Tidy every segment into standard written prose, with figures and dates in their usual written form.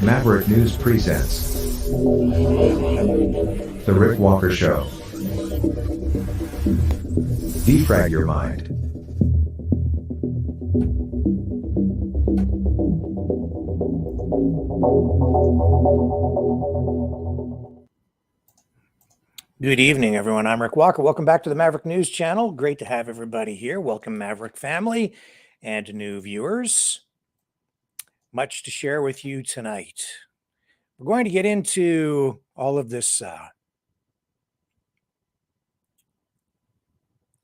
Maverick News presents The Rick Walker Show. Defrag your mind. Good evening, everyone. I'm Rick Walker. Welcome back to the Maverick News Channel. Great to have everybody here. Welcome, Maverick family and new viewers. Much to share with you tonight. We're going to get into all of this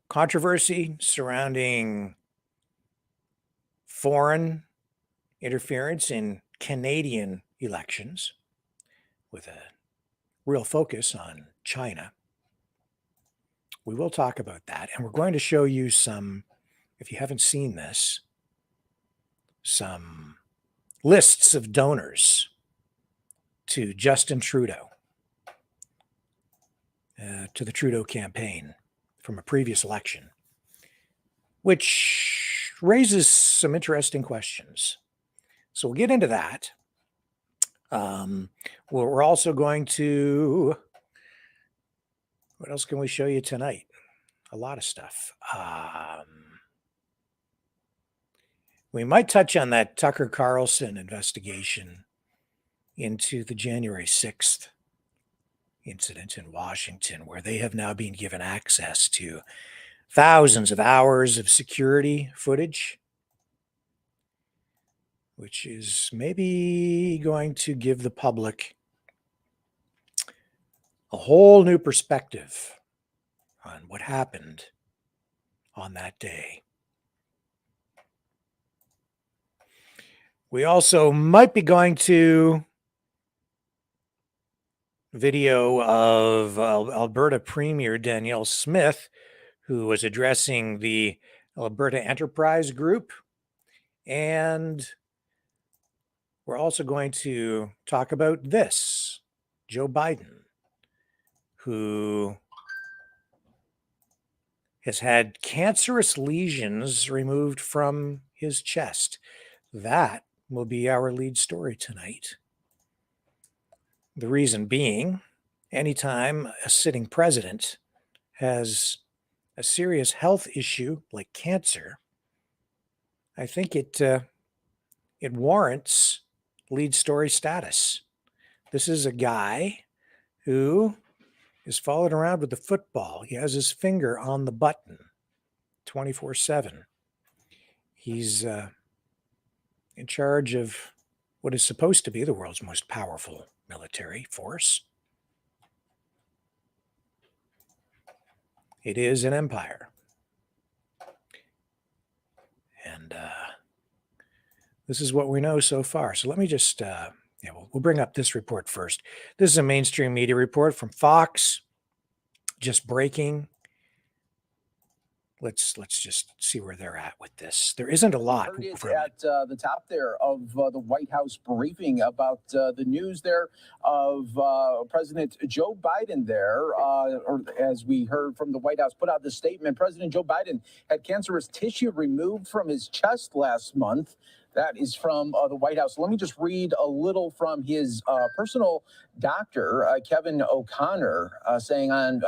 controversy surrounding foreign interference in Canadian elections with a real focus on China. We will talk about that, and we're going to show you some, if you haven't seen this, some lists of donors to Justin Trudeau, to the Trudeau campaign from a previous election, which raises some interesting questions. So we'll get into that. We're also going to, what else can we show you tonight? A lot of stuff. We might touch on that Tucker Carlson investigation into the January 6th incident in Washington, where they have now been given access to thousands of hours of security footage, which is maybe going to give the public a whole new perspective on what happened on that day. We also might be going to video of Alberta Premier Danielle Smith, who was addressing the Alberta Enterprise Group. And we're also going to talk about this, Joe Biden, who has had cancerous lesions removed from his chest. That will be our lead story tonight. The reason being, anytime a sitting president has a serious health issue like cancer, I think it warrants lead story status. This is a guy who is followed around with the football. He has his finger on the button 24/7. He's in charge of what is supposed to be the world's most powerful military force. It is an empire. And this is what we know so far. So let me just, we'll bring up this report first. This is a mainstream media report from Fox, just breaking. Let's just see where they're at with this. There isn't a lot. Heard it at the top there of the White House briefing about the news there of President Joe Biden there, or as we heard from the White House put out the statement, President Joe Biden had cancerous tissue removed from his chest last month. That is from the White House. Let me just read a little from his personal doctor, Kevin O'Connor, saying on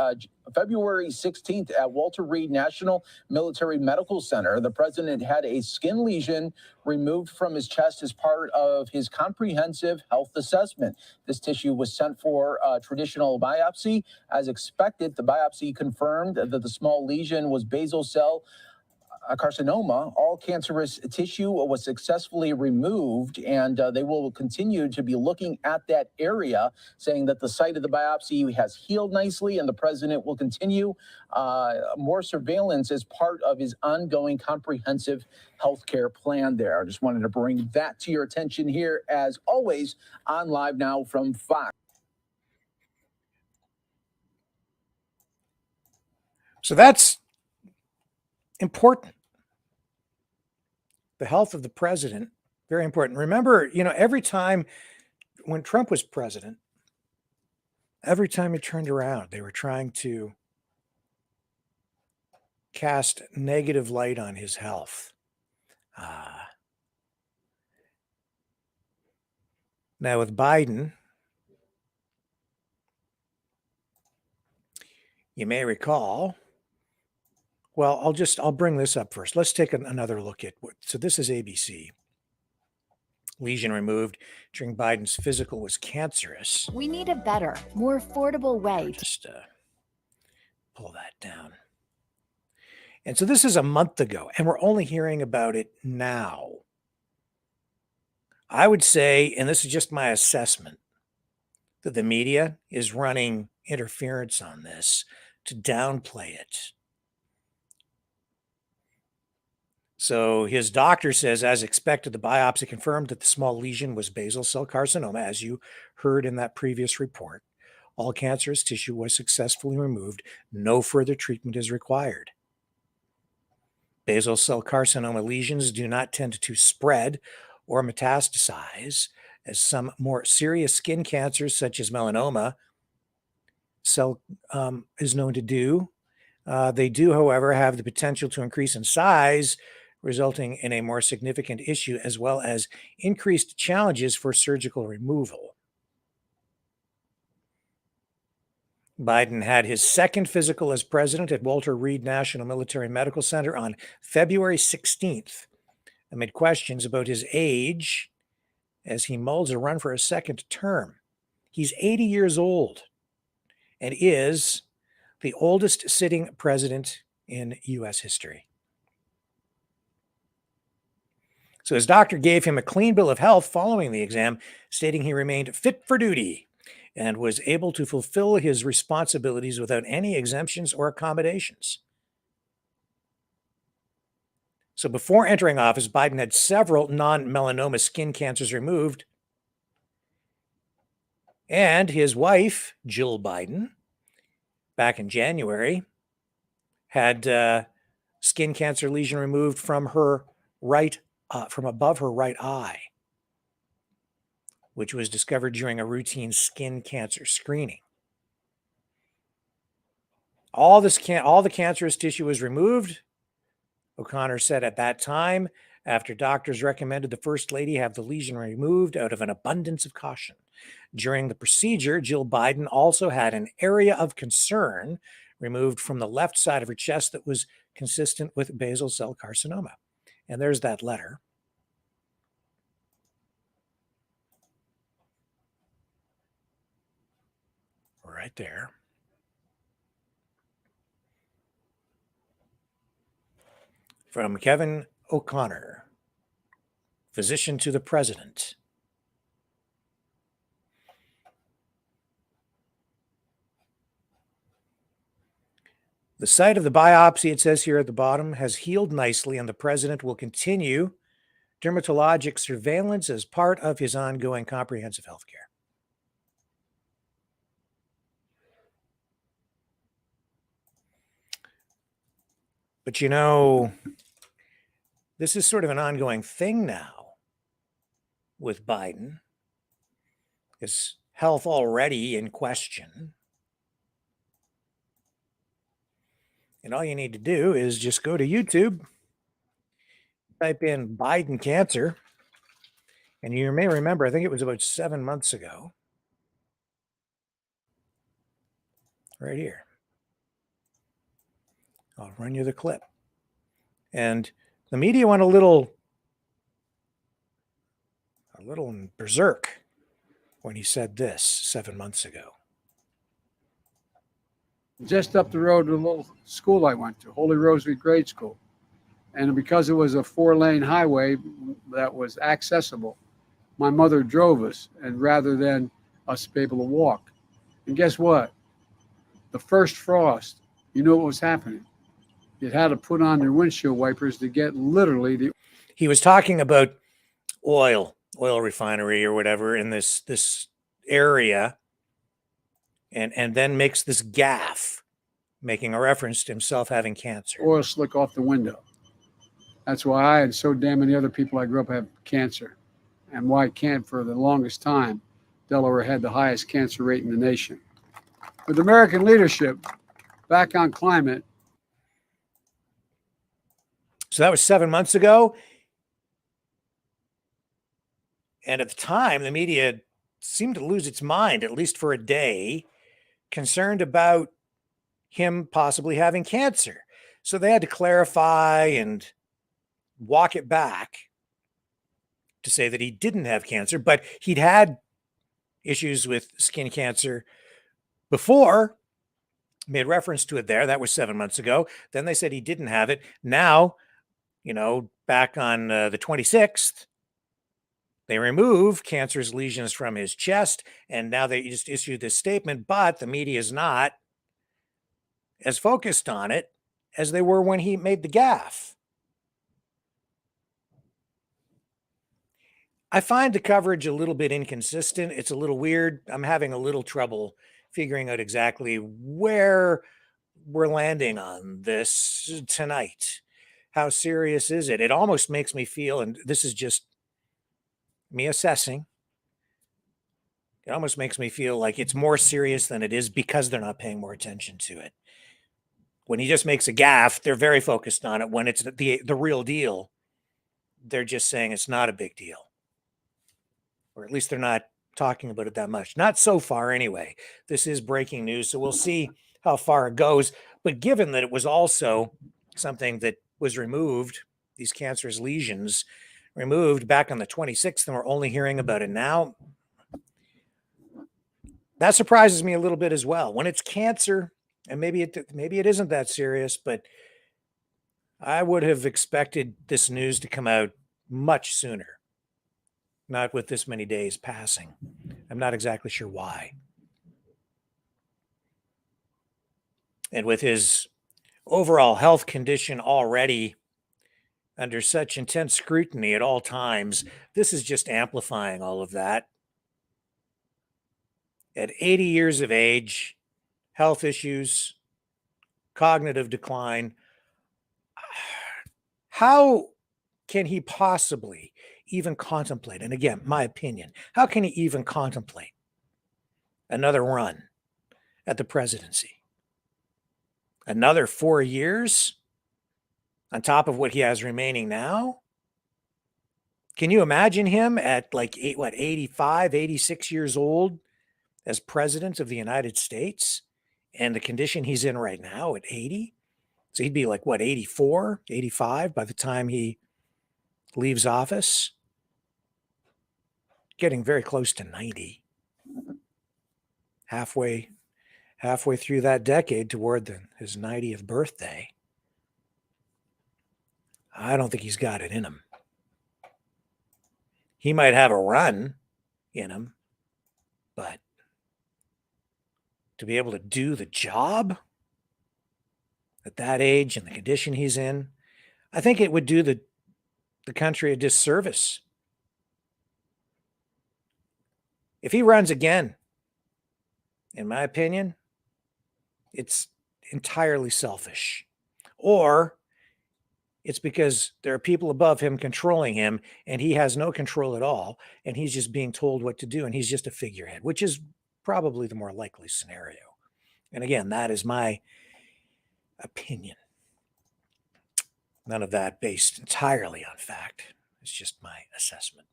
February 16th at Walter Reed National Military Medical Center, the president had a skin lesion removed from his chest as part of his comprehensive health assessment. This tissue was sent for traditional biopsy. As expected, the biopsy confirmed that the small lesion was basal cell carcinoma. All cancerous tissue was successfully removed, and they will continue to be looking at that area, saying that the site of the biopsy has healed nicely, and the president will continue more surveillance as part of his ongoing comprehensive healthcare plan there. I just wanted to bring that to your attention here, as always, on Live Now from Fox. So that's important. The health of the president, very important. Remember, every time when Trump was president, every time he turned around, they were trying to cast negative light on his health. Now with Biden, you may recall, well, I'll bring this up first. Let's take another look at so this is ABC. Lesion removed during Biden's physical was cancerous. We need a better, more affordable way. Just pull that down. And so this is a month ago, and we're only hearing about it now. I would say, and this is just my assessment, that the media is running interference on this to downplay it. So his doctor says, as expected, the biopsy confirmed that the small lesion was basal cell carcinoma, as you heard in that previous report. All cancerous tissue was successfully removed. No further treatment is required. Basal cell carcinoma lesions do not tend to spread or metastasize, as some more serious skin cancers, such as melanoma, is known to do. They do, however, have the potential to increase in size, resulting in a more significant issue, as well as increased challenges for surgical removal. Biden had his second physical as president at Walter Reed National Military Medical Center on February 16th, amid questions about his age as he mulls a run for a second term. He's 80 years old and is the oldest sitting president in U.S. history. So his doctor gave him a clean bill of health following the exam, stating he remained fit for duty and was able to fulfill his responsibilities without any exemptions or accommodations. So before entering office, Biden had several non-melanoma skin cancers removed. And his wife, Jill Biden, back in January, had skin cancer lesion removed from her from above her right eye, which was discovered during a routine skin cancer screening. All the cancerous tissue was removed, O'Connor said at that time, after doctors recommended the First Lady have the lesion removed out of an abundance of caution. During the procedure, Jill Biden also had an area of concern removed from the left side of her chest that was consistent with basal cell carcinoma. And there's that letter. Right there. From Kevin O'Connor, physician to the president. The site of the biopsy, it says here at the bottom, has healed nicely, and the president will continue dermatologic surveillance as part of his ongoing comprehensive health care. But you know, this is sort of an ongoing thing now with Biden. His health already in question. And all you need to do is just go to YouTube, type in Biden cancer, and you may remember, I think it was about 7 months ago, right here. I'll run you the clip. And the media went a little berserk when he said this 7 months ago. Just up the road to a little school I went to, Holy Rosary Grade School. And because it was a 4-lane highway that was accessible, my mother drove us, and rather than us be able to walk. And guess what? The first frost, you know what was happening? You had to put on their windshield wipers to get literally the... He was talking about oil refinery or whatever in this area, and then makes this gaffe, making a reference to himself having cancer. Oil slick off the window. That's why I and so damn many other people I grew up have cancer. And why can't, for the longest time, Delaware had the highest cancer rate in the nation. With American leadership back on climate. So that was 7 months ago. And at the time, the media seemed to lose its mind, at least for a day, concerned about him possibly having cancer. So they had to clarify and walk it back to say that he didn't have cancer, but he'd had issues with skin cancer before, made reference to it there. That was 7 months ago. Then they said he didn't have it. Now, back on the 26th, they removed cancerous lesions from his chest, and now they just issued this statement, but the media is not as focused on it as they were when he made the gaffe. I find the coverage a little bit inconsistent. It's a little weird. I'm having a little trouble figuring out exactly where we're landing on this tonight. How serious is it? It almost makes me feel, and this is just me assessing, it almost makes me feel like it's more serious than it is because they're not paying more attention to it. When he just makes a gaffe, they're very focused on it. When it's the real deal, they're just saying it's not a big deal. Or at least they're not talking about it that much. Not so far anyway. This is breaking news, so we'll see how far it goes. But given that it was also something that was removed, these cancerous lesions removed back on the 26th, and we're only hearing about it now, that surprises me a little bit as well. When it's cancer, and maybe it isn't that serious, but I would have expected this news to come out much sooner. Not with this many days passing. I'm not exactly sure why. And with his overall health condition already under such intense scrutiny at all times, this is just amplifying all of that. At 80 years of age, health issues, cognitive decline, how can he possibly even contemplate, and again, my opinion, how can he even contemplate another run at the presidency? Another 4 years on top of what he has remaining now? Can you imagine him at like 85, 86 years old as president of the United States and the condition he's in right now at 80? So he'd be like, 84, 85 by the time he leaves office? Getting very close to 90. Halfway through that decade toward his 90th birthday. I don't think he's got it in him. He might have a run in him, but to be able to do the job at that age and the condition he's in, I think it would do the country a disservice. If he runs again, in my opinion, it's entirely selfish. Or it's because there are people above him controlling him and he has no control at all and he's just being told what to do and he's just a figurehead, which is probably the more likely scenario. And again, that is my opinion. None of that based entirely on fact. It's just my assessment.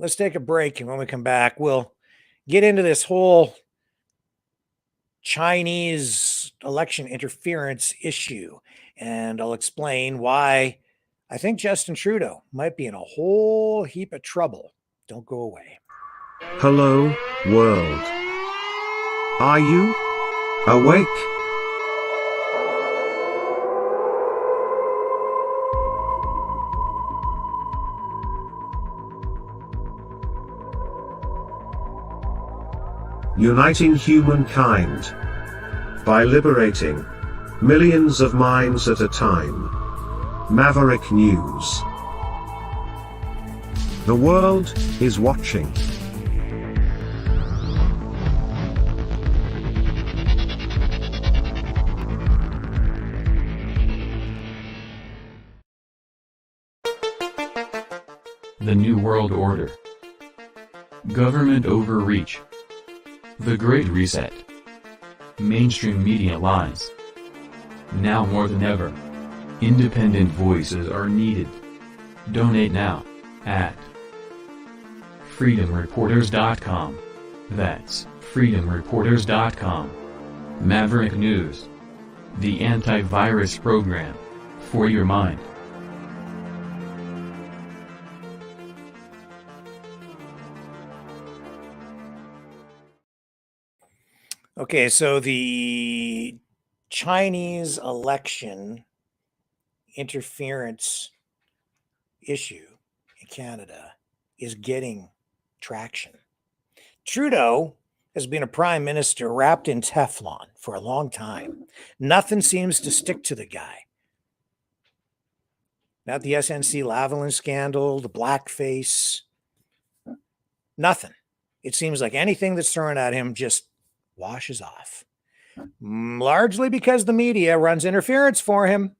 Let's take a break, and when we come back, we'll get into this whole Chinese election interference issue, and I'll explain why I think Justin Trudeau might be in a whole heap of trouble. Don't go away. Hello, world. Are you awake? Uniting humankind by liberating millions of minds at a time. Maverick News. The world is watching. The New World Order. Government overreach. The Great Reset. Mainstream media lies. Now more than ever, independent voices are needed. Donate now at freedomreporters.com. That's freedomreporters.com. Maverick News. The antivirus program for your mind. Okay, so the Chinese election interference issue in Canada is getting traction. Trudeau has been a prime minister wrapped in Teflon for a long time. Nothing seems to stick to the guy. Not the SNC-Lavalin scandal, the blackface, nothing. It seems like anything that's thrown at him just washes off. Largely because the media runs interference for him.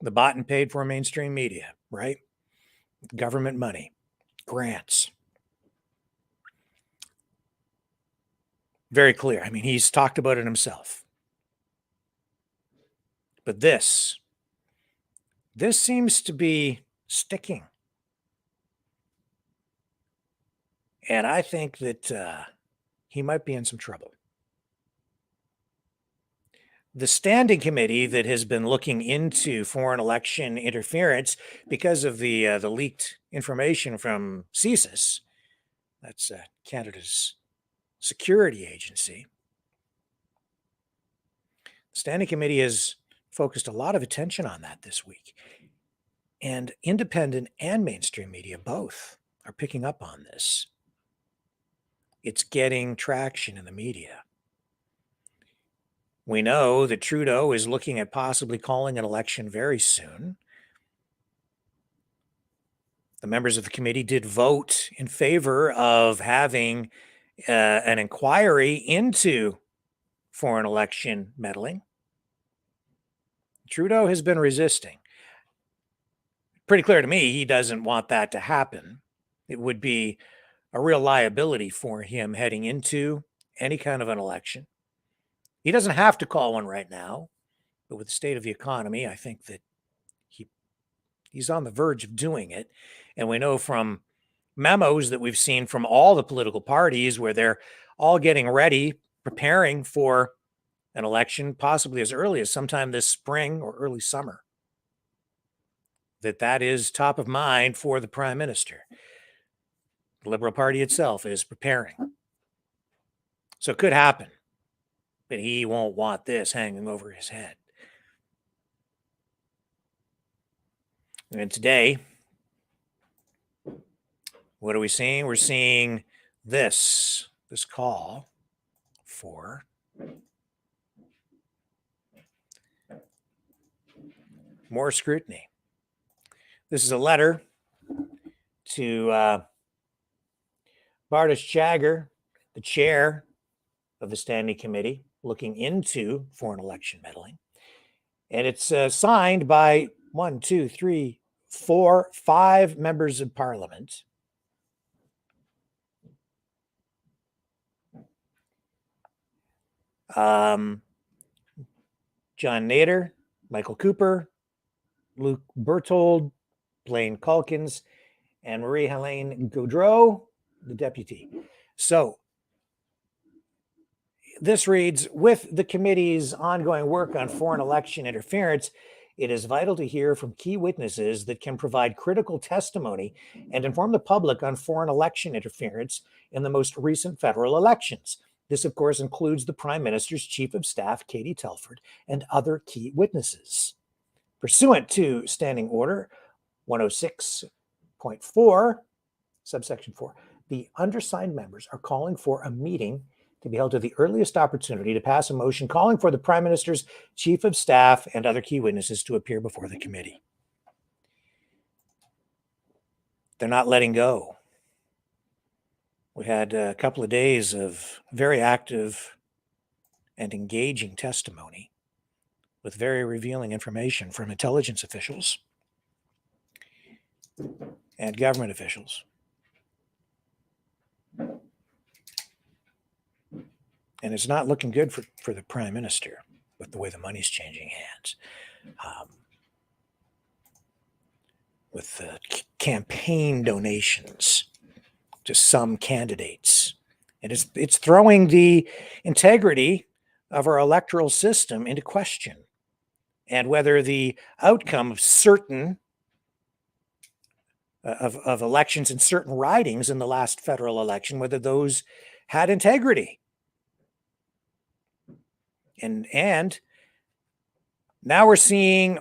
The bought and paid for mainstream media, right? Government money, grants. Very clear. I mean, he's talked about it himself. But this seems to be sticking. And I think that he might be in some trouble. The standing committee that has been looking into foreign election interference because of the leaked information from CSIS, that's Canada's security agency. The standing committee has focused a lot of attention on that this week. And independent and mainstream media both are picking up on this. It's getting traction in the media. We know that Trudeau is looking at possibly calling an election very soon. The members of the committee did vote in favor of having an inquiry into foreign election meddling. Trudeau has been resisting. Pretty clear to me he doesn't want that to happen. It would be a real liability for him heading into any kind of an election. He doesn't have to call one right now, but with the state of the economy, I think that he's on the verge of doing it. And we know from memos that we've seen from all the political parties where they're all getting ready, preparing for an election, possibly as early as sometime this spring or early summer, that is top of mind for the prime minister. The Liberal Party itself is preparing. So it could happen, but he won't want this hanging over his head. And today, what are we seeing? We're seeing this call for more scrutiny. This is a letter to Bardish Jagger, the chair of the Standing Committee, looking into foreign election meddling. And it's signed by 5 members of Parliament. John Nader, Michael Cooper, Luc Berthold, Blaine Calkins, and Marie-Hélène Gaudreau, the deputy. So this reads, with the committee's ongoing work on foreign election interference, it is vital to hear from key witnesses that can provide critical testimony and inform the public on foreign election interference in the most recent federal elections. This, of course, includes the Prime Minister's Chief of Staff, Katie Telford, and other key witnesses. Pursuant to Standing Order 106.4, subsection 4, the undersigned members are calling for a meeting to be held at the earliest opportunity to pass a motion calling for the Prime Minister's Chief of Staff and other key witnesses to appear before the committee. They're not letting go. We had a couple of days of very active and engaging testimony with very revealing information from intelligence officials and government officials. And it's not looking good for the Prime Minister with the way the money's changing hands. With the campaign donations to some candidates. And it's throwing the integrity of our electoral system into question, and whether the outcome of certain of elections in certain ridings in the last federal election, whether those had integrity. And now we're seeing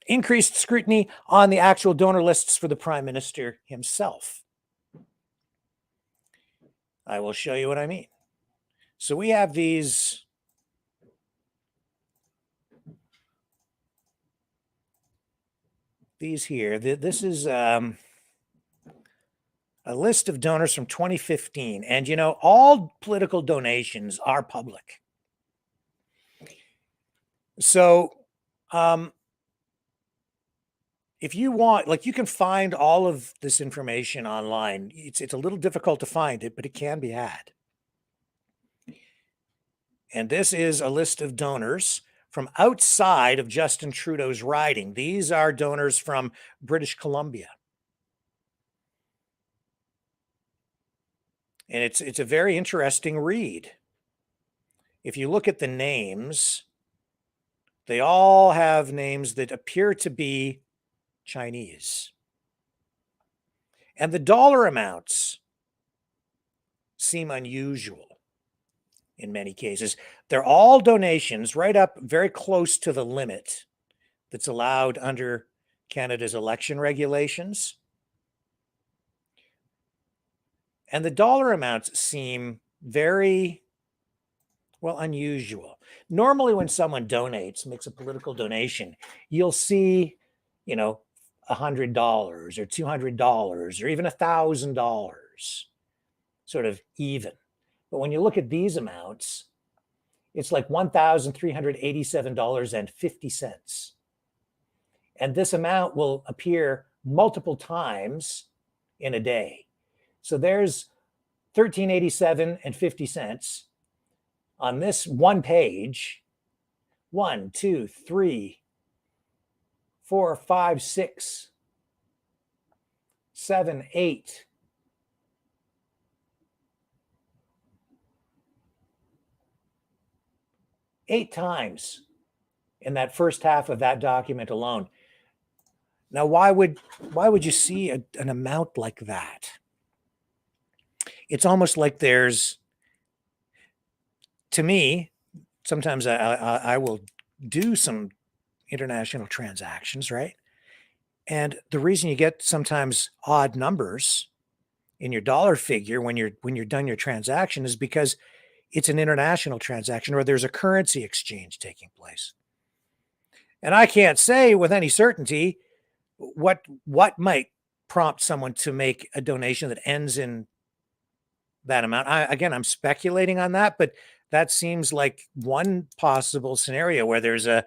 increased scrutiny on the actual donor lists for the Prime Minister himself. I will show you what I mean. So we have these here. This is a list of donors from 2015. And, you know, all political donations are public. So if you want, like, you can find all of this information online. It's a little difficult to find it, but it can be had. And this is a list of donors from outside of Justin Trudeau's riding. These are donors from British Columbia. And it's a very interesting read. If you look at the names, they all have names that appear to be Chinese. And the dollar amounts seem unusual in many cases. They're all donations right up very close to the limit that's allowed under Canada's election regulations. And the dollar amounts seem very, well, unusual. Normally when someone donates, makes a political donation, you'll see, you know, $100 or $200 or even $1,000, sort of even. But when you look at these amounts, it's like $1,387.50. And this amount will appear multiple times in a day. So there's $1,387.50 on this one page. 1, 2, 3, 4, 5, 6, 7, 8. 8 times in that first half of that document alone. Now, why would you see an amount like that? It's almost like there's, to me, sometimes I will do some international transactions, right? And the reason you get sometimes odd numbers in your dollar figure when you're done your transaction is because it's an international transaction or there's a currency exchange taking place. And I can't say with any certainty what might prompt someone to make a donation that ends in that amount. I'm speculating on that, but that seems like one possible scenario where there's an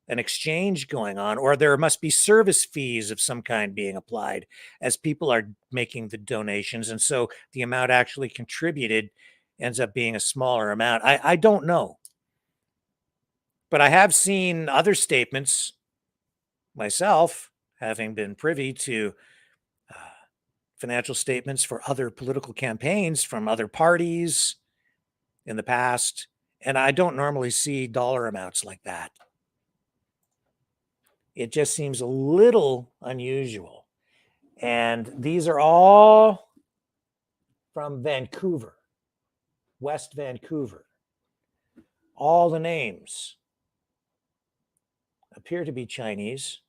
exchange going on, or there must be service fees of some kind being applied as people are making the donations. And so the amount actually contributed ends up being a smaller amount. I don't know. But I have seen other statements myself, having been privy to financial statements for other political campaigns from other parties in the past. And I don't normally see dollar amounts like that. It just seems a little unusual. And these are all from Vancouver, West Vancouver. All the names appear to be Chinese.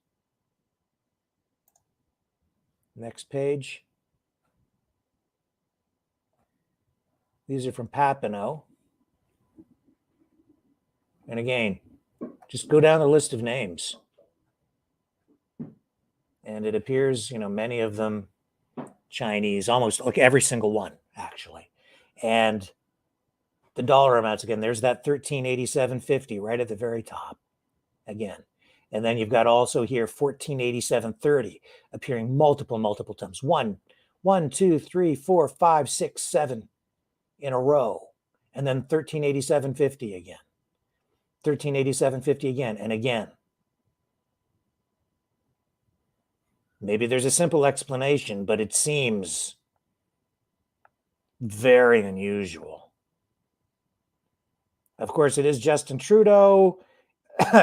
Next page. These are from Papineau. And again, just go down the list of names. And it appears, you know, many of them Chinese, almost like every single one, actually. And the dollar amounts, again, there's that $1,387.50 right at the very top again. And then you've got also here $1,487.30 appearing multiple times. 1, 2, 3, 4, 5, 6, 7 in a row. And then $1,387.50 again. $1,387.50 again and again. Maybe there's a simple explanation, but it seems Very unusual. Of course, it is Justin Trudeau.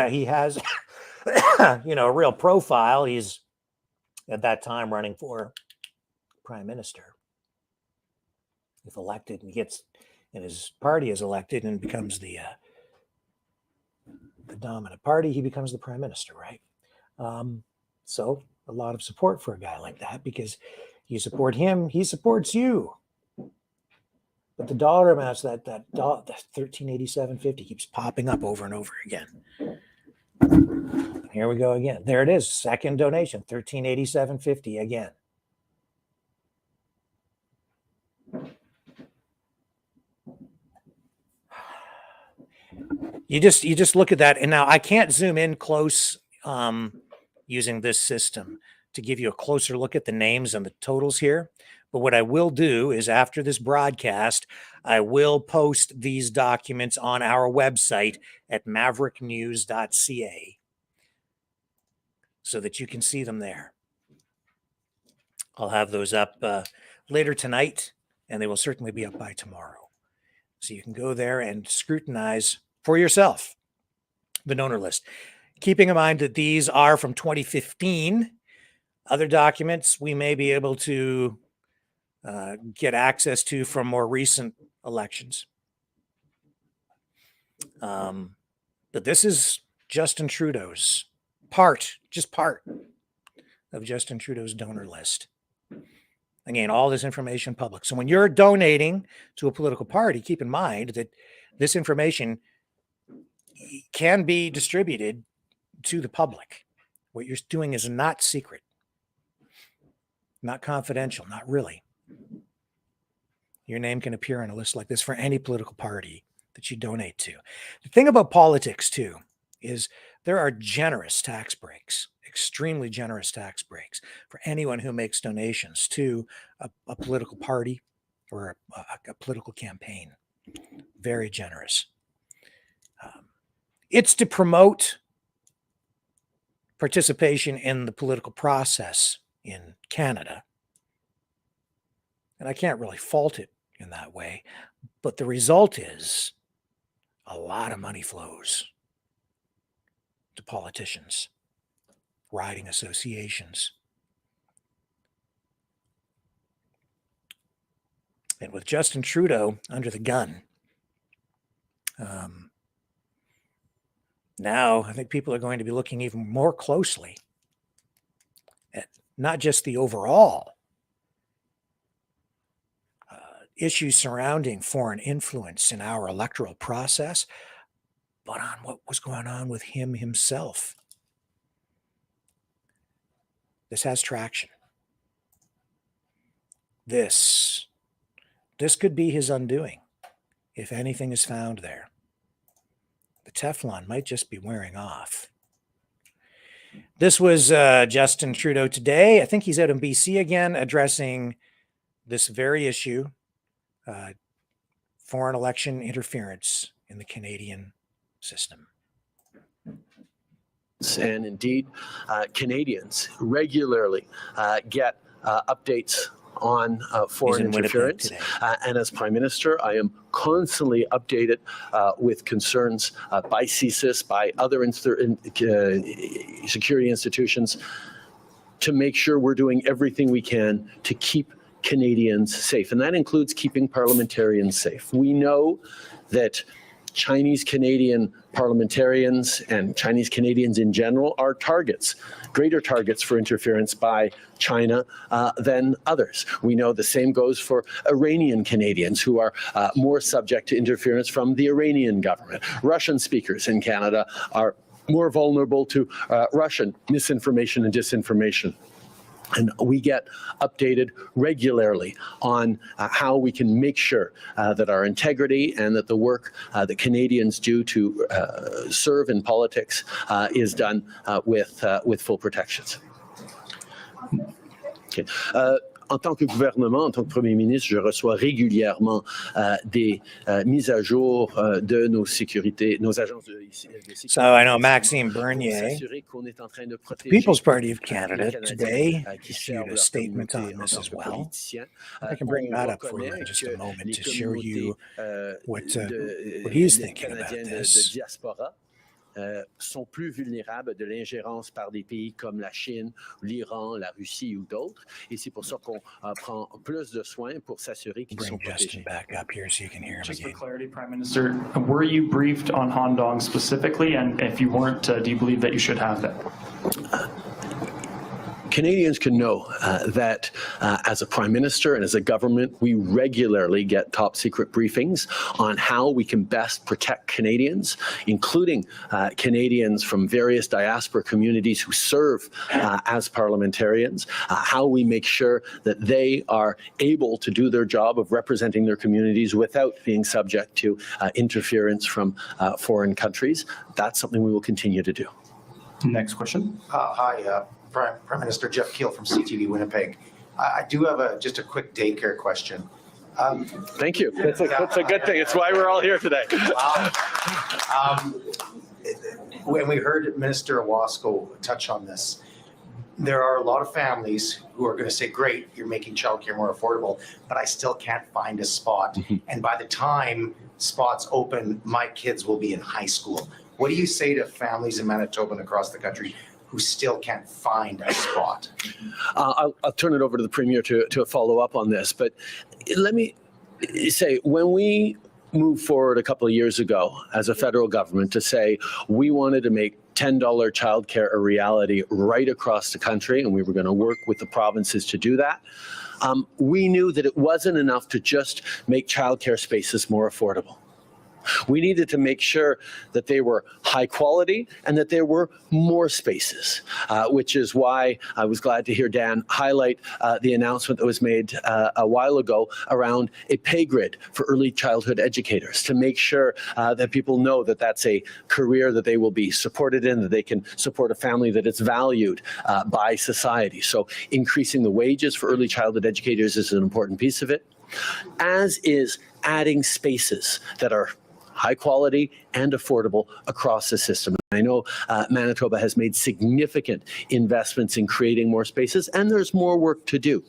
He has, a real profile. He's at that time running for prime minister. If elected, and his party is elected and becomes the dominant party, he becomes the prime minister, right? So a lot of support for a guy like that, because you support him, he supports you. But the dollar amounts, that 1387.50 keeps popping up over and over again. Here we go again. There it is. Second donation, 1387.50 again. You just look at that, and now I can't zoom in close using this system to give you a closer look at the names and the totals here. But what I will do is, after this broadcast, I will post these documents on our website at mavericknews.ca so that you can see them there. I'll have those up later tonight, and they will certainly be up by tomorrow. So you can go there and scrutinize for yourself the donor list. Keeping in mind that these are from 2015. Other documents we may be able to get access to from more recent elections. But this is Justin Trudeau's part of Justin Trudeau's donor list. Again, all this information public. So when you're donating to a political party, keep in mind that this information can be distributed to the public. What you're doing is not secret, not confidential, not really. Your name can appear on a list like this for any political party that you donate to. The thing about politics, too, is there are generous tax breaks, extremely generous tax breaks for anyone who makes donations to a political party or a political campaign. Very generous. It's to promote participation in the political process in Canada. And I can't really fault it in that way. But the result is a lot of money flows to politicians, riding associations. And with Justin Trudeau under the gun, now I think people are going to be looking even more closely at not just the overall issues surrounding foreign influence in our electoral process, but on what was going on with him himself. This has traction. This could be his undoing if anything is found there. The Teflon might just be wearing off. This was Justin Trudeau today. I think he's out in BC again, addressing this very issue, foreign election interference in the Canadian system. And indeed, Canadians regularly get updates on foreign interference. And as Prime Minister, I am constantly updated with concerns by CSIS, by other security institutions, to make sure we're doing everything we can to keep Canadians safe. And that includes keeping parliamentarians safe. We know that Chinese Canadian parliamentarians and Chinese Canadians in general are targets, greater targets for interference by China than others. We know the same goes for Iranian Canadians, who are more subject to interference from the Iranian government. Russian speakers in Canada are more vulnerable to Russian misinformation and disinformation. And we get updated regularly on how we can make sure that our integrity and that the work that Canadians do to serve in politics is done with full protections. Okay. en tant que gouvernement, en tant que Premier ministre, je reçois régulièrement des mises à jour de nos sécurités, nos agences de sécurité. So I know Maxime Pour Bernier, s'assurer qu'on est en train de the protéger People's Party of les Canada, Canadiens today qui issued servent a leur statement communauté on en this tant as que well. politiciens. I can bring On that up for you in reconnaît just a que moment les to show communautés you what he's les thinking about Canadiens de this. diaspora sont plus vulnérables de l'ingérence par des pays comme la Chine, l'Iran, la Russie ou d'autres. Et c'est pour ça qu'on prend plus de soins pour s'assurer qu'ils sont Bring Justin protégés. back up here so you can hear him Just for again. clarity, Prime Minister, were you briefed on Han Dong specifically? And if you weren't, do you believe that you should have that? Canadians can know that as a prime minister and as a government, we regularly get top secret briefings on how we can best protect Canadians, including Canadians from various diaspora communities who serve as parliamentarians, how we make sure that they are able to do their job of representing their communities without being subject to interference from foreign countries. That's something we will continue to do. Next question. Hi, Prime Minister Jeff Keel from CTV Winnipeg. I do have just a quick daycare question. Thank you. That's a good thing. It's why we're all here today. When we heard Minister Owasco touch on this, there are a lot of families who are going to say, great, you're making childcare more affordable, but I still can't find a spot. And by the time spots open, my kids will be in high school. What do you say to families in Manitoba and across the country who still can't find a spot? I'll turn it over to the Premier to follow up on this. But let me say, when we moved forward a couple of years ago as a federal government to say we wanted to make $10 childcare a reality right across the country, and we were going to work with the provinces to do that, we knew that it wasn't enough to just make childcare spaces more affordable. We needed to make sure that they were high quality and that there were more spaces, which is why I was glad to hear Dan highlight the announcement that was made a while ago around a pay grid for early childhood educators to make sure that people know that that's a career that they will be supported in, that they can support a family, that it's valued by society. So increasing the wages for early childhood educators is an important piece of it, as is adding spaces that are high quality and affordable across the system. I know Manitoba has made significant investments in creating more spaces, and there's more work to do.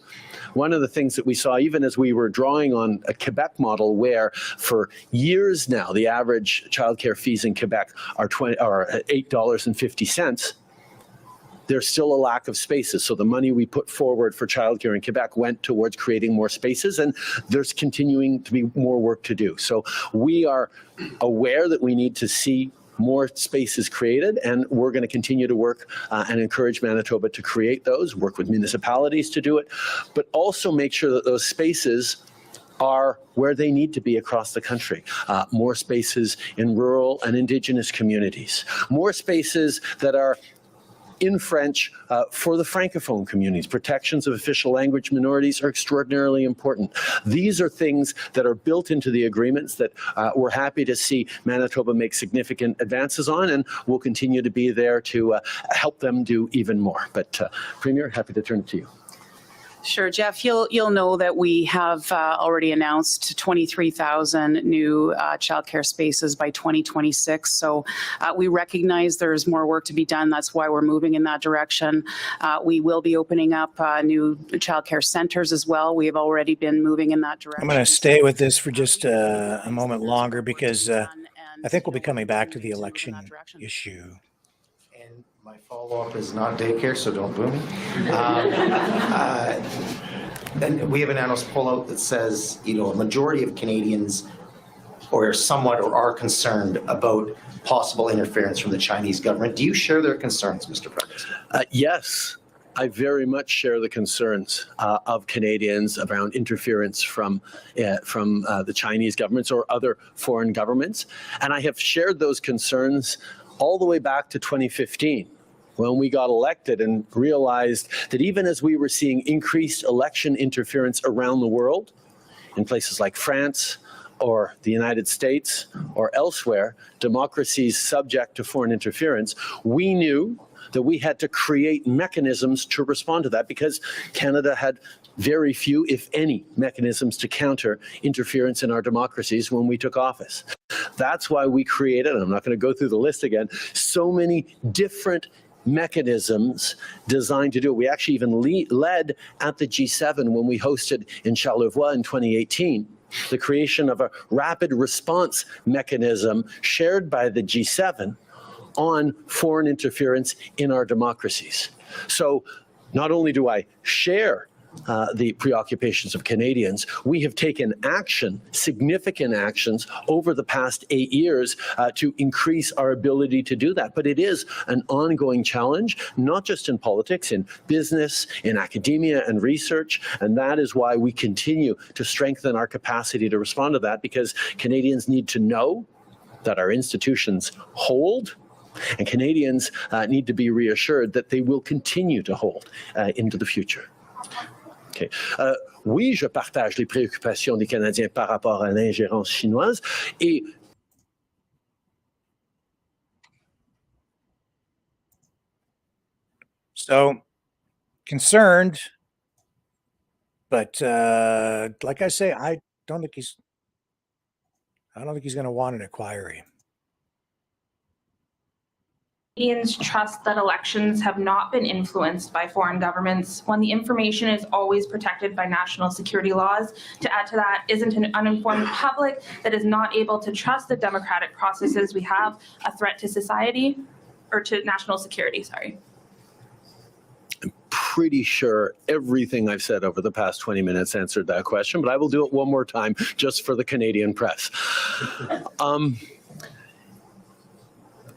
One of the things that we saw, even as we were drawing on a Quebec model, where for years now the average childcare fees in Quebec are $8.50, there's still a lack of spaces. So the money we put forward for childcare in Quebec went towards creating more spaces, and there's continuing to be more work to do. So we are aware that we need to see more spaces created, and we're going to continue to work and encourage Manitoba to create those, work with municipalities to do it, but also make sure that those spaces are where they need to be across the country. More spaces in rural and Indigenous communities, more spaces that are in French for the Francophone communities. Protections of official language minorities are extraordinarily important. These are things that are built into the agreements that we're happy to see Manitoba make significant advances on, and we'll continue to be there to help them do even more. But Premier, happy to turn it to you. Sure, Jeff, you'll know that we have already announced 23,000 new childcare spaces by 2026. So we recognize there's more work to be done. That's why we're moving in that direction. We will be opening up new childcare centers as well. We have already been moving in that direction. I'm going to stay with this for just a moment longer because I think we'll be coming back to the election issue. And my follow-up is not daycare, so don't boo me. And we have an analyst pullout that says, a majority of Canadians or are concerned about possible interference from the Chinese government. Do you share their concerns, Mr. President? Yes. I very much share the concerns of Canadians around interference from the Chinese governments or other foreign governments. And I have shared those concerns all the way back to 2015, when we got elected and realized that even as we were seeing increased election interference around the world, in places like France or the United States or elsewhere, democracies subject to foreign interference, we knew that we had to create mechanisms to respond to that, because Canada had very few, if any, mechanisms to counter interference in our democracies when we took office. That's why we created, and I'm not going to go through the list again, so many different mechanisms designed to do it. We actually even led at the G7 when we hosted in Charlevoix in 2018 the creation of a rapid response mechanism shared by the G7 on foreign interference in our democracies. So not only do I share the preoccupations of Canadians, we have taken action, significant actions over the past 8 years to increase our ability to do that. But it is an ongoing challenge, not just in politics, in business, in academia and research. And that is why we continue to strengthen our capacity to respond to that, because Canadians need to know that our institutions hold, and Canadians need to be reassured that they will continue to hold into the future. Okay. Oui, je partage les préoccupations des Canadiens par rapport à l'ingérence chinoise et So concerned, but like I say, I don't think he's going to want an inquiry. Canadians trust that elections have not been influenced by foreign governments when the information is always protected by national security laws. To add to that, isn't an uninformed public that is not able to trust the democratic processes we have a threat to society or to national security, sorry. I'm pretty sure everything I've said over the past 20 minutes answered that question, but I will do it one more time just for the Canadian press.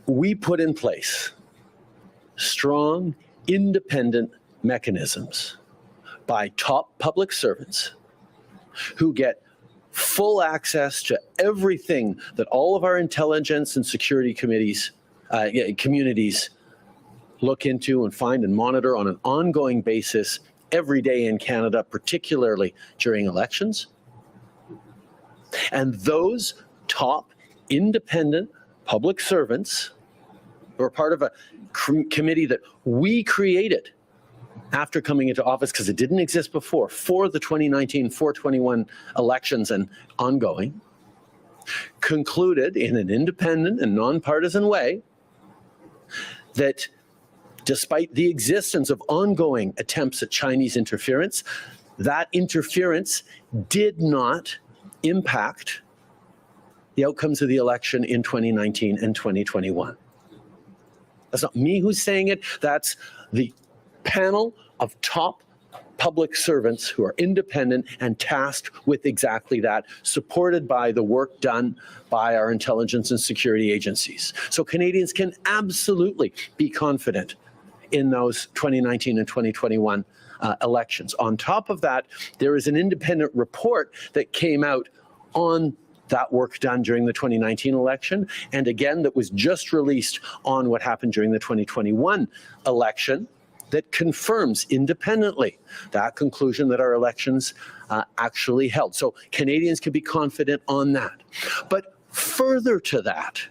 We put in place strong, independent mechanisms by top public servants who get full access to everything that all of our intelligence and security communities look into and find and monitor on an ongoing basis every day in Canada, particularly during elections. And those top independent public servants were part of a committee that we created after coming into office, because it didn't exist before, for the 2019 421 elections and ongoing, concluded in an independent and nonpartisan way that despite the existence of ongoing attempts at Chinese interference, that interference did not impact the outcomes of the election in 2019 and 2021. That's not me who's saying it. That's the panel of top public servants who are independent and tasked with exactly that, supported by the work done by our intelligence and security agencies. So Canadians can absolutely be confident in those 2019 and 2021 elections. On top of that, there is an independent report that came out on that work done during the 2019 election, and again, that was just released on what happened during the 2021 election, that confirms independently that conclusion that our elections actually held. So Canadians can be confident on that. But further to that,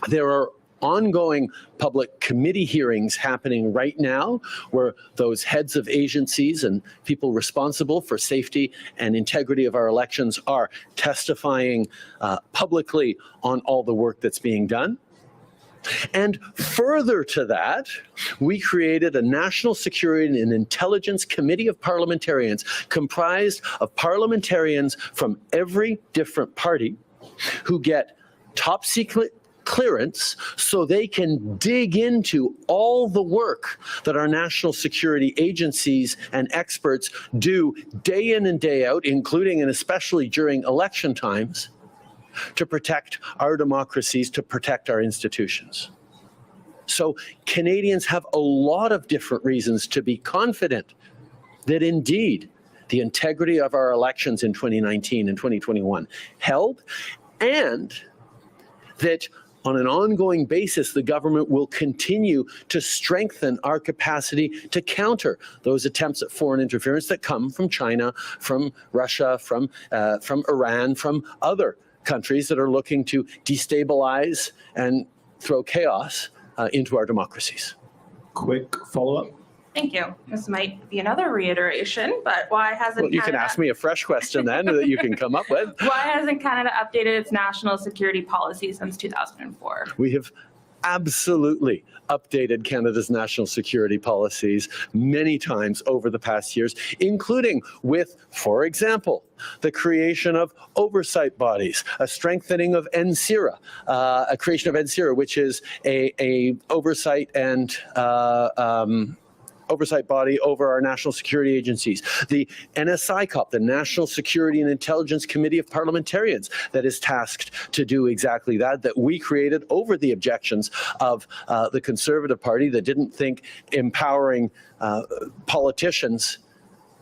there are ongoing public committee hearings happening right now where those heads of agencies and people responsible for safety and integrity of our elections are testifying publicly on all the work that's being done. And further to that, we created a National Security and Intelligence Committee of Parliamentarians comprised of parliamentarians from every different party who get top secret clearance so they can dig into all the work that our national security agencies and experts do day in and day out, including and especially during election times, to protect our democracies, to protect our institutions. So Canadians have a lot of different reasons to be confident that indeed the integrity of our elections in 2019 and 2021 held, and that on an ongoing basis, the government will continue to strengthen our capacity to counter those attempts at foreign interference that come from China, from Russia, from Iran, from other countries that are looking to destabilize and throw chaos into our democracies. Quick follow-up. Thank you. This might be another reiteration, but why hasn't Well, you can Canada- ask me a fresh question then that you can come up with. Why hasn't Canada updated its national security policy since 2004? We have absolutely updated Canada's national security policies many times over the past years, including with, for example, the creation of oversight bodies, a strengthening of NCIRA, a creation of NCIRA, which is a oversight and oversight body over our national security agencies. The NSICOP, the National Security and Intelligence Committee of Parliamentarians, that is tasked to do exactly that, that we created over the objections of the Conservative Party that didn't think empowering politicians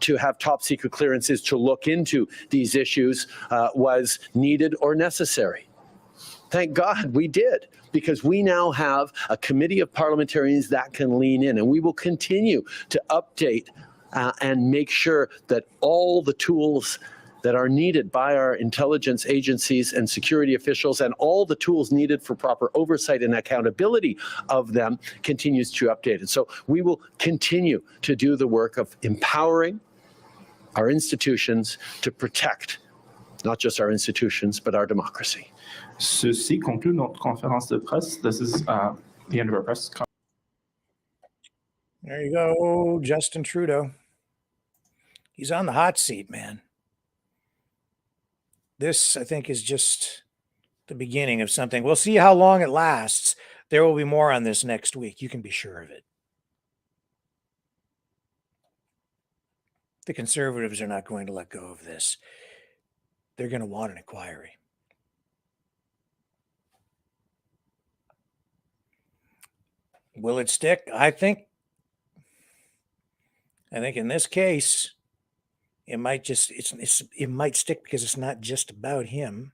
to have top secret clearances to look into these issues was needed or necessary. Thank God we did, because we now have a committee of parliamentarians that can lean in, and we will continue to update and make sure that all the tools that are needed by our intelligence agencies and security officials and all the tools needed for proper oversight and accountability of them continues to update it. So we will continue to do the work of empowering our institutions to protect not just our institutions, but our democracy. Ceci conclut notre conférence de presse. This is the end of our press conference. There you go, Justin Trudeau. He's on the hot seat, man. This, I think, is just the beginning of something. We'll see how long it lasts. There will be more on this next week. You can be sure of it. The Conservatives are not going to let go of this. They're going to want an inquiry. Will it stick? I think in this case, it might just it might stick because it's not just about him.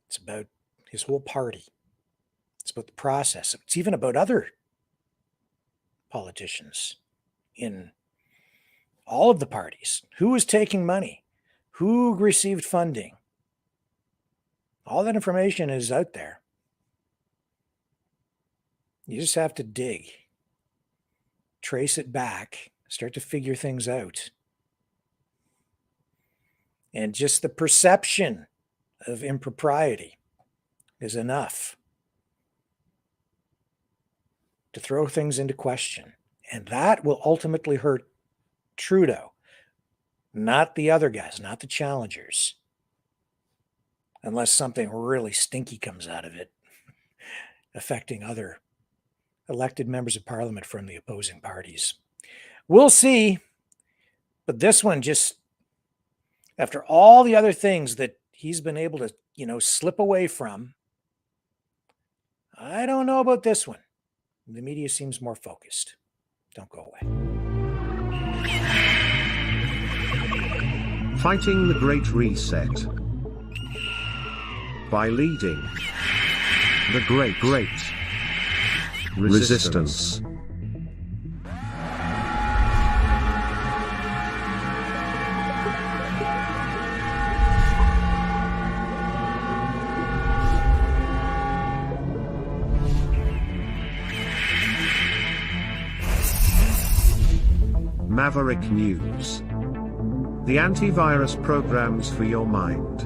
It's about his whole party. It's about the process. It's even about other politicians in all of the parties. Who is taking money? Who received funding? All that information is out there. You just have to dig, trace it back, start to figure things out. And just the perception of impropriety is enough to throw things into question. And that will ultimately hurt Trudeau, not the other guys, not the challengers, unless something really stinky comes out of it, affecting other elected members of parliament from the opposing parties. We'll see. But this one, just after all the other things that he's been able to, slip away from, I don't know about this one. The media seems more focused. Don't go away. Fighting the Great Reset by leading the Great Resistance. Maverick News. The antivirus programs for your mind.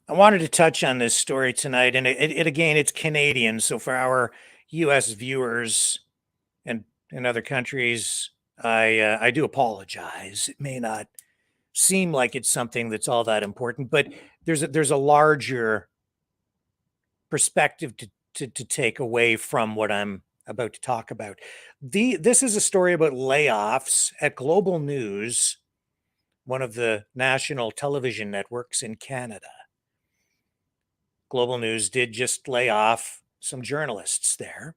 I wanted to touch on this story tonight, and it again, it's Canadian. So for our U.S. viewers and in other countries, I do apologize. It may not seem like it's something that's all that important, but there's a larger perspective to take away from what I'm about to talk about. This is a story about layoffs at Global News, one of the national television networks in Canada. Global News did just lay off some journalists there.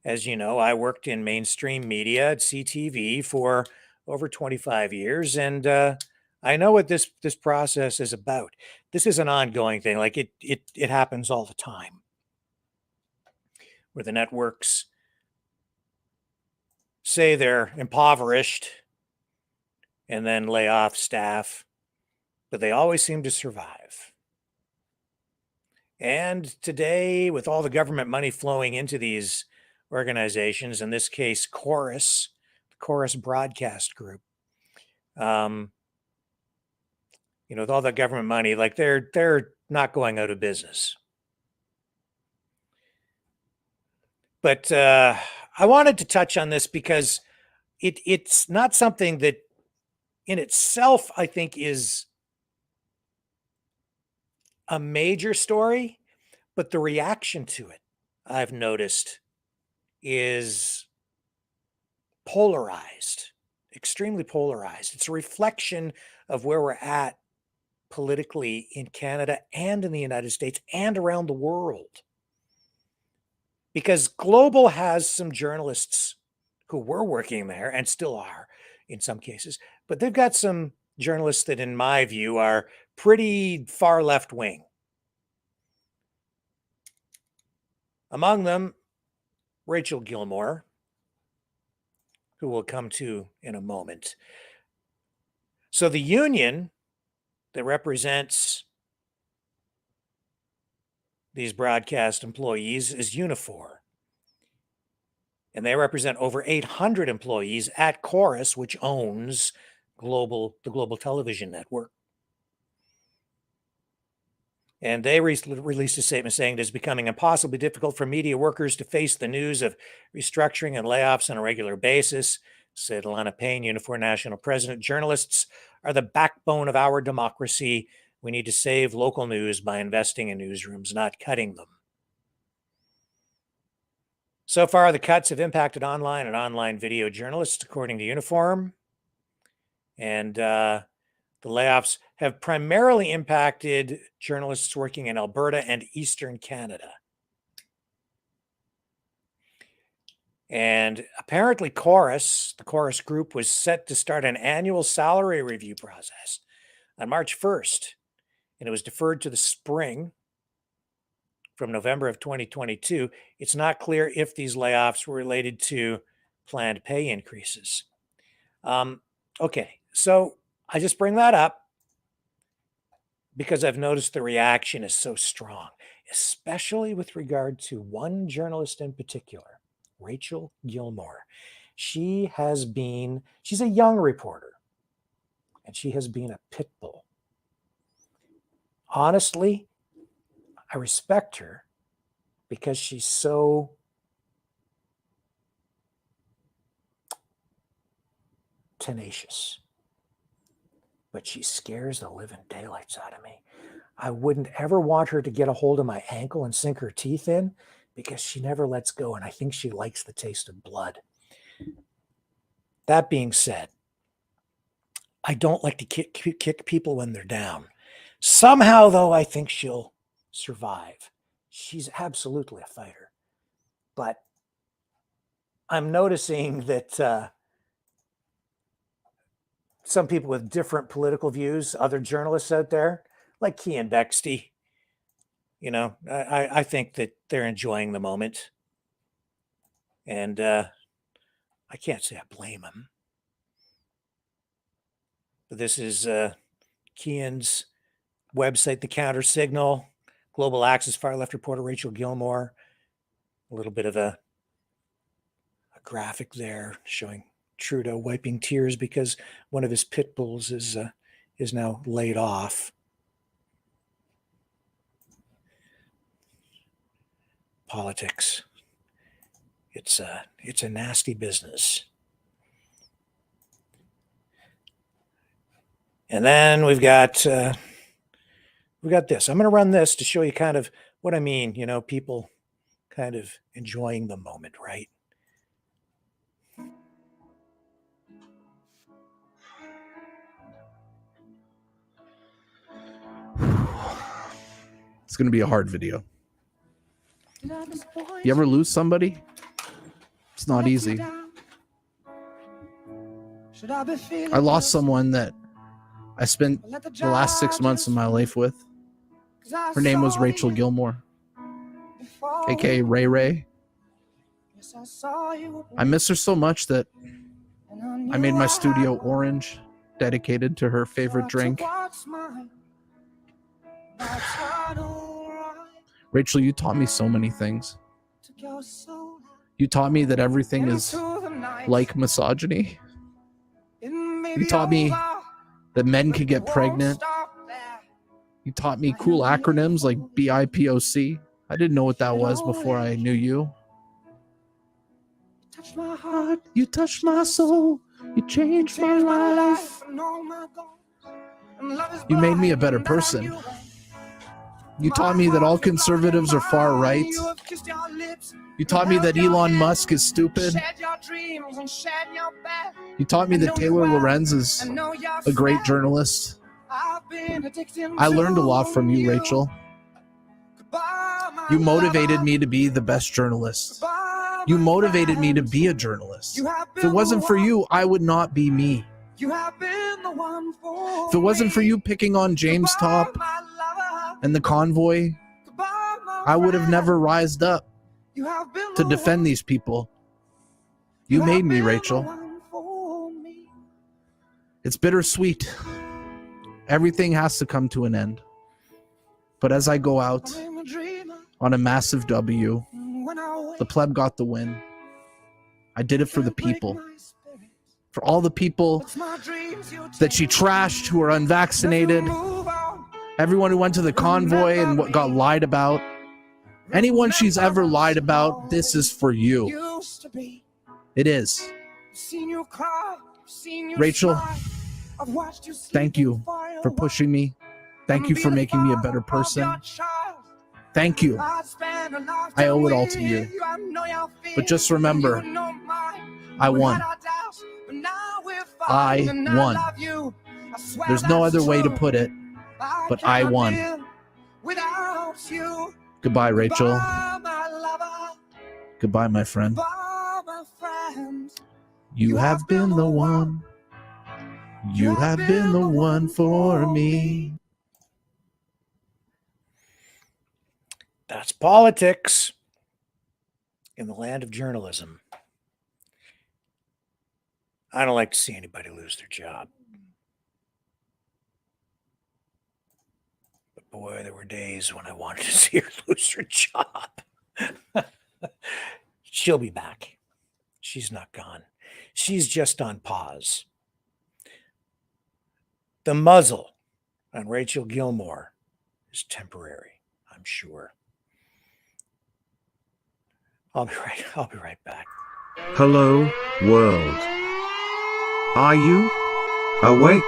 As you know, I worked in mainstream media at CTV for over 25 years, and I know what this process is about. This is an ongoing thing. Like it happens all the time, where the networks say they're impoverished and then lay off staff but they always seem to survive. And today, with all the government money flowing into these organizations, in this case, Chorus, the Chorus Broadcast Group, with all that government money, like they're not going out of business. But I wanted to touch on this because it's not something that in itself, I think, is a major story, but the reaction to it, I've noticed, is polarized, extremely polarized. It's a reflection of where we're at politically in Canada and in the United States and around the world. Because Global has some journalists who were working there and still are in some cases, but they've got some journalists that, in my view, are pretty far left wing. Among them, Rachel Gilmore, who we'll come to in a moment. So the union that represents these broadcast employees is Unifor. And they represent over 800 employees at Chorus, which owns the Global Television Network. And they released a statement saying it is becoming impossibly difficult for media workers to face the news of restructuring and layoffs on a regular basis, said Alana Payne, Unifor National President. Journalists are the backbone of our democracy. We need to save local news by investing in newsrooms, not cutting them. So far, the cuts have impacted online and online video journalists, according to Uniform. And the layoffs have primarily impacted journalists working in Alberta and Eastern Canada. And apparently Chorus, the Chorus Group, was set to start an annual salary review process on March 1st. And it was deferred to the spring from November of 2022. It's not clear if these layoffs were related to planned pay increases. Okay, so I just bring that up because I've noticed the reaction is so strong, especially with regard to one journalist in particular, Rachel Gilmore. She's a young reporter, and she has been a pit bull. Honestly, I respect her because she's so tenacious, but she scares the living daylights out of me. I wouldn't ever want her to get a hold of my ankle and sink her teeth in because she never lets go, and I think she likes the taste of blood. That being said, I don't like to kick people when they're down. Somehow, though, I think she'll survive. She's absolutely a fighter. But I'm noticing that some people with different political views, other journalists out there, like Cian Bexty, I think that they're enjoying the moment. And I can't say I blame them. But this is Cian's website, The Counter Signal, Global Access far left reporter Rachel Gilmore. A little bit of a graphic there showing Trudeau wiping tears because one of his pit bulls is now laid off. Politics. It's a nasty business. And then we've got this. I'm going to run this to show you kind of what I mean. People kind of enjoying the moment, right? It's going to be a hard video. You ever lose somebody? It's not easy. I lost someone that I spent the last 6 months of my life with. Her name was Rachel Gilmore, aka Ray Ray. I miss her so much that I made my studio orange dedicated to her favorite drink. Rachel, you taught me so many things. You taught me that everything is like misogyny. You taught me that men can get pregnant. You taught me cool acronyms like BIPOC. I didn't know what that was before I knew you. You touched my heart, you touched my soul, you changed my life. You made me a better person. You taught me that all conservatives are far right. You taught me that Elon Musk is stupid. You taught me that Taylor Lorenz is a great journalist. I learned a lot from you, Rachel. You motivated me to be the best journalist. You motivated me to be a journalist. If it wasn't for you, I would not be me. If it wasn't for you picking on James Top and the Convoy, I would have never rised up to defend these people. You made me, Rachel. It's bittersweet. Everything has to come to an end. But as I go out on a massive W, the pleb got the win. I did it for the people. For all the people that she trashed who are unvaccinated. Everyone who went to the convoy and what got lied about. Anyone she's ever lied about, this is for you. It is. Rachel, thank you for pushing me. Thank you for making me a better person. Thank you. I owe it all to you. But just remember, I won. I won. There's no other way to put it, but I won. Goodbye, Rachel. Goodbye, my friend. You have been the one. You have been the one for me. That's politics in the land of journalism. I don't like to see anybody lose their job. But boy, there were days when I wanted to see her lose her job. She'll be back. She's not gone. She's just on pause. The muzzle on Rachel Gilmore is temporary, I'm sure. I'll be right back. Hello, world. Are you awake?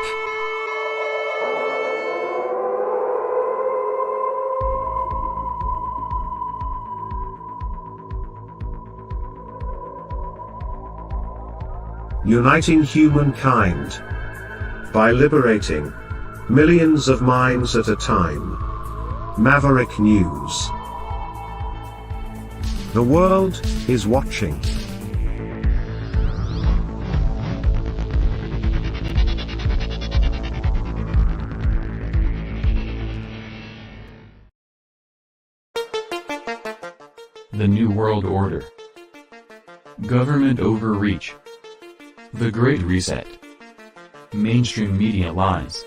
Uniting humankind by liberating millions of minds at a time. Maverick News. The world is watching. The New World Order. Government overreach. The Great Reset. Mainstream media lies.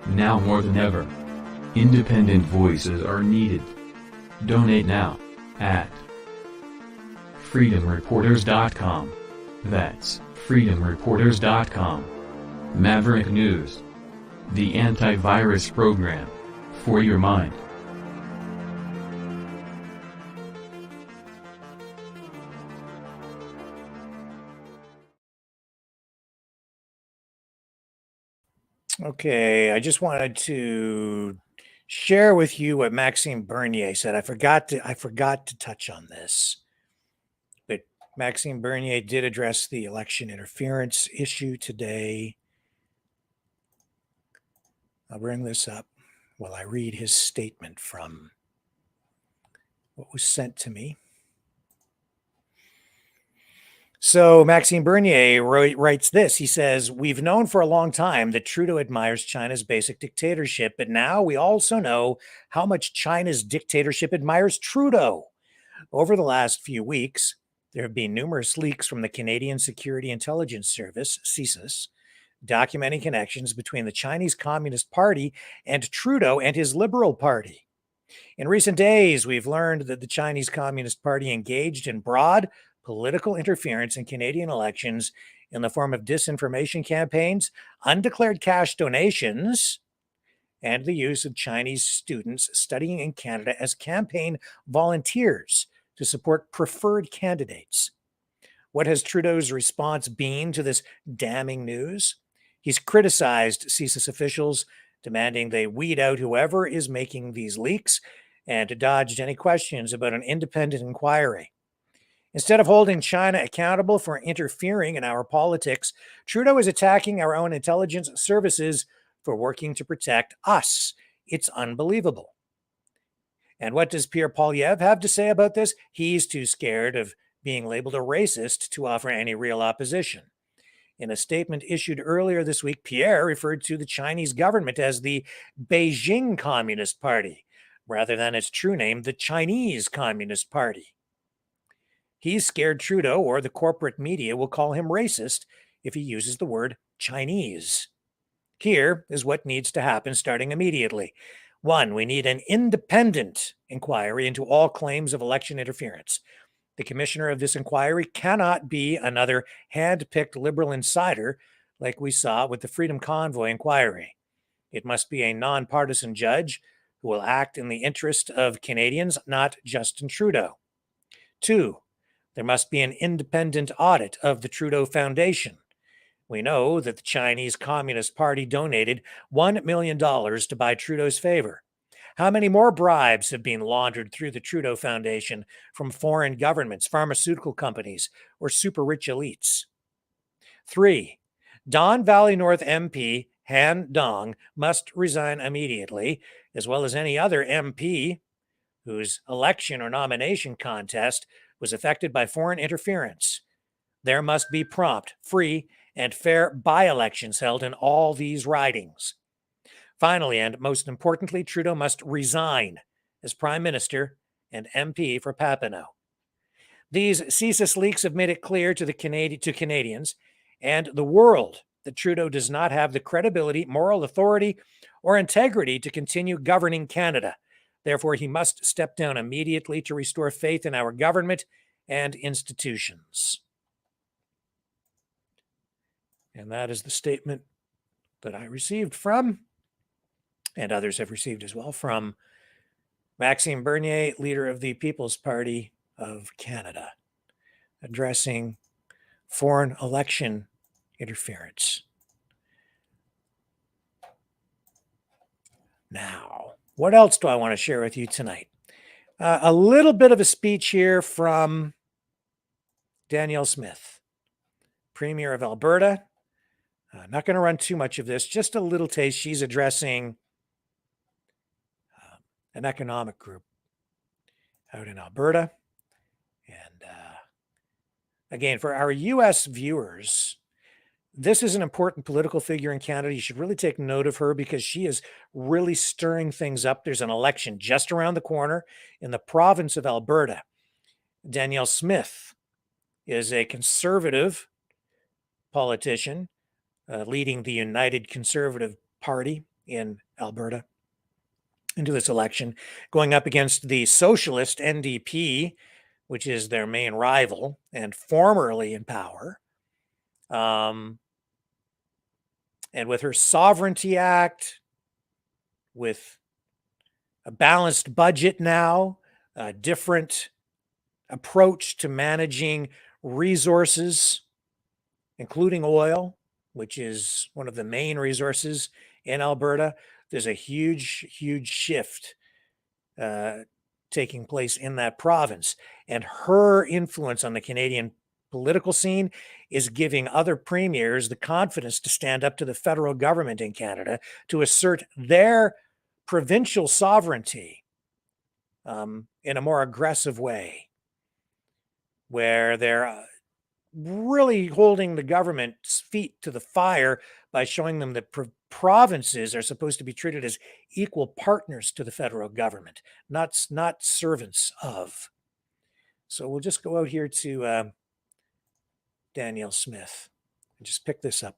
Now more than ever, independent voices are needed. Donate now at freedomreporters.com. That's freedomreporters.com. Maverick News. The antivirus program for your mind. Okay, I just wanted to share with you what Maxime Bernier said. I forgot to touch on this. But Maxime Bernier did address the election interference issue today. I'll bring this up while I read his statement from what was sent to me. So Maxime Bernier writes this. He says, "We've known for a long time that Trudeau admires China's basic dictatorship, but now we also know how much China's dictatorship admires Trudeau. Over the last few weeks, there have been numerous leaks from the Canadian Security Intelligence Service, CSIS, documenting connections between the Chinese Communist Party and Trudeau and his Liberal Party. In recent days, we've learned that the Chinese Communist Party engaged in broad political interference in Canadian elections in the form of disinformation campaigns, undeclared cash donations, and the use of Chinese students studying in Canada as campaign volunteers to support preferred candidates. What has Trudeau's response been to this damning news? He's criticized CSIS officials, demanding they weed out whoever is making these leaks and dodged any questions about an independent inquiry. Instead of holding China accountable for interfering in our politics, Trudeau is attacking our own intelligence services for working to protect us. It's unbelievable. And what does Pierre Poilievre have to say about this? He's too scared of being labeled a racist to offer any real opposition. In a statement issued earlier this week, Pierre referred to the Chinese government as the Beijing Communist Party, rather than its true name, the Chinese Communist Party. He's scared Trudeau or the corporate media will call him racist if he uses the word Chinese. Here is what needs to happen starting immediately. 1, we need an independent inquiry into all claims of election interference. The commissioner of this inquiry cannot be another hand-picked liberal insider like we saw with the Freedom Convoy inquiry. It must be a nonpartisan judge who will act in the interest of Canadians, not Justin Trudeau. 2, there must be an independent audit of the Trudeau Foundation. We know that the Chinese Communist Party donated $1 million to buy Trudeau's favor. How many more bribes have been laundered through the Trudeau Foundation from foreign governments, pharmaceutical companies, or super-rich elites? 3, Don Valley North MP Han Dong must resign immediately, as well as any other MP whose election or nomination contest was affected by foreign interference. There must be prompt, free, and fair by-elections held in all these ridings. Finally, and most importantly, Trudeau must resign as Prime Minister and MP for Papineau. These CSIS leaks have made it clear to Canadians and the world that Trudeau does not have the credibility, moral authority, or integrity to continue governing Canada. Therefore, he must step down immediately to restore faith in our government and institutions. And that is the statement that I received from, and others have received as well, from Maxime Bernier, leader of the People's Party of Canada, addressing foreign election interference. Now, what else do I want to share with you tonight? A little bit of a speech here from Danielle Smith, Premier of Alberta. Not going to run too much of this, just a little taste. She's addressing an economic group out in Alberta. And again, for our U.S. viewers, this is an important political figure in Canada. You should really take note of her because she is really stirring things up. There's an election just around the corner in the province of Alberta. Danielle Smith is a conservative politician leading the United Conservative Party in Alberta into this election, going up against the socialist NDP, which is their main rival and formerly in power. And with her Sovereignty Act, with a balanced budget now, a different approach to managing resources, including oil, which is one of the main resources in Alberta, there's a huge, huge shift taking place in that province. And her influence on the Canadian political scene is giving other premiers the confidence to stand up to the federal government in Canada to assert their provincial sovereignty in a more aggressive way, where they're really holding the government's feet to the fire by showing them that provinces are supposed to be treated as equal partners to the federal government, not servants of. So we'll just go out here to Danielle Smith and just pick this up.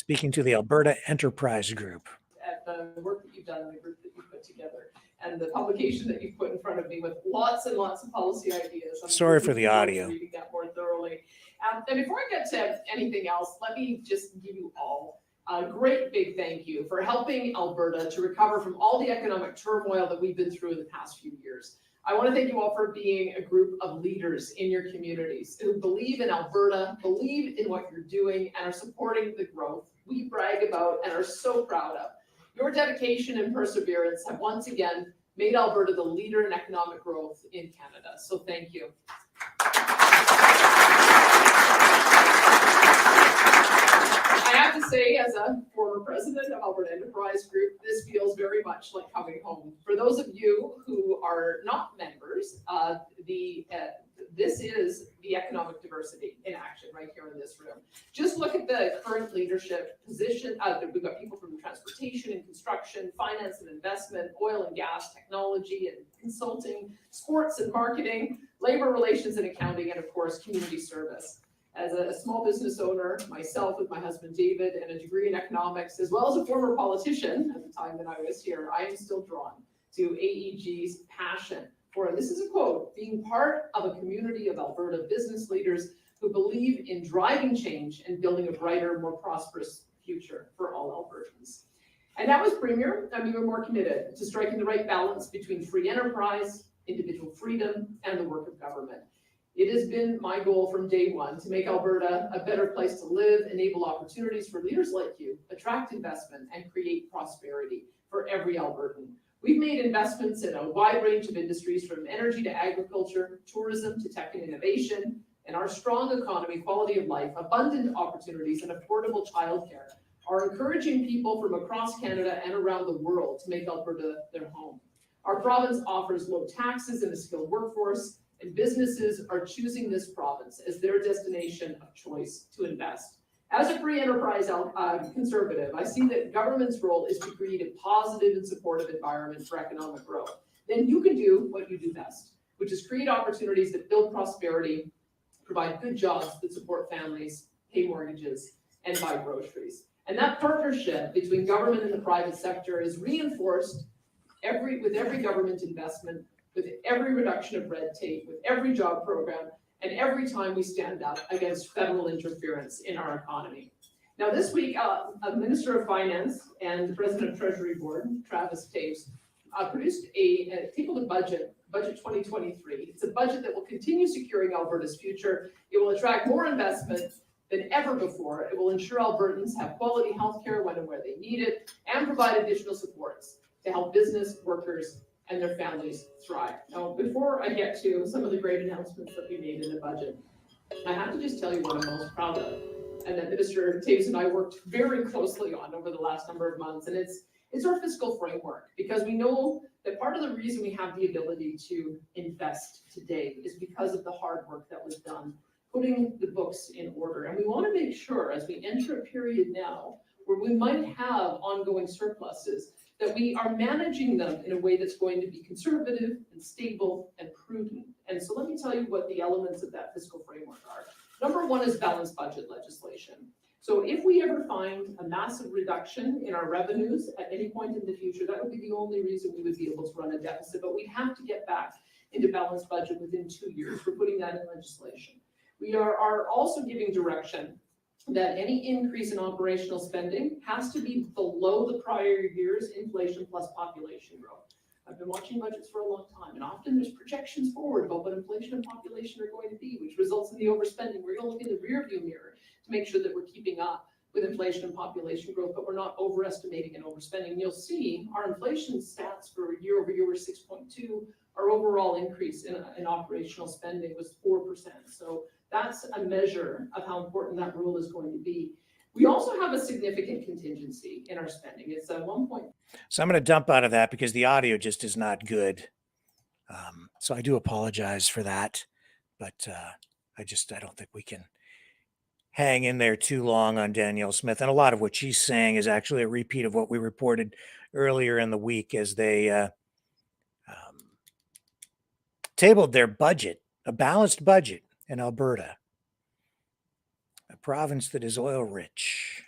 speaking to the Alberta Enterprise Group. At the work that you've done and the group that you've put together and the publication that you've put in front of me with lots and lots of policy ideas. Sorry for the audio. Reading that more thoroughly. And before I get to anything else, let me just give you all a great big thank you for helping Alberta to recover from all the economic turmoil that we've been through in the past few years. I want to thank you all for being a group of leaders in your communities who believe in Alberta, believe in what you're doing, and are supporting the growth we brag about and are so proud of. Your dedication and perseverance have once again made Alberta the leader in economic growth in Canada. So thank you. I have to say, as a former president of Alberta Enterprise Group, this feels very much like coming home. For those of you who are not members, this is the economic diversity in action right here in this room. Just look at the current leadership position. We've got people from transportation and construction, finance and investment, oil and gas, technology and consulting, sports and marketing, labor relations and accounting, and of course, community service. As a small business owner, myself with my husband David, and a degree in economics, as well as a former politician at the time that I was here, I am still drawn to AEG's passion for, and this is a quote, being part of a community of Alberta business leaders who believe in driving change and building a brighter, more prosperous future for all Albertans. And that was Premier, and we were more committed to striking the right balance between free enterprise, individual freedom, and the work of government. It has been my goal from day one to make Alberta a better place to live, enable opportunities for leaders like you, attract investment, and create prosperity for every Albertan. We've made investments in a wide range of industries, from energy to agriculture, tourism to tech and innovation, and our strong economy, quality of life, abundant opportunities, and affordable childcare are encouraging people from across Canada and around the world to make Alberta their home. Our province offers low taxes and a skilled workforce, and businesses are choosing this province as their destination of choice to invest. As a free enterprise conservative, I see that government's role is to create a positive and supportive environment for economic growth. Then you can do what you do best, which is create opportunities that build prosperity, provide good jobs that support families, pay mortgages, and buy groceries. And that partnership between government and the private sector is reinforced with every government investment, with every reduction of red tape, with every job program, and every time we stand up against federal interference in our economy. Now this week, a Minister of Finance and the President of Treasury Board, Travis Taves, produced tabled a budget 2023. It's a budget that will continue securing Alberta's future. It will attract more investment than ever before. It will ensure Albertans have quality healthcare when and where they need it, and provide additional supports to help business, workers, and their families thrive. Now, before I get to some of the great announcements that we made in the budget, I have to just tell you what I'm most proud of, and that Minister Taves and I worked very closely on over the last number of months, and it's our fiscal framework, because we know that part of the reason we have the ability to invest today is because of the hard work that was done, putting the books in order. And we want to make sure, as we enter a period now where we might have ongoing surpluses, that we are managing them in a way that's going to be conservative and stable and prudent. And so let me tell you what the elements of that fiscal framework are. Number one is balanced budget legislation. So if we ever find a massive reduction in our revenues at any point in the future, that would be the only reason we would be able to run a deficit, but we'd have to get back into balanced budget within 2 years. We're putting that in legislation. We are also giving direction that any increase in operational spending has to be below the prior year's inflation plus population growth. I've been watching budgets for a long time, and often there's projections forward about what inflation and population are going to be, which results in the overspending. We're going to look in the rearview mirror to make sure that we're keeping up with inflation and population growth, but we're not overestimating and overspending. And you'll see our inflation stats for year over year were 6.2. Our overall increase in operational spending was 4%. So that's a measure of how important that rule is going to be. We also have a significant contingency in our spending. It's a 1 point. So I'm going to dump out of that because the audio just is not good. So I do apologize for that, but I don't think we can hang in there too long on Danielle Smith. And a lot of what she's saying is actually a repeat of what we reported earlier in the week as they tabled their budget, a balanced budget in Alberta, a province that is oil rich.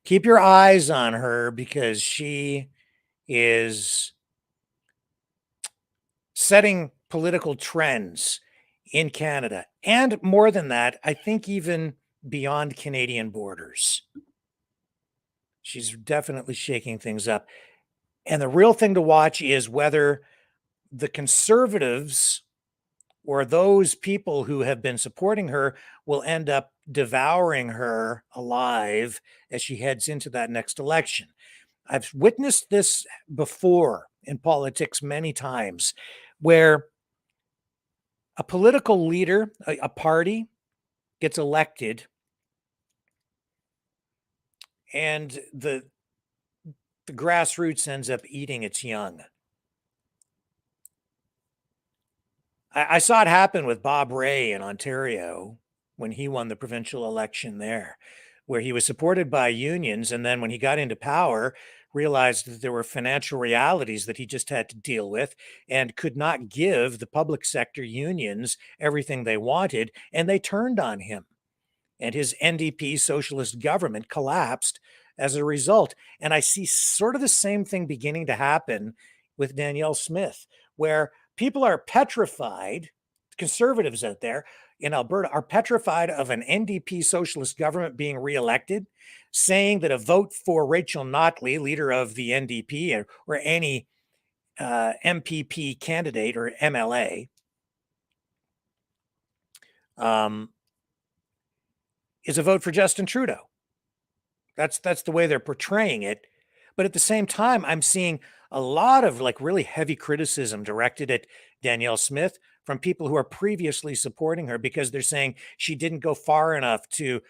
keep your eyes on her because she is setting political trends in Canada. And more than that, I think even beyond Canadian borders. She's definitely shaking things up. And the real thing to watch is whether the Conservatives or those people who have been supporting her will end up devouring her alive as she heads into that next election. I've witnessed this before in politics many times, where a political leader, a party gets elected, and the grassroots ends up eating its young. I saw it happen with Bob Rae in Ontario when he won the provincial election there, where he was supported by unions, and then when he got into power, realized that there were financial realities that he just had to deal with and could not give the public sector unions everything they wanted, and they turned on him. And his NDP socialist government collapsed as a result. And I see sort of the same thing beginning to happen with Danielle Smith, where people are petrified, Conservatives out there in Alberta are petrified of an NDP socialist government being reelected, saying that a vote for Rachel Notley, leader of the NDP, or any MPP candidate or MLA, is a vote for Justin Trudeau. That's the way they're portraying it. But at the same time, I'm seeing a lot of like really heavy criticism directed at Danielle Smith from people who are previously supporting her because they're saying she didn't go far enough to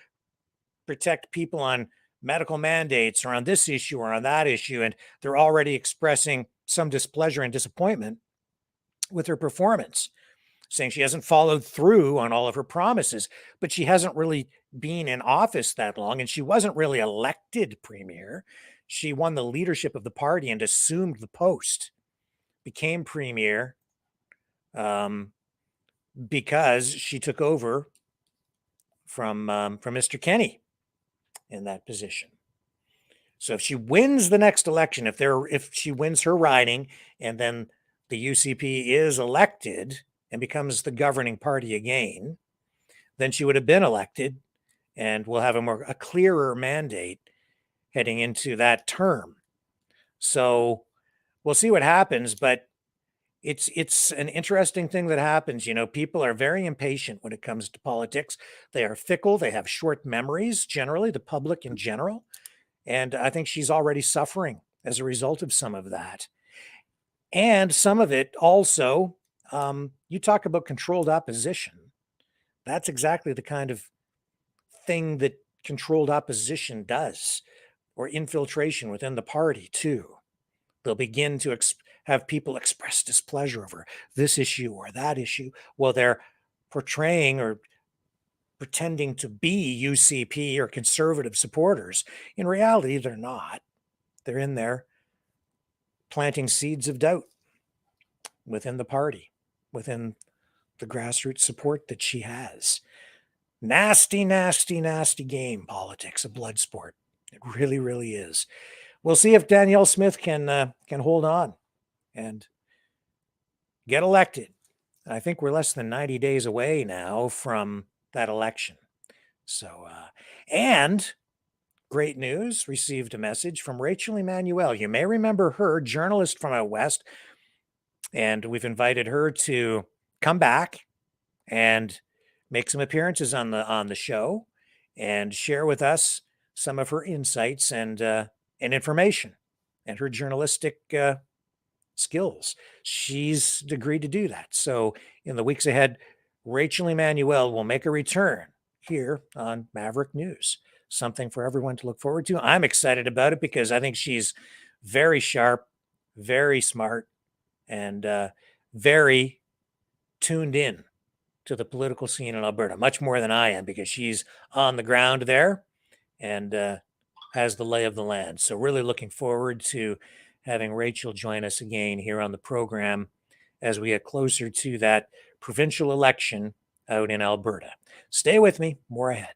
protect people on medical mandates or on this issue or on that issue. And they're already expressing some displeasure and disappointment with her performance, saying she hasn't followed through on all of her promises, but she hasn't really been in office that long, and she wasn't really elected premier. She won the leadership of the party and assumed the post, became premier because she took over from Mr. Kenney in that position. So if she wins the next election, if she wins her riding, and then the UCP is elected and becomes the governing party again, then she would have been elected and will have a clearer mandate heading into that term. So we'll see what happens, but it's an interesting thing that happens. You know, people are very impatient when it comes to politics. They are fickle. They have short memories, generally, the public in general. And I think she's already suffering as a result of some of that. And some of it also, you talk about controlled opposition. That's exactly the kind of thing that controlled opposition does, or infiltration within the party too. They'll begin to have people express displeasure over this issue or that issue. Well, they're portraying or pretending to be UCP or conservative supporters. In reality, they're not. They're in there planting seeds of doubt within the party, within the grassroots support that she has. Nasty, nasty, nasty game, politics, a blood sport. It really, really is. We'll see if Danielle Smith can hold on and get elected. I think we're less than 90 days away now from that election. So, and great news, received a message from Rachel Emmanuel. You may remember her, journalist from out west, and we've invited her to come back and make some appearances on the show and share with us some of her insights and information and her journalistic skills. She's agreed to do that. So in the weeks ahead, Rachel Emmanuel will make a return here on Maverick News. Something for everyone to look forward to. I'm excited about it because I think she's very sharp, very smart, and very tuned in to the political scene in Alberta, much more than I am, because she's on the ground there and has the lay of the land. So really looking forward to having Rachel join us again here on the program as we get closer to that provincial election out in Alberta. Stay with me, more ahead.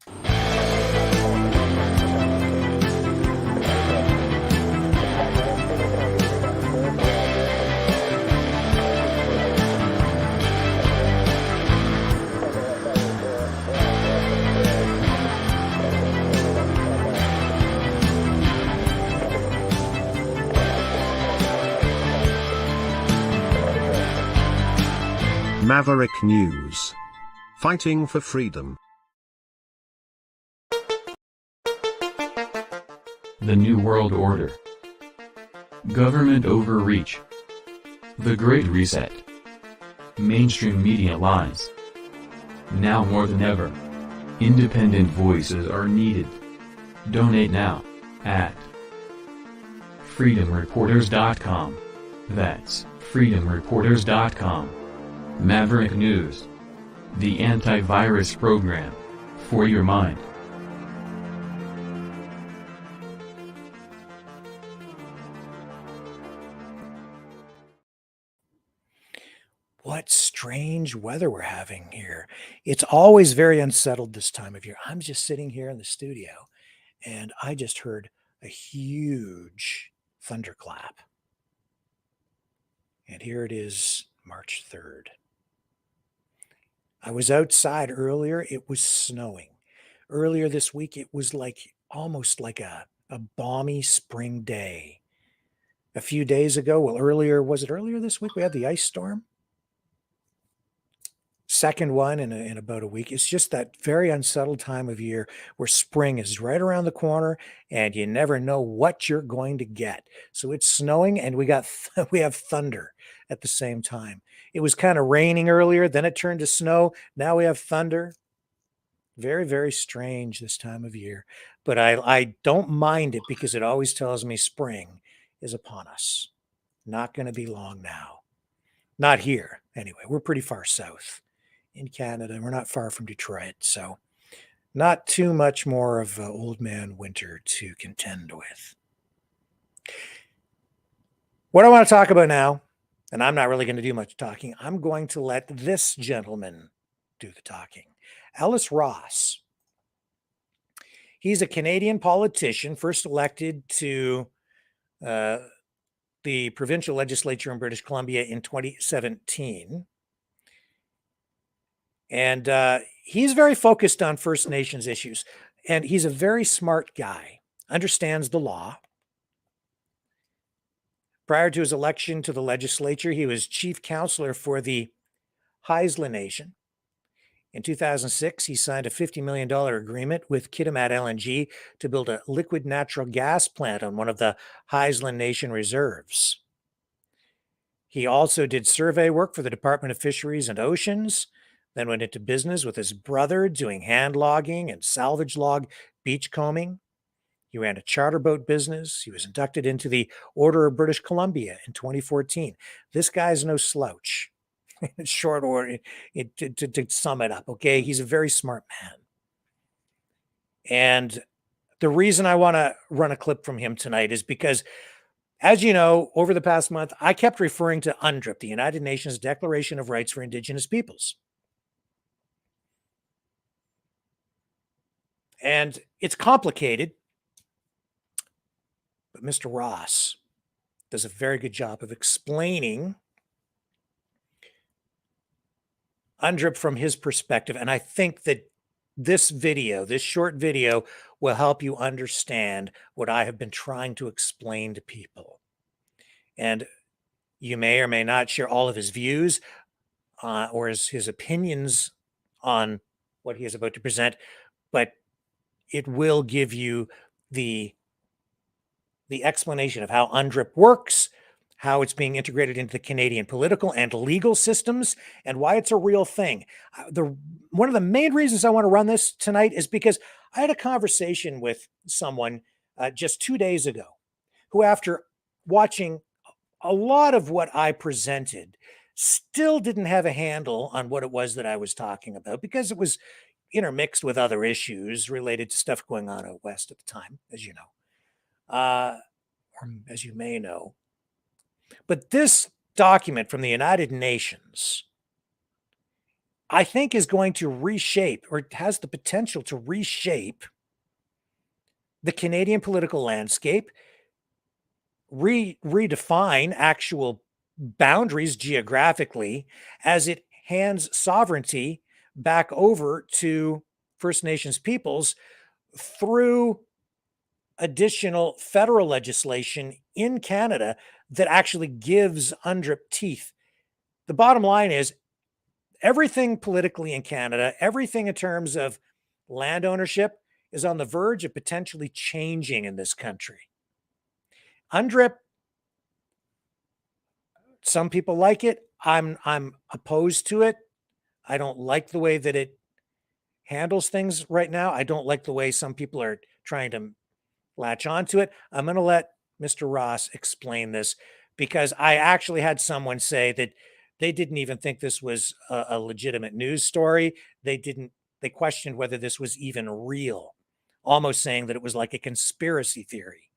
Maverick News. Fighting for freedom. The New World Order. Government overreach. The Great Reset. Mainstream media lies. Now more than ever, independent voices are needed. Donate now at freedomreporters.com. That's freedomreporters.com. Maverick News. The antivirus program for your mind. What strange weather we're having here. It's always very unsettled this time of year. I'm just sitting here in the studio and I just heard a huge thunderclap. And here it is, March 3rd. I was outside earlier. It was snowing. Earlier this week, it was almost like a balmy spring day. A few days ago, was it earlier this week? We had the ice storm. Second one in about a week. It's just that very unsettled time of year where spring is right around the corner and you never know what you're going to get. So it's snowing and we have thunder at the same time. It was kind of raining earlier, then it turned to snow. Now we have thunder. Very, very strange this time of year. But I don't mind it because it always tells me spring is upon us. Not going to be long now. Not here, anyway. We're pretty far south in Canada. We're not far from Detroit, so not too much more of old man winter to contend with. What I want to talk about now, and I'm not really going to do much talking, I'm going to let this gentleman do the talking. Ellis Ross. He's a Canadian politician, first elected to the provincial legislature in British Columbia in 2017. And he's very focused on First Nations issues. And he's a very smart guy, understands the law. Prior to his election to the legislature, he was chief counselor for the Haisla Nation. In 2006, he signed a $50 million agreement with Kitimat LNG to build a liquid natural gas plant on one of the Haisla Nation reserves. He also did survey work for the Department of Fisheries and Oceans, then went into business with his brother doing hand logging and salvage log beach combing. He ran a charter boat business. He was inducted into the Order of British Columbia in 2014. This guy's no slouch. In short order, to sum it up, okay? He's a very smart man. And the reason I want to run a clip from him tonight is because, as you know, over the past month, I kept referring to UNDRIP, the United Nations Declaration of Rights for Indigenous Peoples. And it's complicated, but Mr. Ross does a very good job of explaining UNDRIP from his perspective. And I think that this short video, will help you understand what I have been trying to explain to people. And you may or may not share all of his views or his opinions on what he is about to present, but it will give you the explanation of how UNDRIP works, how it's being integrated into the Canadian political and legal systems, and why it's a real thing. One of the main reasons I want to run this tonight is because I had a conversation with someone just 2 days ago who, after watching a lot of what I presented, still didn't have a handle on what it was that I was talking about because it was intermixed with other issues related to stuff going on out west at the time, as you know, or as you may know. But this document from the United Nations, I think, is going to reshape, or has the potential to reshape, the Canadian political landscape, redefine actual boundaries geographically as it hands sovereignty back over to First Nations peoples through additional federal legislation in Canada that actually gives UNDRIP teeth. The bottom line is everything politically in Canada, everything in terms of land ownership is on the verge of potentially changing in this country. UNDRIP, some people like it. I'm opposed to it. I don't like the way that it handles things right now. I don't like the way some people are trying to latch onto it. I'm going to let Mr. Ross explain this, because I actually had someone say that they didn't even think this was a legitimate news story. They questioned whether this was even real, almost saying that it was like a conspiracy theory.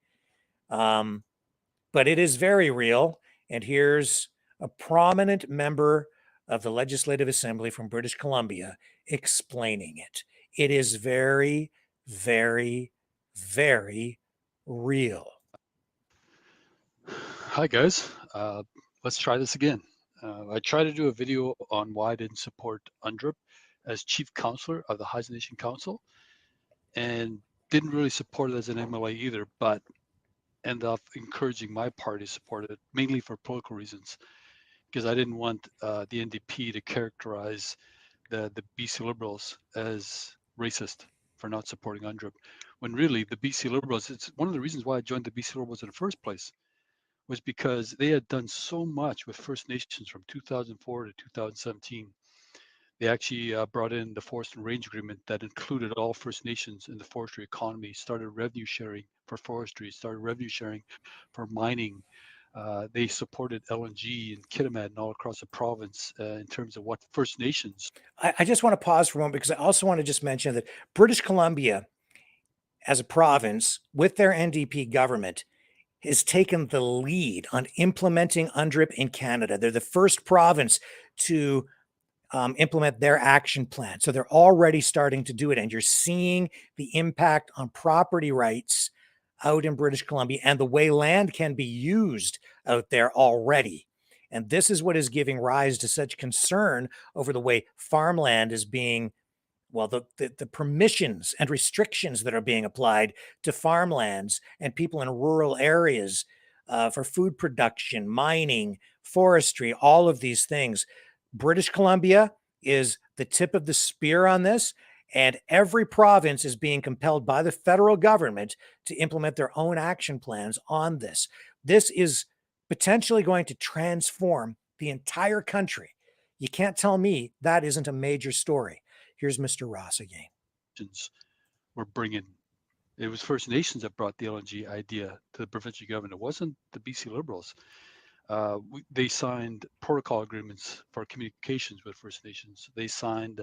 But it is very real. And here's a prominent member of the Legislative Assembly from British Columbia explaining it. It is very, very, very real. Hi guys, let's try this again. I tried to do a video on why I didn't support UNDRIP as Chief Counselor of the Haida Nation Council, and didn't really support it as an MLA either, but ended up encouraging my party to support it, mainly for political reasons, because I didn't want the NDP to characterize the BC Liberals as racist for not supporting UNDRIP, when really the BC Liberals, it's one of the reasons why I joined the BC Liberals in the first place, was because they had done so much with First Nations from 2004 to 2017. They actually brought in the Forest and Range Agreement that included all First Nations in the forestry economy, started revenue sharing for forestry, started revenue sharing for mining. They supported LNG in Kitimat and all across the province in terms of what First Nations. I just want to pause for a moment, because I also want to just mention that British Columbia, as a province, with their NDP government, has taken the lead on implementing UNDRIP in Canada. They're the first province to implement their action plan. So they're already starting to do it. And you're seeing the impact on property rights out in British Columbia and the way land can be used out there already. And this is what is giving rise to such concern over the way farmland is being, well, the permissions and restrictions that are being applied to farmlands and people in rural areas for food production, mining, forestry, all of these things. British Columbia is the tip of the spear on this, and every province is being compelled by the federal government to implement their own action plans on this. This is potentially going to transform the entire country. You can't tell me that isn't a major story. Here's Mr. Ross again. Were bringing. It was First Nations that brought the LNG idea to the provincial government. It wasn't the BC Liberals. They signed protocol agreements for communications with First Nations. They signed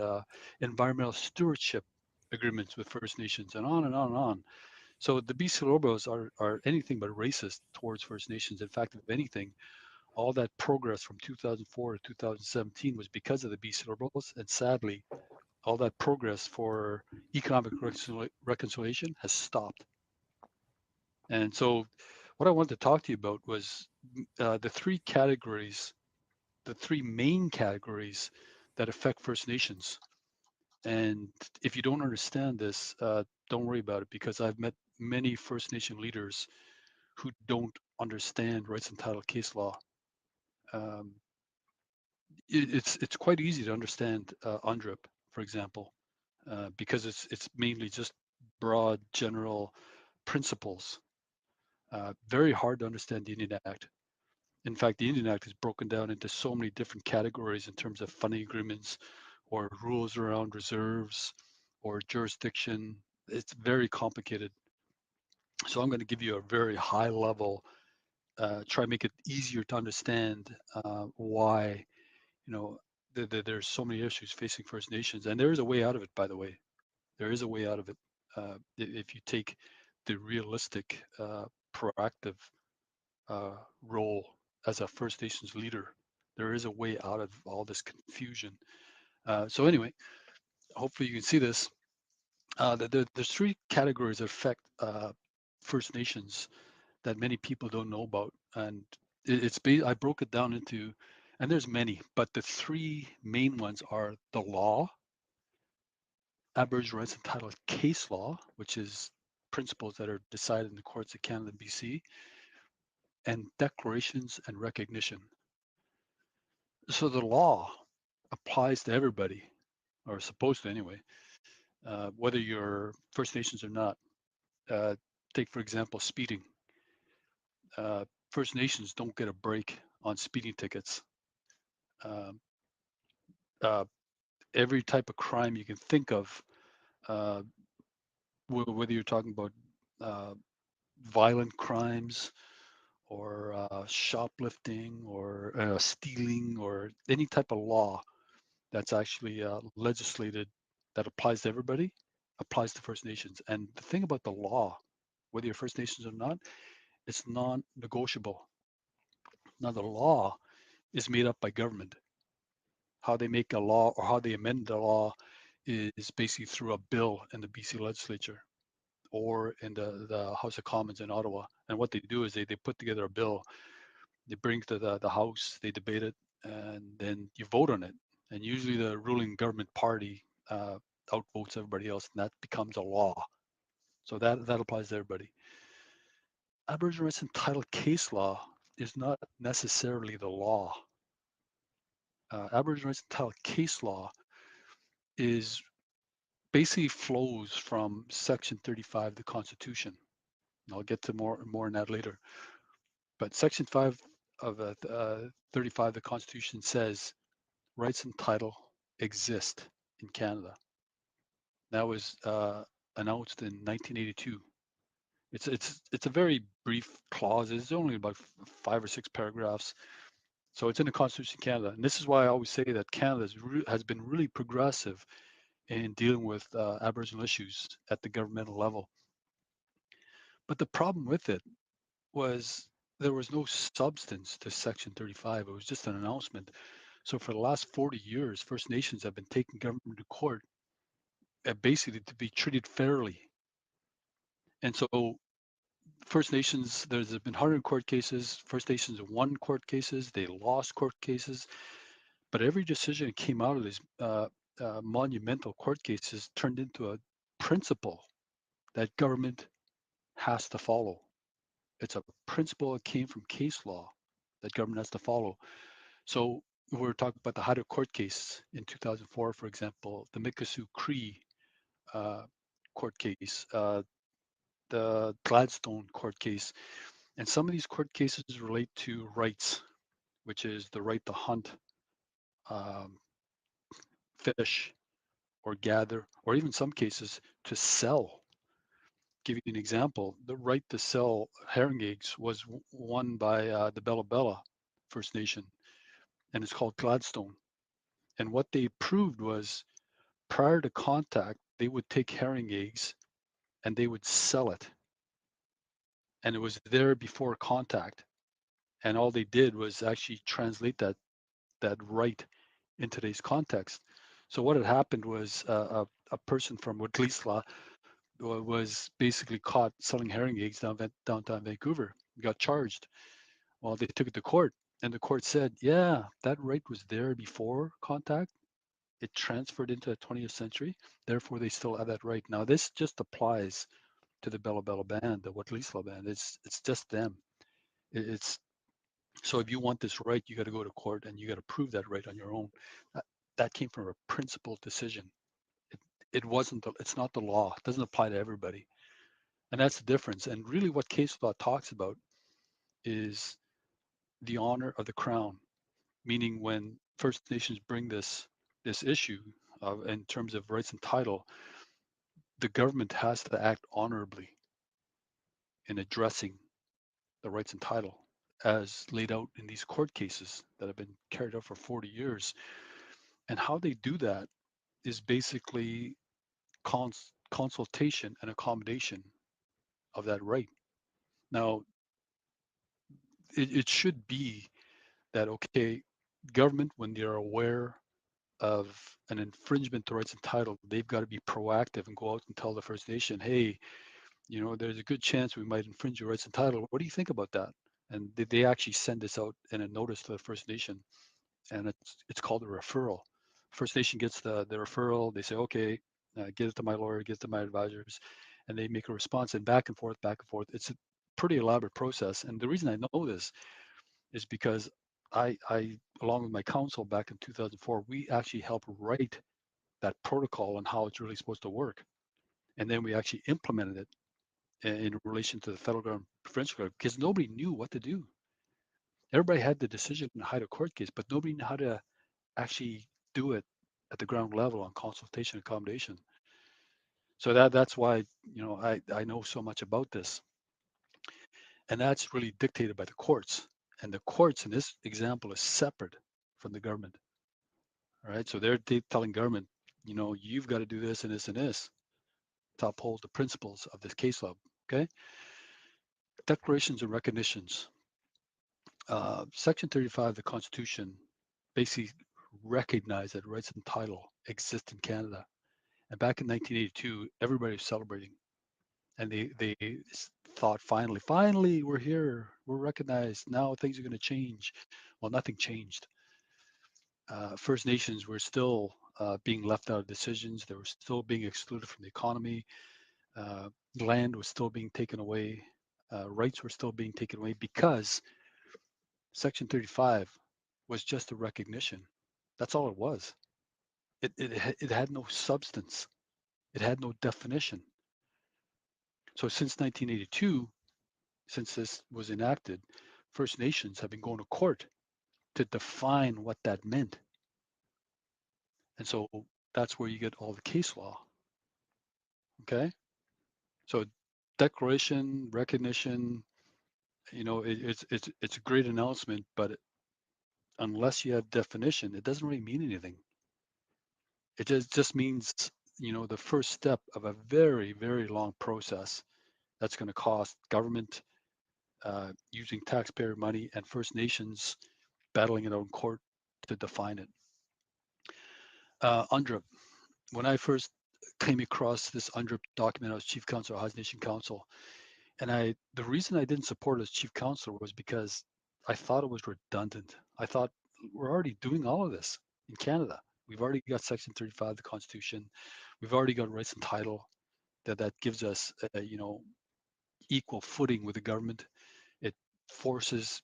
environmental stewardship agreements with First Nations, and on and on and on. So the BC Liberals are anything but racist towards First Nations. In fact, if anything, all that progress from 2004 to 2017 was because of the BC Liberals, and sadly, all that progress for economic reconciliation has stopped. And so what I wanted to talk to you about was the three main categories that affect First Nations. And if you don't understand this, don't worry about it, because I've met many First Nation leaders who don't understand rights and title case law. It's quite easy to understand UNDRIP, for example, because it's mainly just broad general principles. Very hard to understand the Indian Act. In fact, the Indian Act is broken down into so many different categories in terms of funding agreements or rules around reserves or jurisdiction. It's very complicated. So I'm going to give you a very high level, try to make it easier to understand why, there's so many issues facing First Nations. And there is a way out of it, by the way. There is a way out of it. If you take the realistic, proactive role as a First Nations leader, there is a way out of all this confusion. So anyway, hopefully you can see this. There's three categories that affect First Nations that many people don't know about, and I broke it down into, and there's many, but the three main ones are the law, Aboriginal rights and title case law, which is principles that are decided in the courts of Canada and BC, and declarations and recognition. So the law applies to everybody, or supposed to anyway, whether you're First Nations or not. Take, for example, speeding. First Nations don't get a break on speeding tickets. Um, uh, every type of crime you can think of, uh, whether you're talking about uh, violent crimes or shoplifting or stealing or any type of law that's actually legislated that applies to everybody, applies to First Nations. And the thing about the law, whether you're First Nations or not, it's non-negotiable. Now, the law is made up by government. How they make a law or how they amend the law is basically through a bill in the BC legislature or in the House of Commons in Ottawa. And what they do is they put together a bill, they bring it to the House, they debate it, and then you vote on it. And usually the ruling government party outvotes everybody else, and that becomes a law. So that applies to everybody. Aboriginal rights and title case law is not necessarily the law. Aboriginal rights and title case law is basically flows from Section 35 of the Constitution. And I'll get to more on that later. But Section 5 of 35 of the Constitution says rights and title exist in Canada. That was announced in 1982. It's a very brief clause. It's only about 5 or 6 paragraphs. So it's in the Constitution of Canada. And this is why I always say that Canada has been really progressive in dealing with Aboriginal issues at the governmental level. But the problem with it was there was no substance to Section 35. It was just an announcement. So for the last 40 years, First Nations have been taking government to court basically to be treated fairly. And so First Nations, there's been 100 court cases. First Nations won court cases. They lost court cases. But every decision that came out of these monumental court cases turned into a principle that government has to follow. It's a principle that came from case law that government has to follow. So we're talking about the Haida court case in 2004, for example, the Mikisew Cree court case, the Gladstone court case. And some of these court cases relate to rights, which is the right to hunt, fish, or gather, or even some cases to sell. Give you an example, the right to sell herring eggs was won by the Bella Bella First Nation, and it's called Gladstone. And what they proved was prior to contact, they would take herring eggs and they would sell it. And it was there before contact. And all they did was actually translate that right in today's context. So what had happened was a person from Wet'lisla was basically caught selling herring eggs downtown Vancouver. He got charged. Well, they took it to court, and the court said, yeah, that right was there before contact. It transferred into the 20th century. Therefore, they still have that right. Now, this just applies to the Bella Bella band, the Wet'lisla band. It's just them. It's so if you want this right, you got to go to court and you got to prove that right on your own. That came from a principled decision. It wasn't. It's not the law. It doesn't apply to everybody, and that's the difference. And really, what case law talks about is the honor of the crown, meaning when First Nations bring this issue in terms of rights and title, the government has to act honorably in addressing the rights and title as laid out in these court cases that have been carried out for 40 years. And how they do that is basically consultation and accommodation of that right. Now, it should be that, okay, government, when they're aware of an infringement to rights and title, they've got to be proactive and go out and tell the First Nation, hey, there's a good chance we might infringe your rights and title. What do you think about that? And they actually send this out in a notice to the First Nation, and it's called a referral. First Nation gets the referral. They say, okay, get it to my lawyer, get it to my advisors, and they make a response, and back and forth. It's a pretty elaborate process. And the reason I know this is because I along with my counsel back in 2004, we actually helped write that protocol on how it's really supposed to work. And then we actually implemented it in relation to the federal government, provincial government, because nobody knew what to do. Everybody had the decision in a court case, but nobody knew how to actually do it at the ground level on consultation and accommodation. So that's why, you know, I know so much about this. And that's really dictated by the courts. And the courts in this example is separate from the government. All right. So they're telling government, you know, you've got to do this and this and this to uphold the principles of this case law. Okay. Declarations and recognitions. Section 35 of the Constitution basically recognized that rights and title exist in Canada. And back in 1982, everybody was celebrating. And they thought, finally, we're here. We're recognized. Now things are going to change. Well, nothing changed. First Nations were still being left out of decisions. They were still being excluded from the economy. Land was still being taken away. Rights were still being taken away because Section 35 was just a recognition. That's all it was. It had no substance. It had no definition. So since 1982, since this was enacted, First Nations have been going to court to define what that meant. And so that's where you get all the case law. Okay? So declaration, recognition, you know, it's a great announcement, but unless you have definition, it doesn't really mean anything. It just means, you know, the first step of a very, very long process that's going to cost government using taxpayer money and First Nations battling it out in court to define it. UNDRIP. When I first came across this UNDRIP document, I was Chief Counsel of House Nation Council. And the reason I didn't support it as Chief Counsel was because I thought it was redundant. I thought we're already doing all of this in Canada. We've already got Section 35 of the Constitution. We've already got rights and title that gives us, you know, equal footing with the government. It forces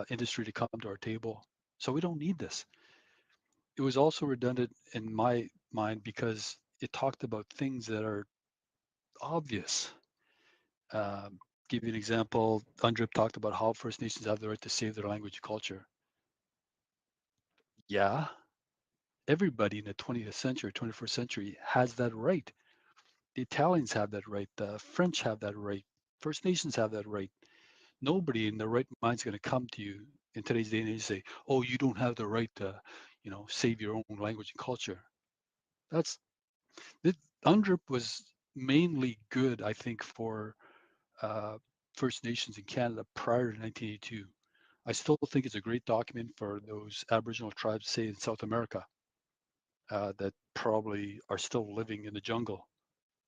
industry to come to our table. So we don't need this. It was also redundant in my mind because it talked about things that are obvious. Give you an example. UNDRIP talked about how First Nations have the right to save their language and culture. Yeah, everybody in the 20th century, 21st century has that right. The Italians have that right. The French have that right. First Nations have that right. Nobody in their right mind is going to come to you in today's day and age and say, "Oh, you don't have the right to, you know, save your own language and culture." UNDRIP was mainly good, I think, for First Nations in Canada prior to 1982. I still think it's a great document for those Aboriginal tribes, say in South America, that probably are still living in the jungle,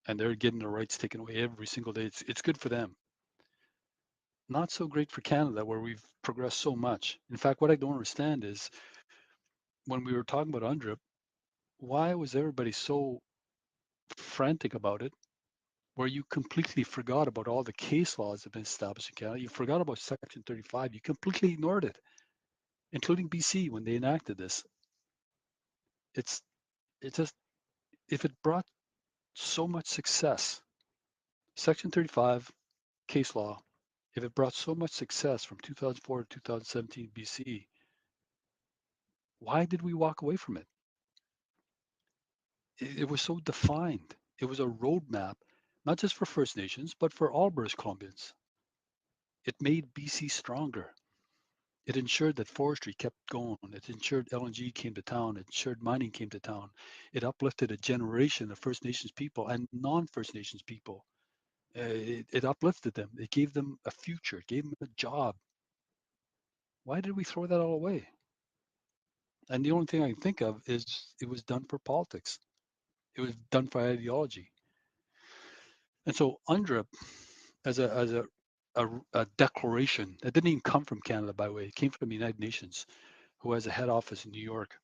and they're getting their rights taken away every single day. It's good for them. Not so great for Canada, where we've progressed so much. In fact, what I don't understand is when we were talking about UNDRIP, why was everybody so frantic about it, where you completely forgot about all the case laws that have been established in Canada? You forgot about Section 35. You completely ignored it, including BC when they enacted this. It just, if it brought so much success, Section 35 case law, if it brought so much success from 2004 to 2017 BC, why did we walk away from it? It was so defined. It was a roadmap, not just for First Nations, but for all British Columbians. It made BC stronger. It ensured that forestry kept going. It ensured LNG came to town. It ensured mining came to town. It uplifted a generation of First Nations people and non-First Nations people. It uplifted them. It gave them a future. It gave them a job. Why did we throw that all away? And the only thing I can think of is it was done for politics. It was done for ideology. And so UNDRIP, as a declaration that didn't even come from Canada, by the way, it came from the United Nations, who has a head office in New York.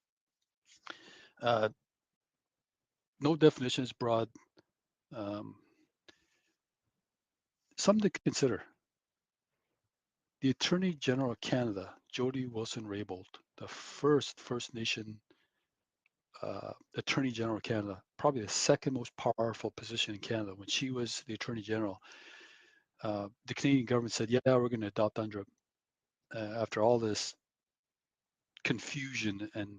No definition is broad. Something to consider. The Attorney General of Canada, Jody Wilson-Raybould, the first First Nation Attorney General of Canada, probably the second most powerful position in Canada. When she was the Attorney General, the Canadian government said, yeah, we're going to adopt UNDRIP. After all this confusion and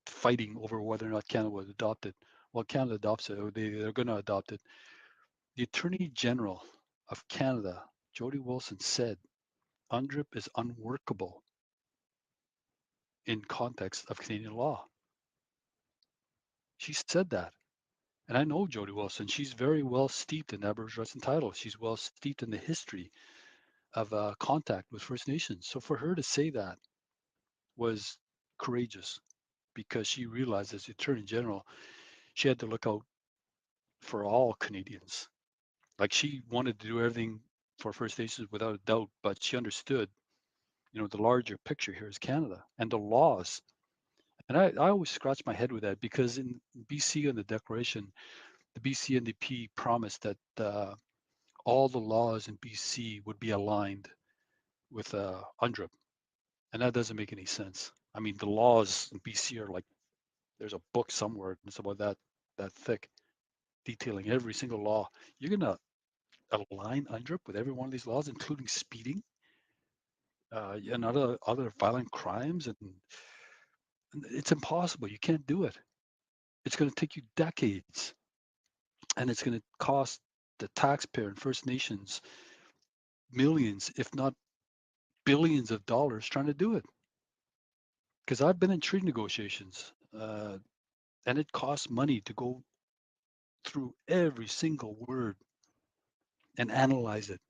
fighting over whether or not Canada would adopt it. Well, Canada adopts it, or they're going to adopt it. The Attorney General of Canada, Jody Wilson, said UNDRIP is unworkable in context of Canadian law. She said that. And I know Jody Wilson. She's very well steeped in Aboriginal rights and title. She's well steeped in the history of contact with First Nations. So for her to say that was courageous, because she realized as the Attorney General, she had to look out for all Canadians. Like, she wanted to do everything for First Nations without a doubt, but she understood, the larger picture here is Canada and the laws. And I always scratch my head with that, because in BC on the Declaration, the BC NDP promised that all the laws in BC would be aligned with UNDRIP. And that doesn't make any sense. I mean, the laws in BC are like, there's a book somewhere, and it's about that thick, detailing every single law. You're going to align UNDRIP with every one of these laws, including speeding and other violent crimes, and it's impossible. You can't do it. It's going to take you decades, and it's going to cost the taxpayer and First Nations millions, if not billions of dollars trying to do it. Because I've been in treaty negotiations, and it costs money to go through every single word and analyze it.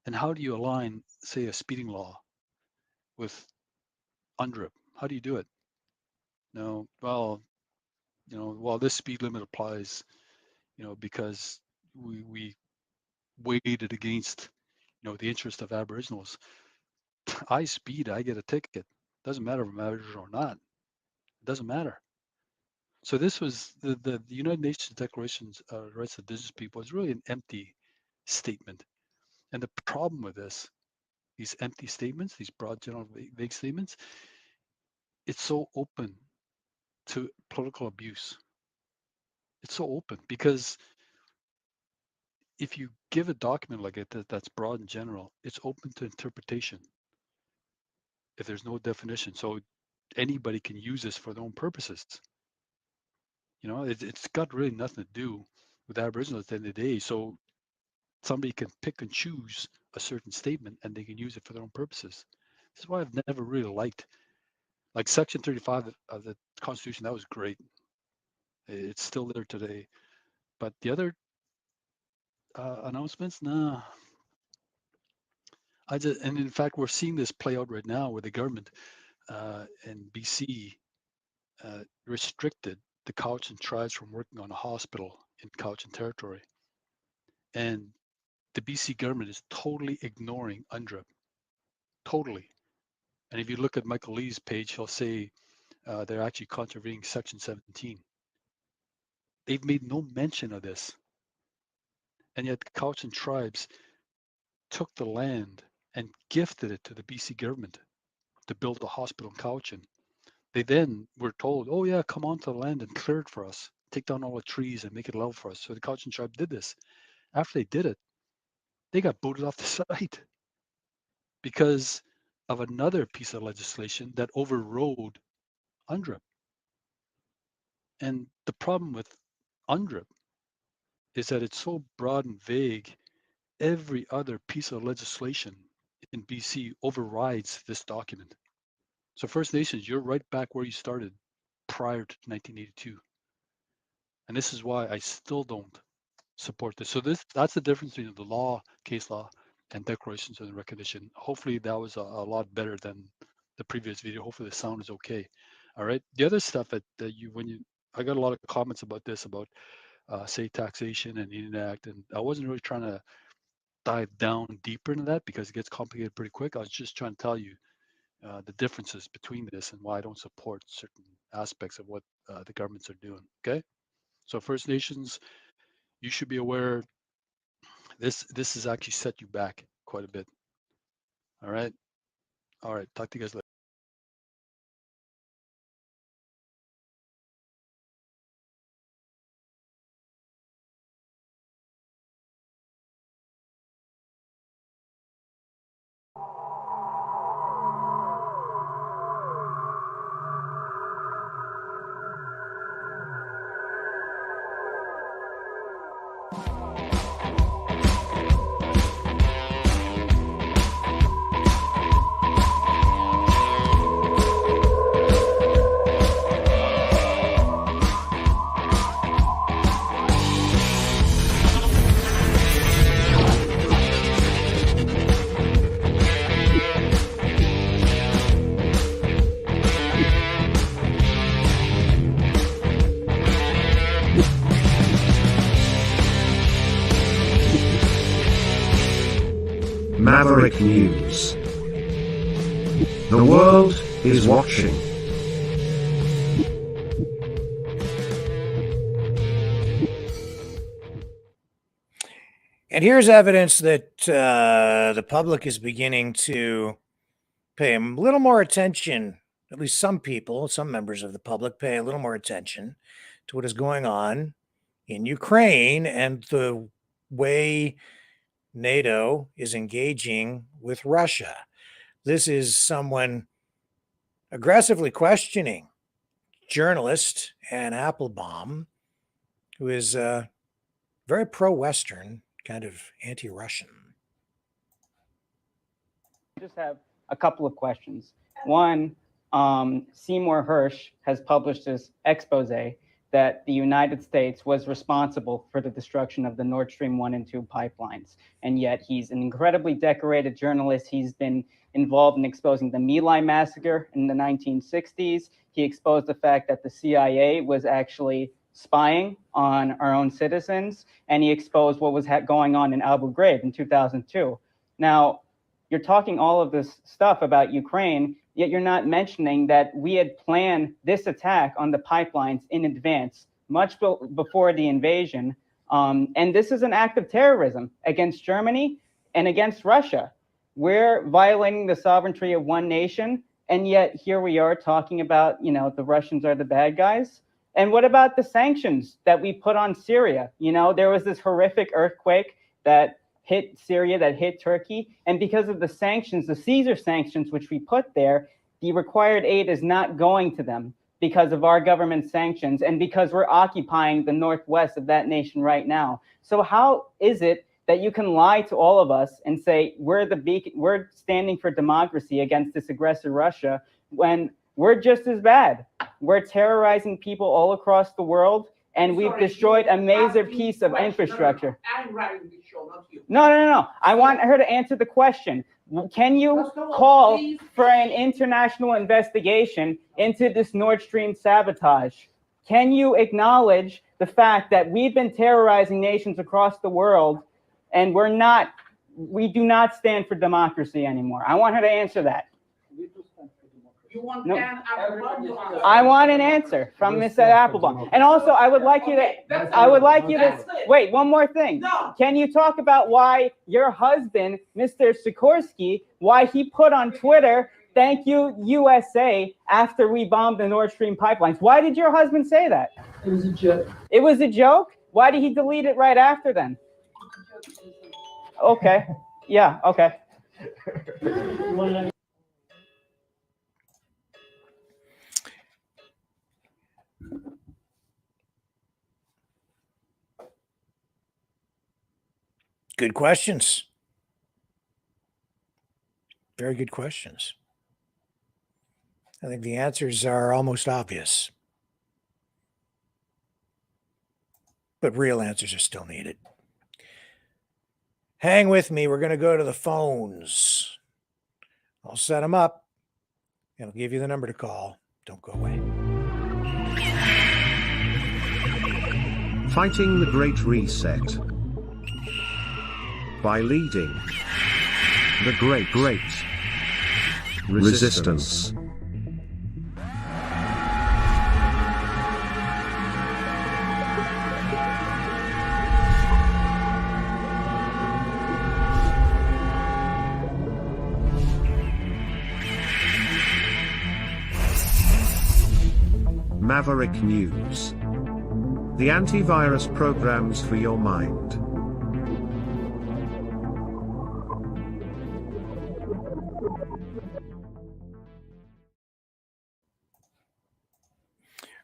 And how do you align, say, a speeding law with UNDRIP? How do you do it? No, well, this speed limit applies, because we weighed it against, the interest of Aboriginals. I speed, I get a ticket. Doesn't matter if I'm Aboriginal or not. It doesn't matter. So this was the United Nations Declaration of Rights of Indigenous People is really an empty statement. And the problem with these empty statements, these broad, general, vague statements, it's so open to political abuse. It's so open because if you give a document like it that's broad and general, it's open to interpretation if there's no definition. So anybody can use this for their own purposes. It's got really nothing to do with Aboriginals at the end of the day. So somebody can pick and choose a certain statement and they can use it for their own purposes. This is why I've never really liked, like, Section 35 of the Constitution. That was great. It's still there today. But the other announcements, nah. And in fact, we're seeing this play out right now where the government in BC restricted the Cowichan tribes from working on a hospital in Cowichan territory. And the BC government is totally ignoring UNDRIP. Totally. And if you look at Michael Lee's page, he'll say they're actually contravening Section 17. They've made no mention of this. And yet the Cowichan tribes took the land and gifted it to the BC government to build a hospital in Cowichan. They then were told, oh yeah, come onto the land and clear it for us. Take down all the trees and make it level for us. So the Cowichan tribe did this. After they did it, they got booted off the site because of another piece of legislation that overrode UNDRIP. And the problem with UNDRIP is that it's so broad and vague, every other piece of legislation in BC overrides this document. So First Nations, you're right back where you started prior to 1982. And this is why I still don't support this. So that's the difference between the law, case law, and declarations of recognition. Hopefully that was a lot better than the previous video. Hopefully the sound is okay. All right. The other stuff that I got a lot of comments about this, about say taxation and Indian Act, and I wasn't really trying to dive down deeper into that because it gets complicated pretty quick. I was just trying to tell you the differences between this and why I don't support certain aspects of what the governments are doing. Okay. So First Nations, you should be aware this has actually set you back quite a bit. All right. Talk to you guys later. Maverick News. The world is watching. And here's evidence that the public is beginning to pay a little more attention. At least some people, some members of the public pay a little more attention to what is going on in Ukraine and the way NATO is engaging with Russia. This is someone aggressively questioning journalist Ann Applebaum, who is very pro-Western, kind of anti-Russian. Just have a couple of questions. One, Seymour Hersh has published this expose that the United States was responsible for the destruction of the Nord Stream 1 and 2 pipelines. And yet he's an incredibly decorated journalist. He's been involved in exposing the My Lai massacre in the 1960s. He exposed the fact that the CIA was actually spying on our own citizens. And he exposed what was going on in Abu Ghraib in 2002. Now, you're talking all of this stuff about Ukraine, yet you're not mentioning that we had planned this attack on the pipelines in advance, much before the invasion. And this is an act of terrorism against Germany and against Russia. We're violating the sovereignty of one nation, and yet here we are talking about, the Russians are the bad guys. And what about the sanctions that we put on Syria? There was this horrific earthquake that hit Syria, that hit Turkey. And because of the sanctions, the Caesar sanctions, which we put there, the required aid is not going to them because of our government sanctions and because we're occupying the northwest of that nation right now. So how is it that you can lie to all of us and say we're standing for democracy against this aggressor Russia when we're just as bad? We're terrorizing people all across the world, and we've destroyed a major piece of infrastructure. I'm running the show, not you. No. I want her to answer the question. Can you call for an international investigation into this Nord Stream sabotage? Can you acknowledge the fact that we've been terrorizing nations across the world and we do not stand for democracy anymore? I want her to answer that. You want No. Applebaum? I want an answer from Ms. Applebaum. And also, I would like you to wait, one more thing. No. Can you talk about why your husband, Mr. Sikorsky, why he put on Twitter, "Thank you, USA," after we bombed the Nord Stream pipelines? Why did your husband say that? It was a joke. It was a joke? Why did he delete it right after then? Okay. Yeah, okay. Good questions. Very good questions. I think the answers are almost obvious. But real answers are still needed. Hang with me. We're going to go to the phones. I'll set them up, and I'll give you the number to call. Don't go away. Fighting the Great Reset. By leading the Great Resistance. Maverick News. The antivirus programs for your mind.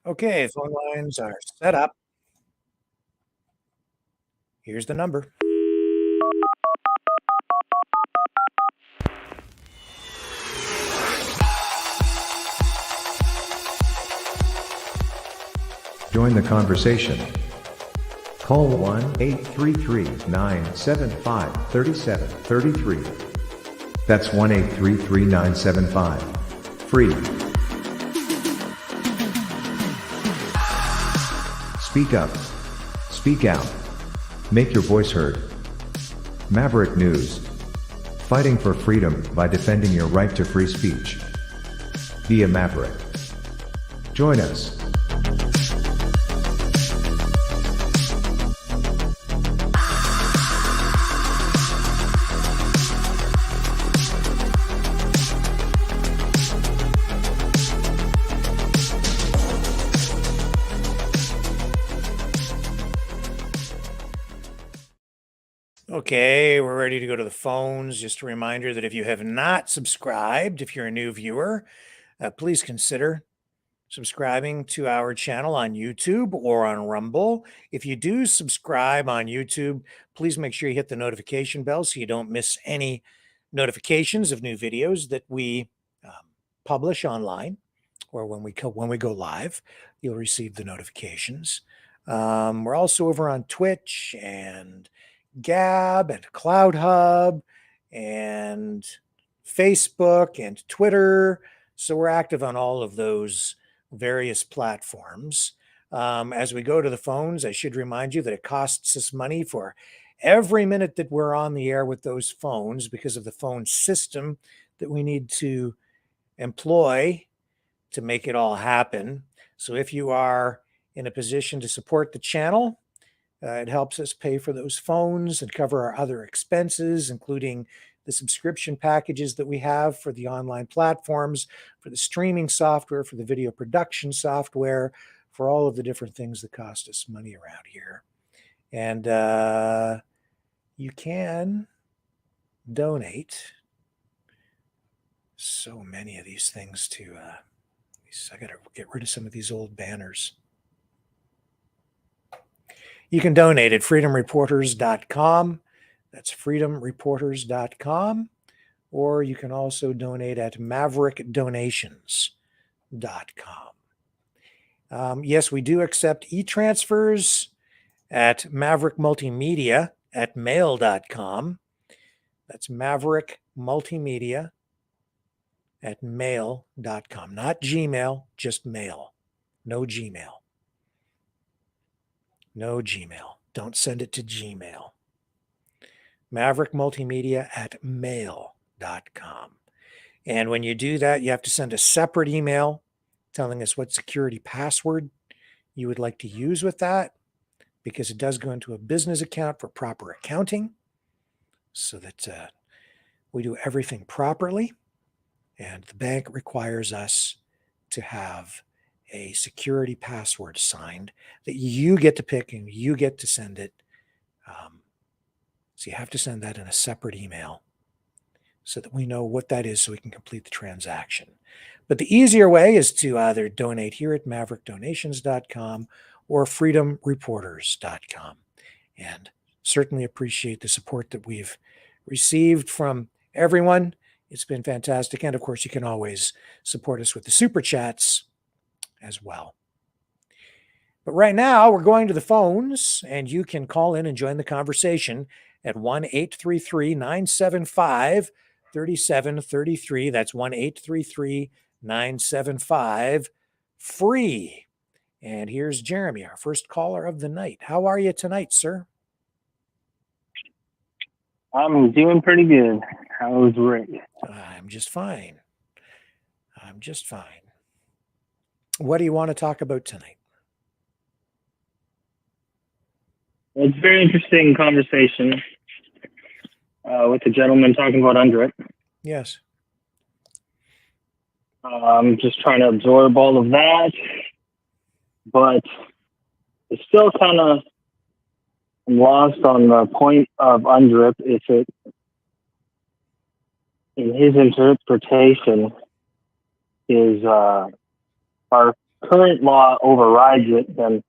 Okay, phone lines are set up. Here's the number. Join the conversation. Call 1-833-975-3733. That's 1-833-975. Free. Speak up. Speak out. Make your voice heard. Maverick News. Fighting for freedom by defending your right to free speech. Be a Maverick. Join us. Okay, we're ready to go to the phones. Just a reminder that if you have not subscribed, if you're a new viewer, please consider subscribing to our channel on YouTube or on Rumble. If you do subscribe on YouTube, please make sure you hit the notification bell so you don't miss any notifications of new videos that we publish online, or when we go live, you'll receive the notifications. We're also over on Twitch and Gab and Clouthub and Facebook and Twitter. So we're active on all of those various platforms. As we go to the phones, I should remind you that it costs us money for every minute that we're on the air with those phones because of the phone system that we need to employ to make it all happen. So if you are in a position to support the channel, it helps us pay for those phones and cover our other expenses, including the subscription packages that we have for the online platforms, for the streaming software, for the video production software, for all of the different things that cost us money around here. And you can donate so many of these things to, I got to get rid of some of these old banners. You can donate at freedomreporters.com. That's freedomreporters.com. Or you can also donate at maverickdonations.com. Yes, we do accept e-transfers at Maverick Multimedia at mail.com. That's Maverick Multimedia at mail.com. Not Gmail, just mail. No Gmail. No Gmail. Don't send it to Gmail. Maverick Multimedia at mail.com. And when you do that, you have to send a separate email telling us what security password you would like to use with that, because it does go into a business account for proper accounting so that we do everything properly. And the bank requires us to have a security password assigned that you get to pick and you get to send it. So you have to send that in a separate email so that we know what that is so we can complete the transaction. But the easier way is to either donate here at maverickdonations.com or freedomreporters.com. And certainly appreciate the support that we've received from everyone. It's been fantastic. And of course, you can always support us with the super chats as well. But right now, we're going to the phones, and you can call in and join the conversation at 1-833-975-3733. That's 1-833-975-FREE. And here's Jeremy, our first caller of the night. How are you tonight, sir? I'm doing pretty good. How's Rick? I'm just fine. I'm just fine. What do you want to talk about tonight? It's a very interesting conversation with the gentleman talking about UNDRIP. Yes. I'm just trying to absorb all of that, but it's still kind of lost on the point of UNDRIP if it, in his interpretation, is our current law overrides it, then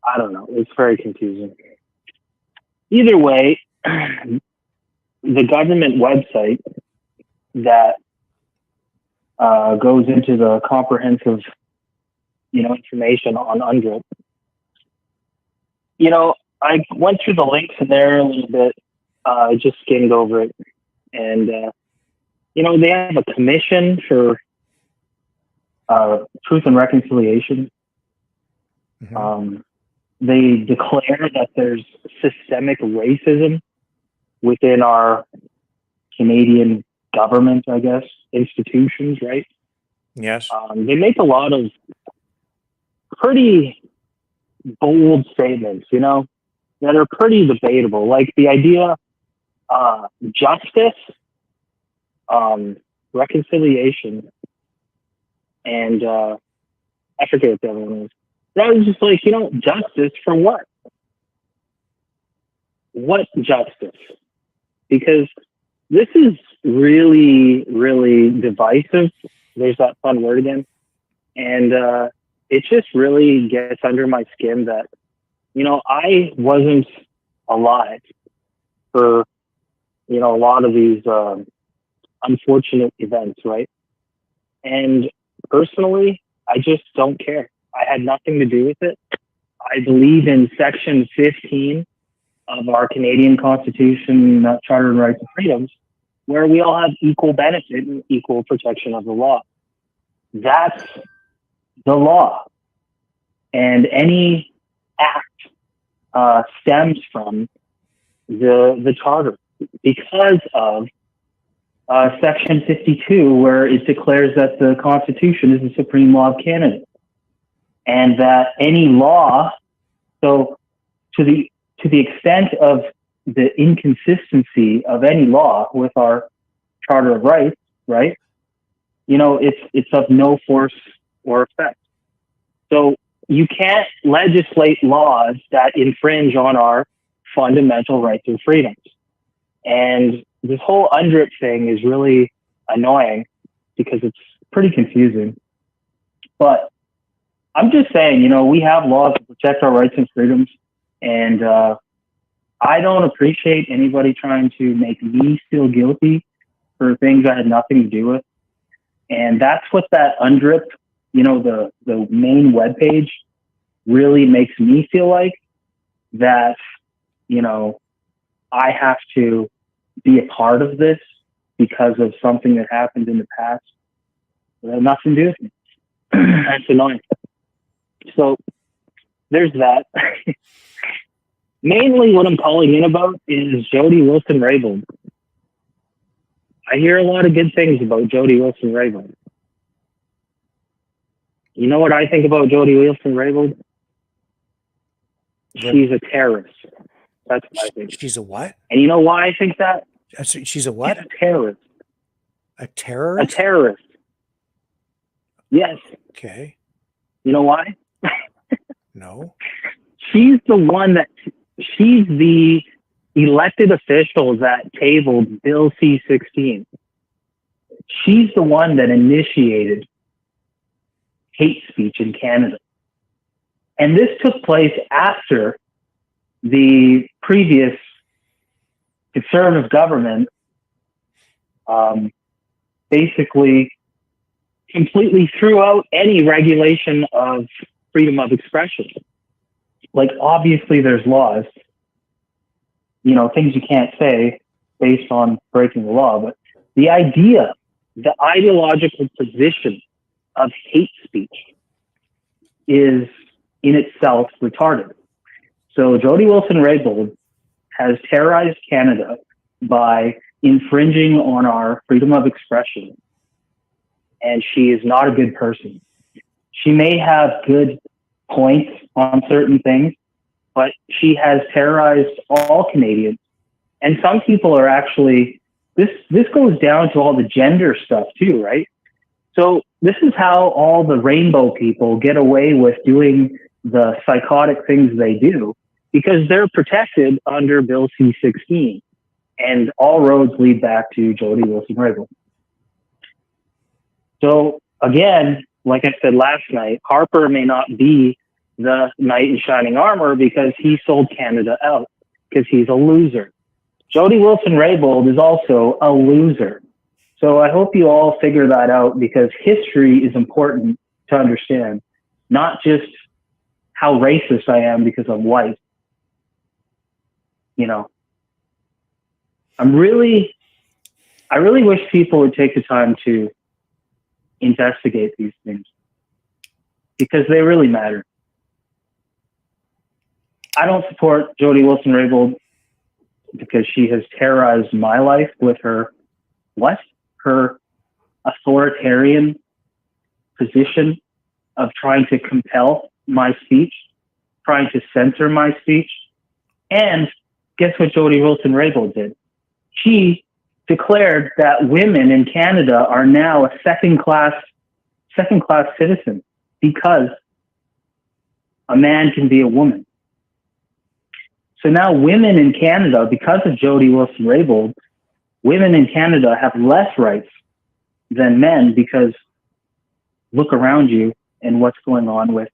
I don't know. It's very confusing. Either way, the government website that goes into the comprehensive, information on UNDRIP. I went through the links in there a little bit. I just skimmed over it, and they have a commission for truth and reconciliation. Mm-hmm. They declare that there's systemic racism within our Canadian government, I guess, institutions, right? Yes. They make a lot of pretty bold statements, you know, that are pretty debatable. Like the idea, justice, reconciliation, and I forget what the other one is. That was just like, you know, justice for what? What justice? Because this is really, really divisive. There's that fun word again. And it just really gets under my skin that, you know, I wasn't alive for, you know, a lot of these unfortunate events, right? And personally, I just don't care. I had nothing to do with it. I believe in Section 15 of our Canadian Constitution, Charter of Rights and Freedoms, where we all have equal benefit and equal protection of the law. That's the law. And any act stems from the Charter because of Section 52, where it declares that the Constitution is the supreme law of Canada. And that any law, so to the extent of the inconsistency of any law with our Charter of Rights, right? You know, it's of no force or effect. So you can't legislate laws that infringe on our fundamental rights and freedoms. And this whole UNDRIP thing is really annoying because it's pretty confusing. But I'm just saying, you know, we have laws to protect our rights and freedoms. And I don't appreciate anybody trying to make me feel guilty for things I had nothing to do with. And that's what that UNDRIP, you know, the main webpage really makes me feel like, that, you know, I have to be a part of this because of something that happened in the past. It had nothing to do with me. That's annoying. So there's that. Mainly what I'm calling in about is Jody Wilson-Raybould. I hear a lot of good things about Jody Wilson-Raybould. You know what I think about Jody Wilson-Raybould? She's a terrorist. That's what I think. She's a what? And you know why I think that? She's a what? She's a terrorist. A terrorist? A terrorist. Yes. Okay. You know why? No. She's the elected official that tabled Bill C-16. She's the one that initiated hate speech in Canada. And this took place after the previous Conservative government basically completely threw out any regulation of freedom of expression. Like, obviously there's laws, you know, things you can't say based on breaking the law, but the idea, the ideological position of hate speech is in itself retarded. So Jody Wilson-Raybould has terrorized Canada by infringing on our freedom of expression. And she is not a good person. She may have good points on certain things, but she has terrorized all Canadians. And some people are actually, this goes down to all the gender stuff too, right? So this is how all the rainbow people get away with doing the psychotic things they do, because they're protected under Bill C-16. And all roads lead back to Jody Wilson-Raybould. So again, like I said last night, Harper may not be the knight in shining armor because he sold Canada out, because he's a loser. Jody Wilson-Raybould is also a loser. So I hope you all figure that out, because history is important to understand, not just how racist I am because I'm white. You know, I really wish people would take the time to investigate these things, because they really matter. I don't support Jody Wilson-Raybould because she has terrorized my life with her what? Her authoritarian position of trying to compel my speech, trying to censor my speech. And guess what Jody Wilson-Raybould did? She declared that women in Canada are now a second-class citizen because a man can be a woman. So now women in Canada, because of Jody Wilson-Raybould, women in Canada have less rights than men because look around you and what's going on with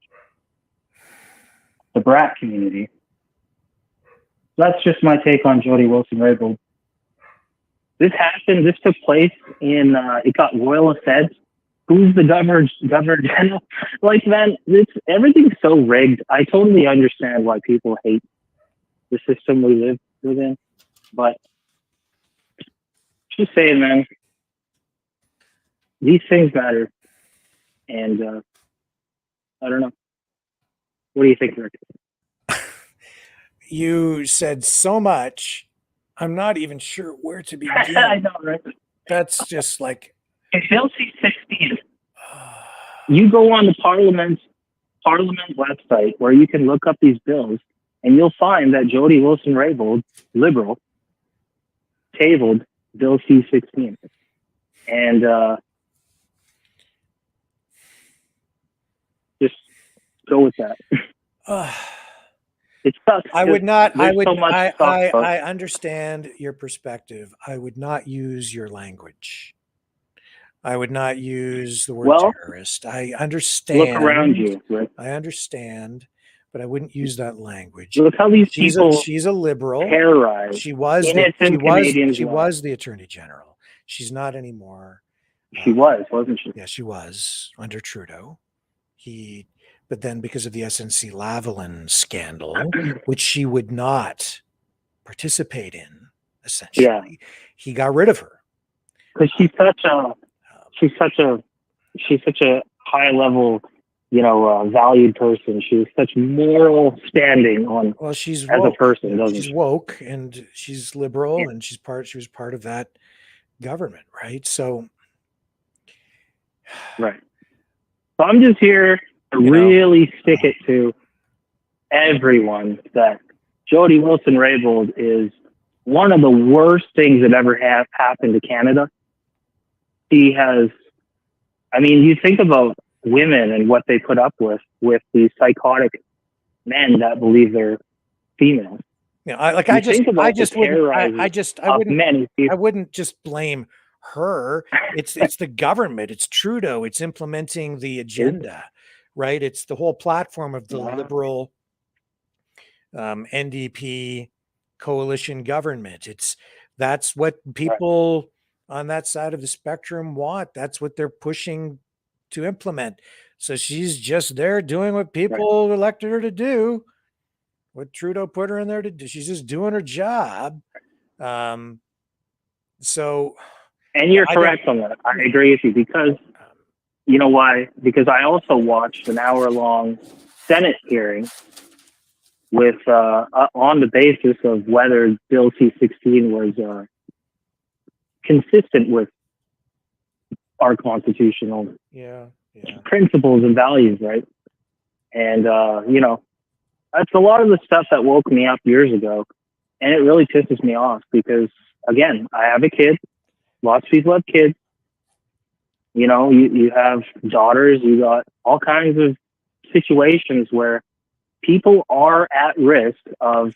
the brat community. That's just my take on Jody Wilson-Raybould. This happened. This took place in. It got royal feds. Who's the governor general? Like, man, everything's so rigged. I totally understand why people hate the system we live within, but just saying, man, these things matter, and I don't know. What do you think, Rick? You said so much. I'm not even sure where to begin. I know, right? That's just like. If Bill C-16, you go on the Parliament website where you can look up these bills, and you'll find that Jody Wilson-Raybould, liberal, tabled Bill C-16, and just go with that. It sucks. I would not. I would. So much I understand your perspective. I would not use your language. I would not use the word terrorist. I understand. Look around you, Rick. I understand, but I wouldn't use that language. Look how these people. She's a liberal. Terrorize. She was. She was the attorney general. She's not anymore. She was, wasn't she? Yeah, she was under Trudeau. But then because of the SNC Lavalin scandal, which she would not participate in, essentially, he got rid of her. Because she's such a high level, valued person. She has such moral standing on. Well, she's as woke. A person, doesn't she's she? Woke, and she's liberal, and she was part of that government, right? So, right. So I'm just here to really stick it to everyone that Jody Wilson-Raybould is one of the worst things that ever happened to Canada. He has, you think about women and what they put up with these psychotic men that believe they're females. I wouldn't just blame her. It's the government. It's Trudeau. It's implementing the agenda, right? It's the whole platform of the liberal NDP coalition government. That's what people on that side of the spectrum want. That's what they're pushing to implement. So she's just there doing what people elected her to do, what Trudeau put her in there to do. She's just doing her job. So. And you're correct on that. I agree with you because you know why? Because I also watched an hour-long Senate hearing with on the basis of whether Bill C-16 was consistent with our constitutional principles and values, right? And that's a lot of the stuff that woke me up years ago, and it really pisses me off because, again, I have a kid. Lots of people have kids. You have daughters. You got all kinds of situations where people are at risk of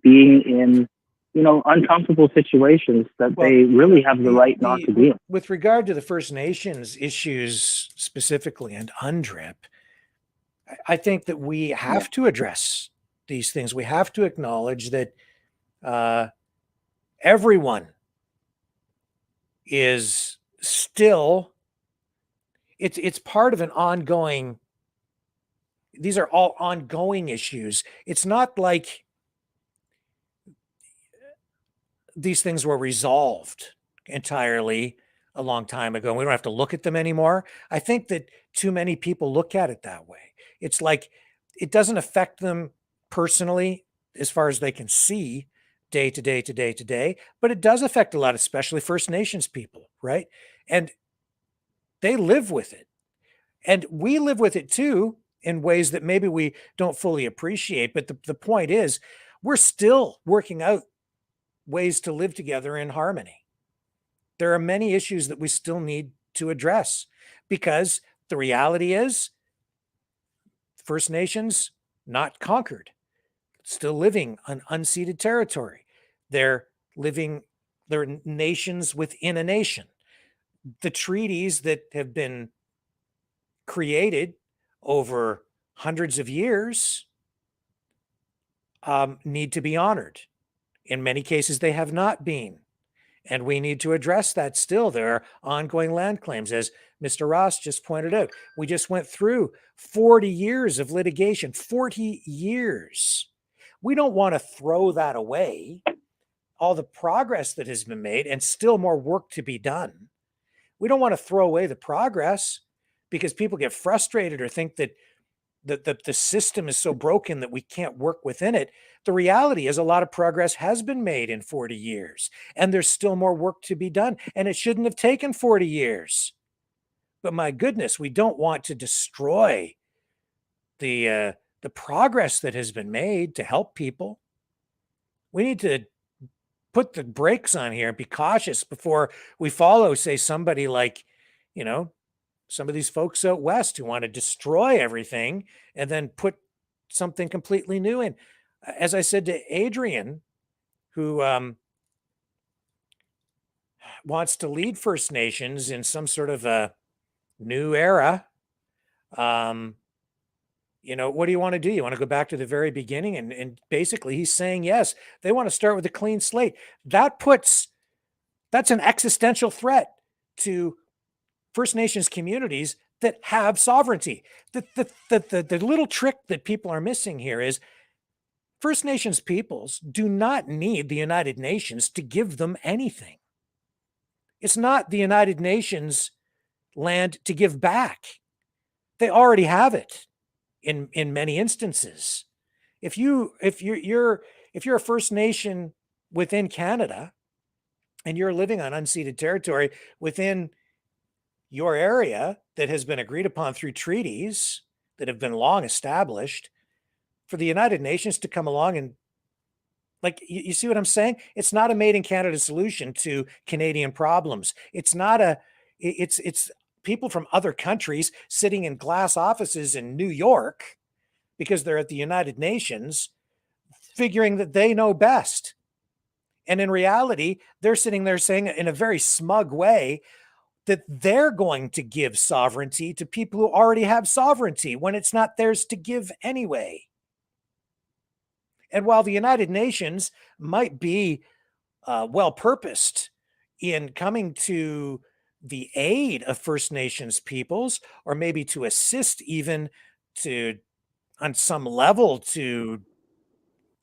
being in, uncomfortable situations that they really have the right not to be in. With regard to the First Nations issues specifically and UNDRIP, I think that we have to address these things. We have to acknowledge that everyone is still, it's part of an ongoing, these are all ongoing issues. It's not like these things were resolved entirely a long time ago. We don't have to look at them anymore. I think that too many people look at it that way. It's like, it doesn't affect them personally as far as they can see. day to day to day to day, but it does affect a lot, especially First Nations people, right? And they live with it. And we live with it too in ways that maybe we don't fully appreciate. But the point is, we're still working out ways to live together in harmony. There are many issues that we still need to address because the reality is First Nations not conquered, still living on unceded territory. They're nations within a nation. The treaties that have been created over hundreds of years need to be honored. In many cases, they have not been. And we need to address that still. There are ongoing land claims, as Mr. Ross just pointed out. We just went through 40 years of litigation, 40 years. We don't want to throw that away, all the progress that has been made and still more work to be done. We don't want to throw away the progress because people get frustrated or think that the system is so broken that we can't work within it. The reality is a lot of progress has been made in 40 years, and there's still more work to be done, and it shouldn't have taken 40 years. But my goodness, we don't want to destroy the progress that has been made to help people. We need to put the brakes on here and be cautious before we follow, say, somebody like, some of these folks out west who want to destroy everything and then put something completely new in. As I said to Adrian, who wants to lead First Nations in some sort of a new era, what do you want to do? You want to go back to the very beginning? And basically he's saying, yes, they want to start with a clean slate. That's an existential threat to First Nations communities that have sovereignty. The little trick that people are missing here is First Nations peoples do not need the United Nations to give them anything. It's not the United Nations land to give back. They already have it in many instances. If you're a First Nation within Canada and you're living on unceded territory within your area that has been agreed upon through treaties that have been long established, for the United Nations to come along and, like, you see what I'm saying? It's not a made in Canada solution to Canadian problems. It's people from other countries sitting in glass offices in New York because they're at the United Nations figuring that they know best. And in reality, they're sitting there saying in a very smug way that they're going to give sovereignty to people who already have sovereignty when it's not theirs to give anyway. And while the United Nations might be well-purposed in coming to the aid of First Nations peoples, or maybe to assist even on some level to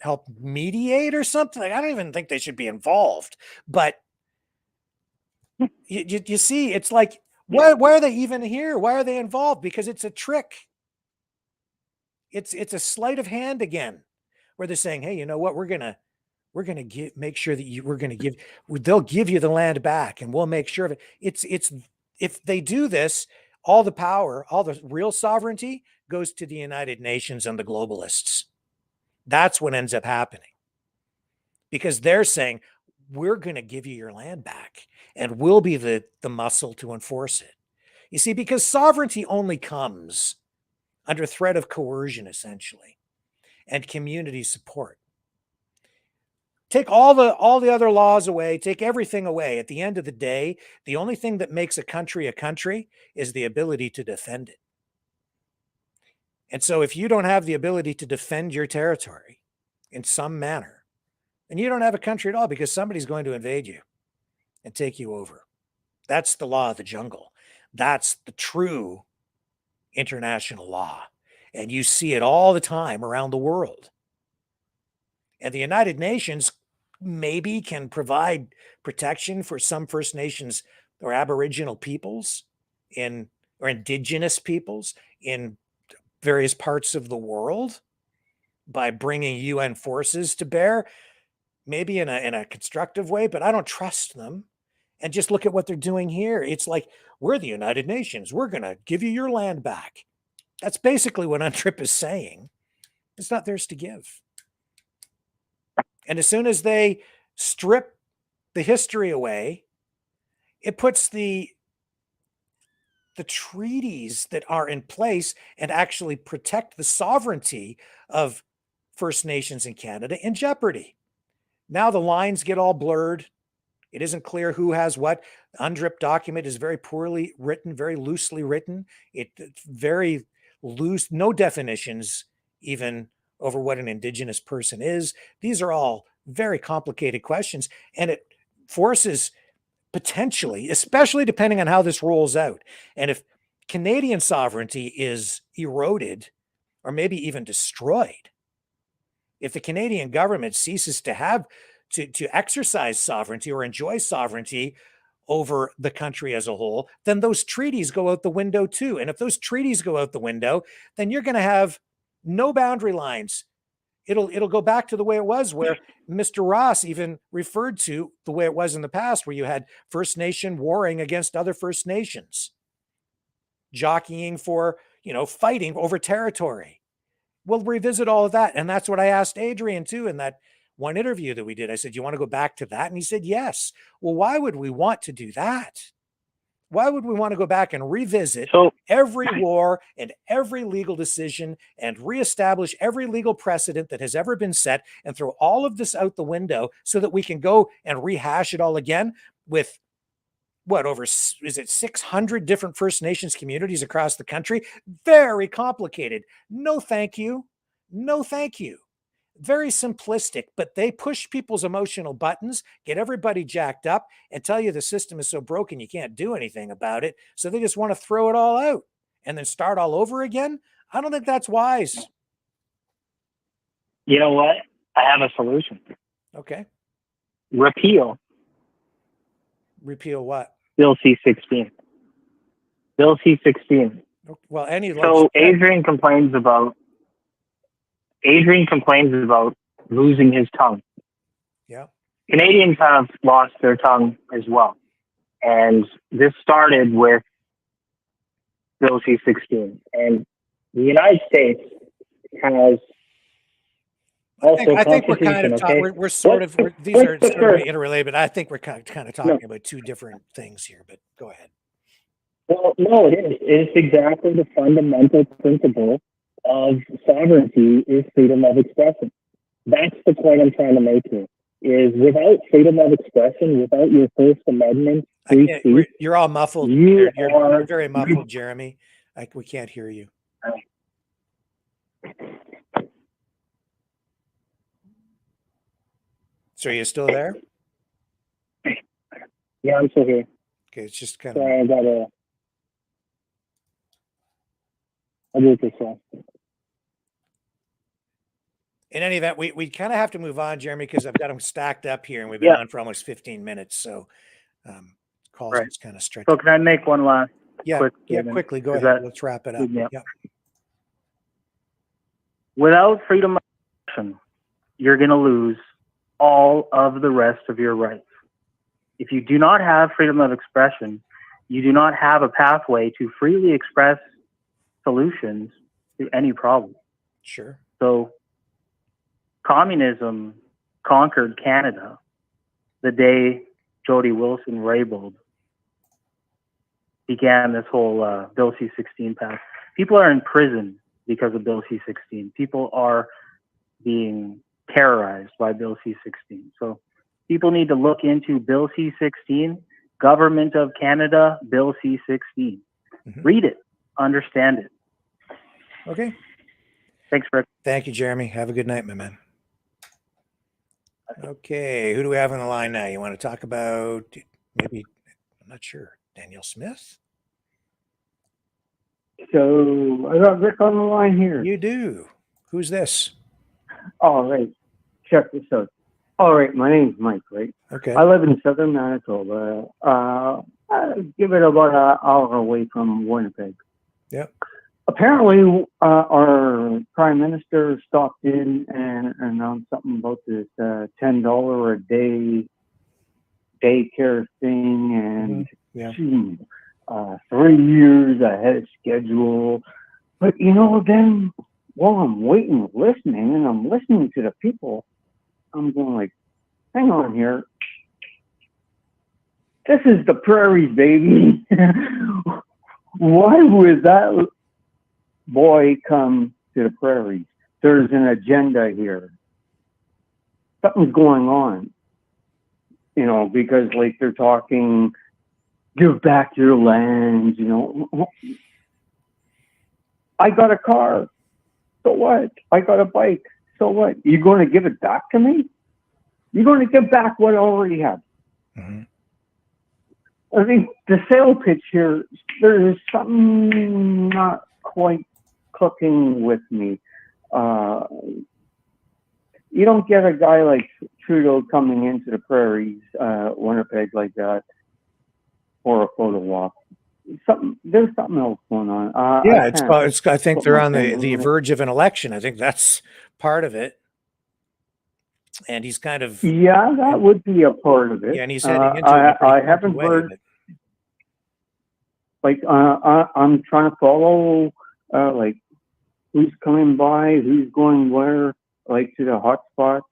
help mediate or something, I don't even think they should be involved. But you see, it's like, why are they even here? Why are they involved? Because it's a trick. It's a sleight of hand again, where they're saying, hey, you know what? We're gonna make sure that they'll give you the land back, and we'll make sure of it. It's if they do this, all the power, all the real sovereignty goes to the United Nations and the globalists. That's what ends up happening, because they're saying, we're going to give you your land back, and we'll be the muscle to enforce it. You see, because sovereignty only comes under threat of coercion, essentially, and community support. Take all the other laws away, take everything away. At the end of the day, the only thing that makes a country is the ability to defend it. And so if you don't have the ability to defend your territory in some manner, then you don't have a country at all, because somebody's going to invade you and take you over. That's the law of the jungle. That's the true international law. And you see it all the time around the world. And the United Nations maybe can provide protection for some First Nations or Aboriginal peoples or indigenous peoples in various parts of the world by bringing UN forces to bear. maybe in a constructive way, but I don't trust them. And just look at what they're doing here. It's like, we're the United Nations. We're going to give you your land back. That's basically what UNDRIP is saying. It's not theirs to give. And as soon as they strip the history away, it puts the treaties that are in place and actually protect the sovereignty of First Nations in Canada in jeopardy. Now the lines get all blurred. It isn't clear who has what. The UNDRIP document is very poorly written, very loosely written. It's very loose, no definitions even over what an Indigenous person is. These are all very complicated questions, and it forces potentially, especially depending on how this rolls out. And if Canadian sovereignty is eroded or maybe even destroyed, if the Canadian government ceases to have to exercise sovereignty or enjoy sovereignty over the country as a whole, then those treaties go out the window too. And if those treaties go out the window, then you're going to have no boundary lines. It'll go back to the way it was, where Mr. Ross even referred to the way it was in the past, where you had First Nation warring against other First Nations, jockeying for, fighting over territory. We'll revisit all of that. And that's what I asked Adrian too in that one interview that we did. I said, you want to go back to that? And he said, yes. Well, why would we want to do that? Why would we want to go back and revisit every war and every legal decision and reestablish every legal precedent that has ever been set and throw all of this out the window so that we can go and rehash it all again with is it 600 different First Nations communities across the country? Very complicated. No, thank you. No, thank you. Very simplistic, but they push people's emotional buttons, get everybody jacked up, and tell you the system is so broken you can't do anything about it. So they just want to throw it all out and then start all over again. I don't think that's wise. You know what? I have a solution. Okay. Repeal what? Bill C-16. Bill C-16. Well, so Adrian complains about losing his tongue. Yeah. Canadians have lost their tongue as well. And this started with Bill C-16. And the United States has also I think we're kind of talking, these are sort of interrelated, but I think we're kind of talking about two different things here, but go ahead. Well, no, it is. It's exactly the fundamental principle of sovereignty is freedom of expression. That's the point I'm trying to make here. Is without freedom of expression, without your First Amendment, free speech, you're all muffled. You're very muffled, Jeremy. We can't hear you. So are you still there? Yeah, I'm still here. Okay, it's just kind of. Sorry, I'll do it this way. In any event, we kind of have to move on, Jeremy, because I've got them stacked up here, and we've been on for almost 15 minutes. So calls is kind of stretched. So can I make one last? Quickly. Go ahead. Let's wrap it up. Yeah. Without freedom of expression, you're going to lose all of the rest of your rights. If you do not have freedom of expression, you do not have a pathway to freely express solutions to any problem. Sure. So communism conquered Canada the day Jody Wilson-Raybould began this whole Bill C-16 path. People are in prison because of Bill C-16. People are being terrorized by Bill C-16. So people need to look into Bill C-16, Government of Canada, Bill C-16. Mm-hmm. Read it, understand it. Okay. Thanks, Rick. Thank you, Jeremy. Have a good night, my man. Okay, who do we have on the line now? You want to talk about maybe, I'm not sure, Danielle Smith? So I got Rick on the line here. You do. Who's this? All right. Check this out. All right, my name's Mike, right? Okay. I live in southern Manitoba. I give it about an hour away from Winnipeg. Yep. apparently, our prime minister stopped in and announced something about this $10 a day daycare thing, and Yeah. 3 years ahead of schedule. But then while I'm waiting, listening, and I'm listening to the people, I'm going like, hang on here. This is the prairies, baby. Why would that boy come to the prairies? There's an agenda here. Something's going on. Because like they're talking, give back your land, I got a car. So what? I got a bike. So what? You're going to give it back to me? You're going to give back what I already have. Mm-hmm. I think the sale pitch here, there's something not quite clicking with me. You don't get a guy like Trudeau coming into the prairies, Winnipeg, like that for a photo walk. There's something else going on. Yeah, I think they're on the verge of an election. I think that's part of it. And he's kind of... Yeah, that would be a part of it. Yeah, and he's heading into it. I haven't heard... Like, I'm trying to follow, like, who's coming by, who's going where, like, to the hot spots.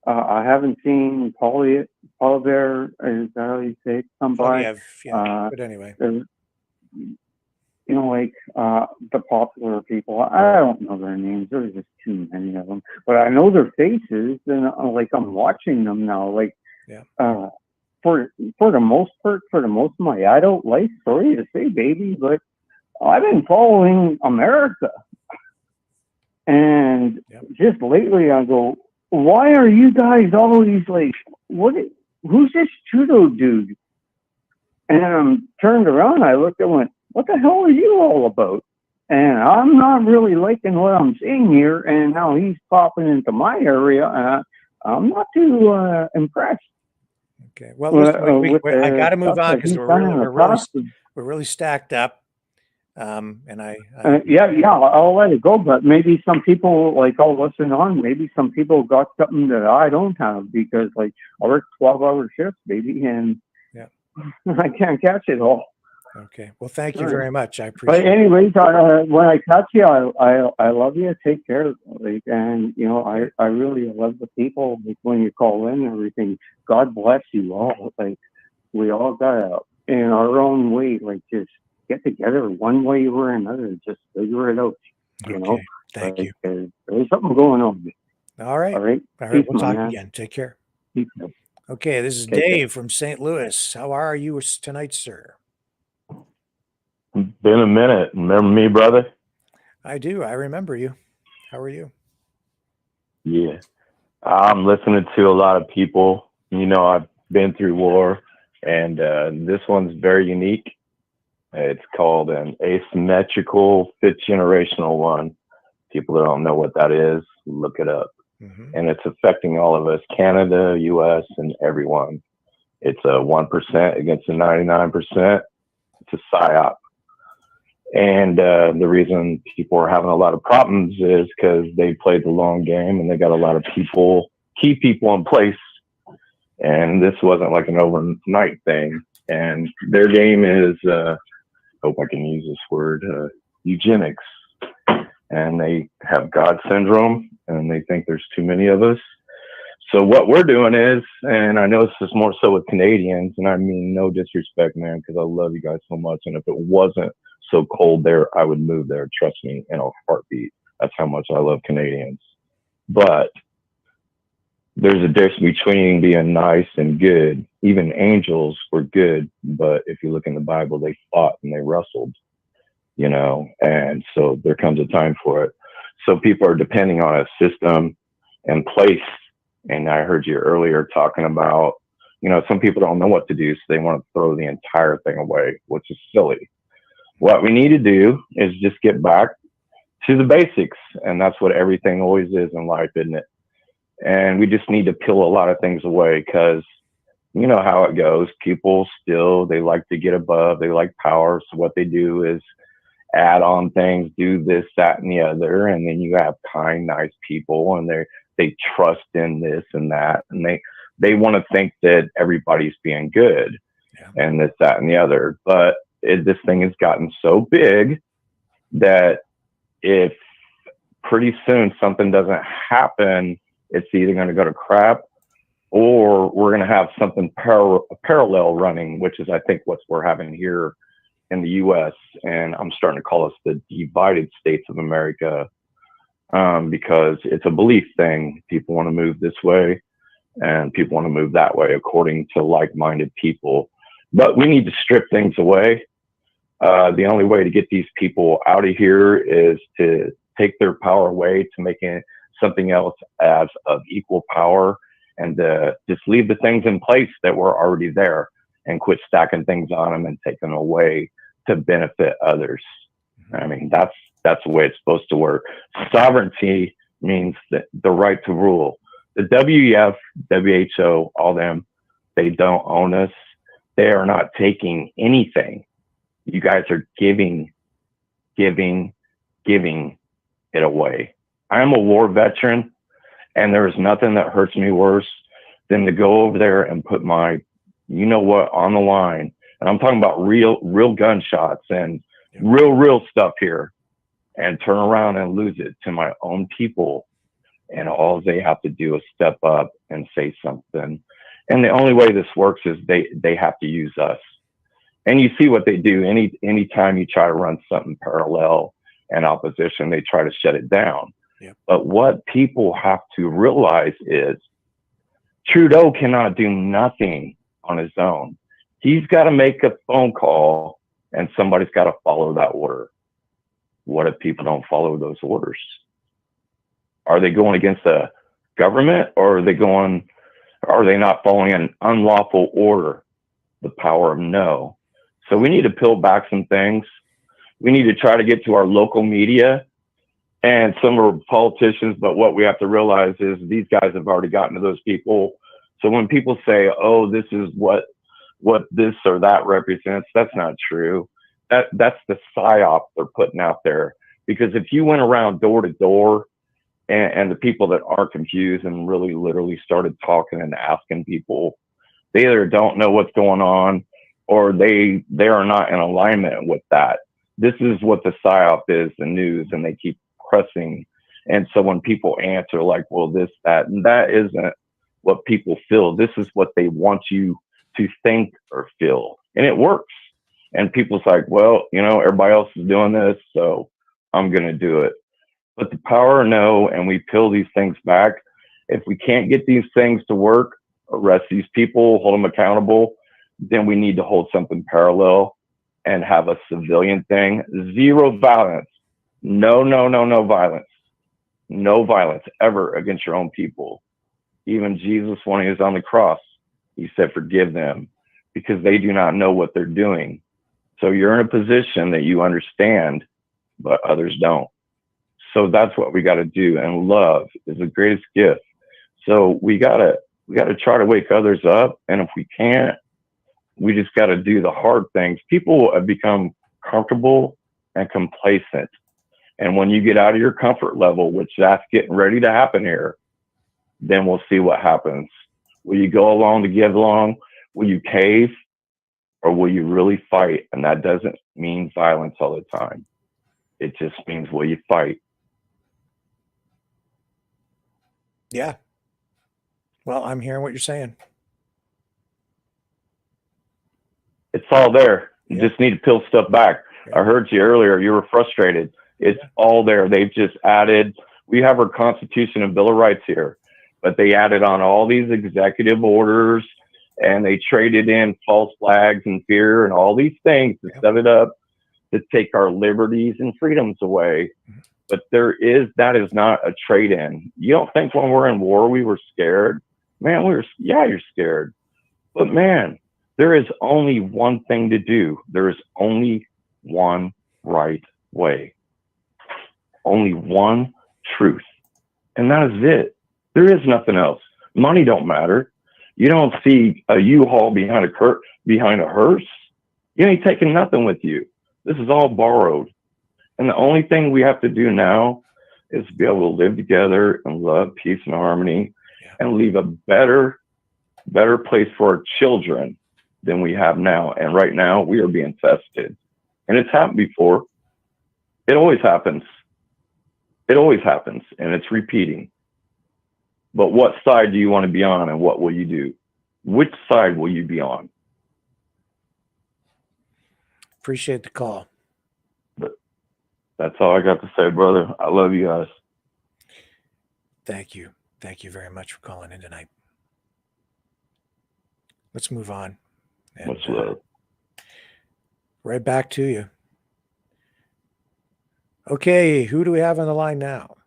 I haven't seen Polyev, is that how you say it, come by? Polyev, yeah, but anyway. Like, the popular people, I don't know their names. There's just too many of them. But I know their faces, and, like, I'm watching them now. Like, for the most part, for the most of my adult life, sorry to say, baby, but I've been following America. And just lately I go, why are you guys always like, who's this Trudeau dude? And I'm turned around, I looked and went, what the hell are you all about? And I'm not really liking what I'm seeing here and how he's popping into my area. I'm not too impressed. Okay. Well, listen, I got to move on because we're really stacked up. And I'll let it go. But maybe some people, like, I'll listen on. Maybe some people got something that I don't have because, like, I work 12-hour shifts, baby, and I can't catch it all. Okay. Well, thank you very much. I appreciate it. But anyways, when I catch you, I love you. Take care. Like, and I really love the people. Like, when you call in and everything, God bless you all. Like, we all got in our own way, like, just get together one way or another, just figure it out. Thank you. There's something going on. All right. All right. We'll talk again. Take care. Okay. This is Dave from St. Louis. How are you tonight, sir? Been a minute. Remember me, brother? I do. I remember you. How are you? Yeah. I'm listening to a lot of people. I've been through war, and this one's very unique. It's called an asymmetrical fifth generational one. People that don't know what that is, look it up. And it's affecting all of us, Canada, US, and everyone. It's a 1% against the 99%. It's a psyop. And the reason people are having a lot of problems is because they played the long game and they got a lot of key people in place. And this wasn't like an overnight thing. And their game is, hope I can use this word, eugenics. And they have God syndrome and they think there's too many of us. So what we're doing is, and I know this is more so with Canadians, and I mean no disrespect, man, because I love you guys so much. And if it wasn't so cold there, I would move there. Trust me, in a heartbeat. That's how much I love Canadians. But there's a difference between being nice and good. Even angels were good, but if you look in the Bible, they fought and they wrestled, and so there comes a time for it. So people are depending on a system and place. And I heard you earlier talking about, some people don't know what to do, so they want to throw the entire thing away, which is silly. What we need to do is just get back to the basics. And that's what everything always is in life, isn't it? And we just need to peel a lot of things away because you know how it goes. People still, they like to get above, they like power. So what they do is add on things, do this, that, and the other, and then you have kind, nice people, and they trust in this and that, and they want to think that everybody's being good, and this, that, and the other. But this thing has gotten so big that if pretty soon something doesn't happen, it's either going to go to crap, or we're going to have something parallel running, which is, I think, what we're having here in the U.S. And I'm starting to call us the divided states of America, because it's a belief thing. People want to move this way, and people want to move that way according to like-minded people. But we need to strip things away. The only way to get these people out of here is to take their power away, to make it something else as of equal power, and just leave the things in place that were already there, and quit stacking things on them and taking away to benefit others. I mean, that's the way it's supposed to work. Sovereignty means that the right to rule. The WEF, WHO, all them, they don't own us. They are not taking anything. You guys are giving it away. I am a war veteran, and there is nothing that hurts me worse than to go over there and put my, you know what, on the line. And I'm talking about real gunshots and real stuff here, and turn around and lose it to my own people. And all they have to do is step up and say something. And the only way this works is they have to use us. And you see what they do. Anytime you try to run something parallel and opposition, they try to shut it down. Yep. But what people have to realize is Trudeau cannot do nothing on his own. He's got to make a phone call, and somebody's got to follow that order. What if people don't follow those orders? Are they going against the government, or are they not following an unlawful order? The power of no. So we need to peel back some things. We need to try to get to our local media and some of our politicians. But what we have to realize is these guys have already gotten to those people. So when people say, oh, this is what this or that represents, that's not true. That's the psyop they're putting out there. Because if you went around door to door, and the people that are confused and really literally started talking and asking people, they either don't know what's going on, or they are not in alignment with that. This is what the psyop is, the news, and they keep pressing. And so when people answer like, well, this, that, and that isn't what people feel. This is what they want you to think or feel. And it works. And people's like, well, you know, everybody else is doing this, so I'm going to do it. But the power of no, and we peel these things back. If we can't get these things to work, arrest these people, hold them accountable, then we need to hold something parallel and have a civilian thing. Zero violence. No violence. No violence ever against your own people. Even Jesus, when he was on the cross, he said, forgive them, because they do not know what they're doing. So you're in a position that you understand, but others don't. So that's what we got to do. And love is the greatest gift. So we got to try to wake others up. And if we can't, we just got to do the hard things. People have become comfortable and complacent. And when you get out of your comfort level, which that's getting ready to happen here, then we'll see what happens. Will you go along to get along? Will you cave? Or will you really fight? And that doesn't mean violence all the time. It just means, will you fight? Yeah. Well, I'm hearing what you're saying. It's all there. You just need to peel stuff back. I heard you earlier. You were frustrated. It's all there. They've just added, we have our Constitution and Bill of Rights here, but they added on all these executive orders, and they traded in false flags and fear and all these things to set it up to take our liberties and freedoms away. But that is not a trade-in. You don't think when we're in war we were scared? Man, you're scared. But man, there is only one thing to do. There is only one right way. Only one truth. And that is it. There is nothing else. Money don't matter. You don't see a U-Haul behind a hearse. You ain't taking nothing with you. This is all borrowed. And the only thing we have to do now is be able to live together and love, peace, and harmony, and leave a better place for our children than we have now. And right now we are being tested. And it's happened before. It always happens. It always happens, and it's repeating. But what side do you want to be on, and what will you do? Which side will you be on? Appreciate the call. But that's all I got to say, brother. I love you guys. Thank you. Thank you very much for calling in tonight. Let's move on. And, much love. Right back to you. Okay, who do we have on the line now?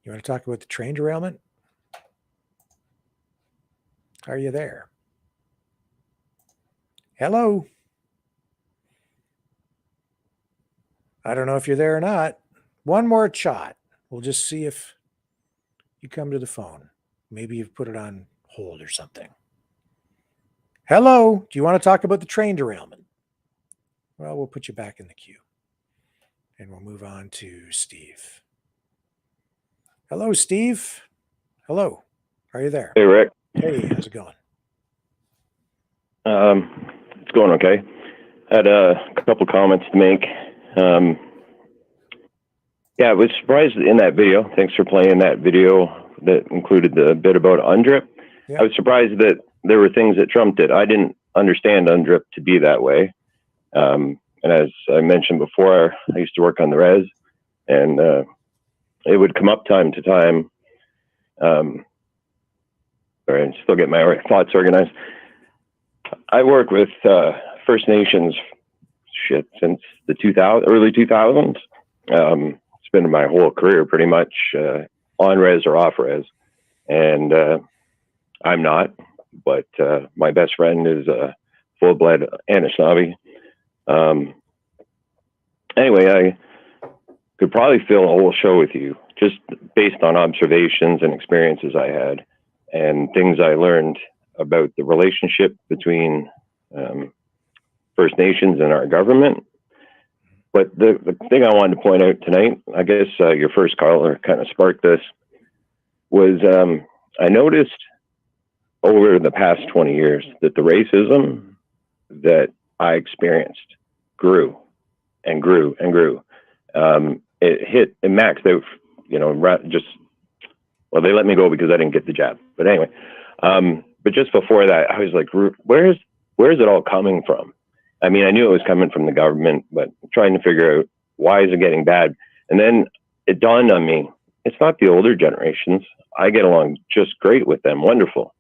You want to talk about the train derailment? Are you there? Hello? I don't know if you're there or not. One more shot. We'll just see if you come to the phone. Maybe you've put it on hold or something. Hello? Do you want to talk about the train derailment? Well, we'll put you back in the queue. And we'll move on to Steve. Hello, Steve. Hello. Are you there? Hey, Rick. Hey, how's it going? It's going okay. I had a couple comments to make. Yeah, I was surprised in that video. Thanks for playing that video that included the bit about UNDRIP. Yeah. I was surprised that there were things that Trump did. I didn't understand UNDRIP to be that way. And as I mentioned before, I used to work on the res, and it would come up time to time. Sorry, I still get my thoughts organized. I work with First Nations since the early 2000s. It's been my whole career pretty much on res or off res. And I'm not, but my best friend is a full-blood Anishinaabe. Anyway, I could probably fill a whole show with you just based on observations and experiences I had and things I learned about the relationship between First Nations and our government. But the thing I wanted to point out tonight, I guess your first caller kind of sparked this, was I noticed over the past 20 years that the racism that I experienced grew and grew and grew. It maxed out, they let me go because I didn't get the jab. But anyway, but just before that, I was like, where's it all coming from? I mean, I knew it was coming from the government, but trying to figure out why is it getting bad? And then it dawned on me, it's not the older generations. I get along just great with them. Wonderful.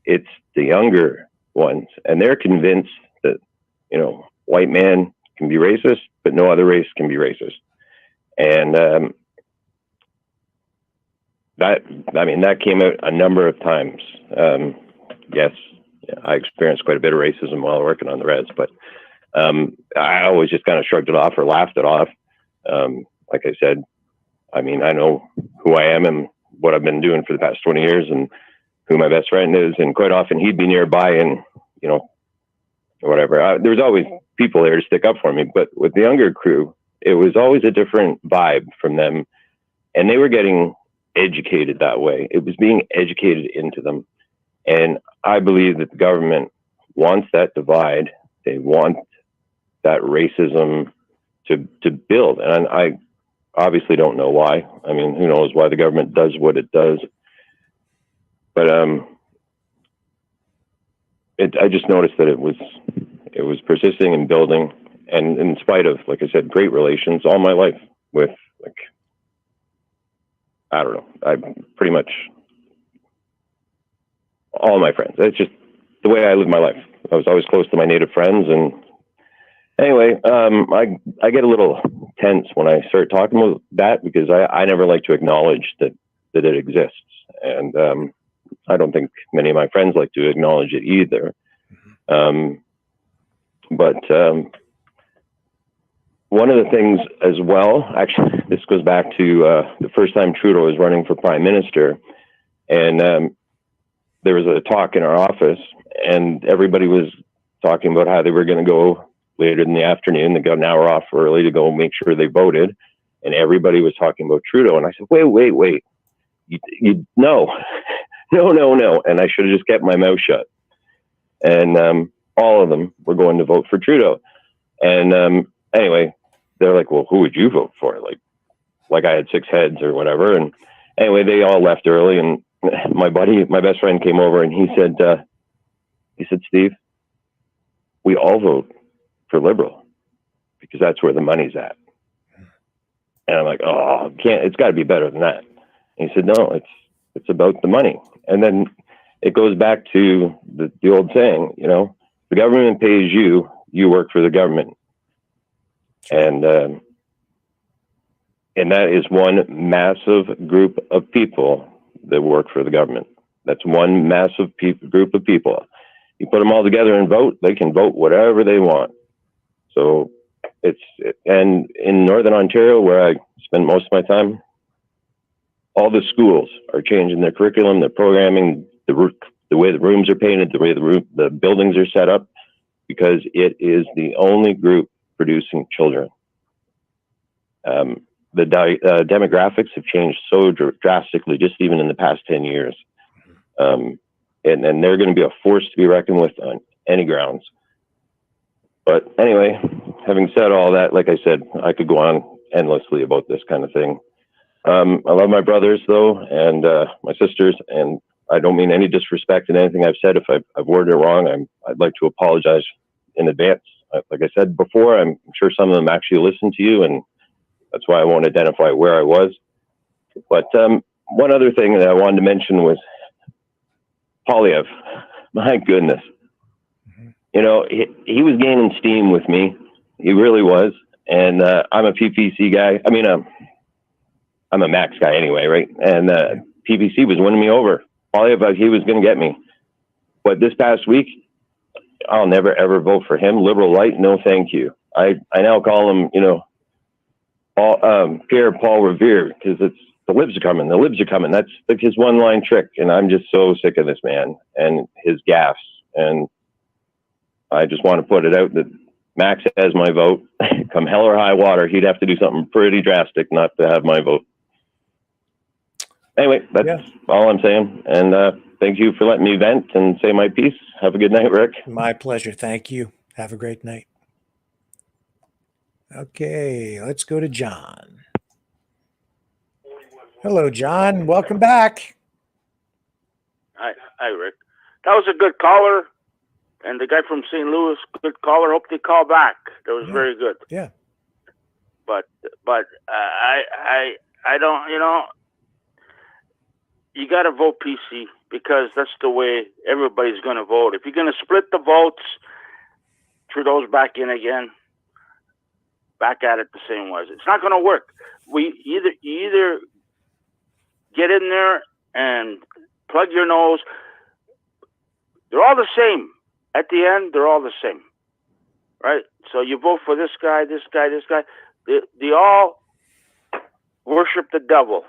It's the younger ones. And they're convinced that, white man can be racist, but no other race can be racist. And that came out a number of times. Yes, I experienced quite a bit of racism while working on the res, but I always just kind of shrugged it off or laughed it off. Like I said, I mean, I know who I am and what I've been doing for the past 20 years and who my best friend is. And quite often he'd be nearby and, whatever. There was always people there to stick up for me. But with the younger crew, it was always a different vibe from them. And they were getting educated that way. It was being educated into them. And I believe that the government wants that divide. They want that racism to build. And I obviously don't know why. I mean, who knows why the government does what it does. But I just noticed that it was persisting and building. And in spite of, like I said, great relations all my life with, I don't know, I pretty much all my friends. It's just the way I live my life. I was always close to my native friends. And anyway, I get a little tense when I start talking about that because I never like to acknowledge that it exists. And I don't think many of my friends like to acknowledge it either. But one of the things as well, actually, this goes back to the first time Trudeau was running for prime minister. And there was a talk in our office and everybody was talking about how they were going to go later in the afternoon. They got an hour off early to go make sure they voted. And everybody was talking about Trudeau. And I said, wait. You no. No. And I should have just kept my mouth shut. And all of them were going to vote for Trudeau. And anyway, they're like, well, who would you vote for? Like I had 6 heads or whatever. And anyway, they all left early. And my best friend came over and he said, Steve, we all vote for Liberal because that's where the money's at. And I'm like, oh, it's got to be better than that. And he said, no, it's about the money. And then it goes back to the old saying, the government pays you, you work for the government. And that is one massive group of people that work for the government. That's one massive group of people. You put them all together and vote, they can vote whatever they want. So and in Northern Ontario, where I spend most of my time, all the schools are changing their curriculum, their programming, the way the rooms are painted, the way the buildings are set up, because it is the only group producing children. The demographics have changed so drastically, just even in the past 10 years. And they're going to be a force to be reckoned with on any grounds. But anyway, having said all that, like I said, I could go on endlessly about this kind of thing. I love my brothers, though, and my sisters, and I don't mean any disrespect in anything I've said. If I've worded it wrong, I'd like to apologize in advance. Like I said before, I'm sure some of them actually listen to you, and that's why I won't identify where I was. But one other thing that I wanted to mention was Poilievre. My goodness. He was gaining steam with me. He really was. And I'm a PPC guy. I mean, I'm a Max guy anyway, right? And PPC was winning me over. Poilievre, he was going to get me. But this past week, I'll never, ever vote for him. Liberal light, no thank you. I now call him, Pierre Paul Revere, because it's the libs are coming. The libs are coming. That's like his one-line trick. And I'm just so sick of this man and his gaffes. And I just want to put it out that Max has my vote. Come hell or high water, he'd have to do something pretty drastic not to have my vote. Anyway, that's all I'm saying. And thank you for letting me vent and say my piece. Have a good night, Rick. My pleasure. Thank you. Have a great night. Okay, let's go to John. Hello, John. Welcome back. Hi, Rick. That was a good caller. And the guy from St. Louis, good caller. Hope they call back. That was very good. Yeah. But I don't, you got to vote PC because that's the way everybody's going to vote. If you're going to split the votes, Trudeau's back in again, back at it the same way. It's not going to work. You either get in there and plug your nose. They're all the same. At the end, they're all the same, right? So you vote for this guy, this guy, this guy. They all worship the devil,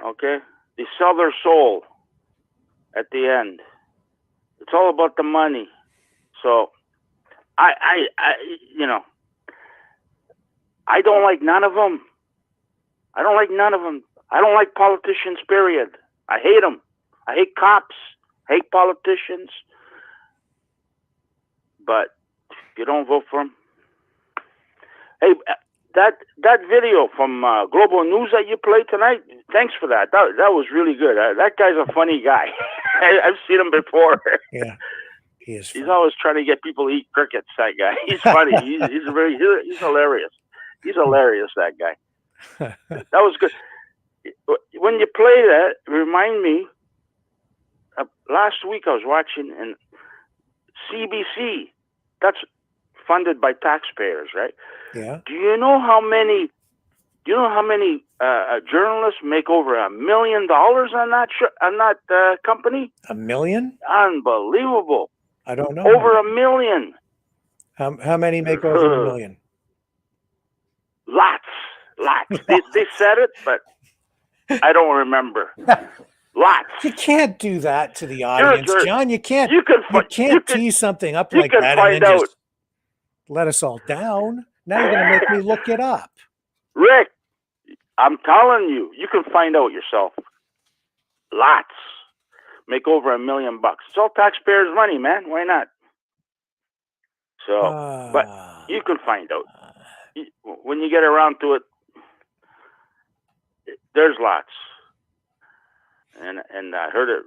okay? They sell their soul at the end. It's all about the money. So I don't like none of them. I don't like none of them. I don't like politicians, period. I hate them. I hate cops. I hate politicians. But if you don't vote for him, hey, that video from Global News that you played tonight, thanks for that. That was really good. That guy's a funny guy. I've seen him before. Yeah, he is. He's always trying to get people to eat crickets. That guy. He's funny. He's hilarious. He's hilarious. That guy. That was good. When you play that, remind me. Last week I was watching and CBC. That's funded by taxpayers, right? Yeah. Do you know how many journalists make over $1 million on that company? $1 million? Unbelievable. I don't know. Over $1 million. How many make over $1 million? Lots. They said it, but I don't remember. Lots. You can't do that to the audience, John. You can't. You can't tee something up like that. You can find out. let us all down. Now you're going to make me look it up. Rick, I'm telling you, you can find out yourself. Lots. Make over $1 million. It's all taxpayers' money, man. Why not? So, but you can find out. When you get around to it, there's lots. And I heard it.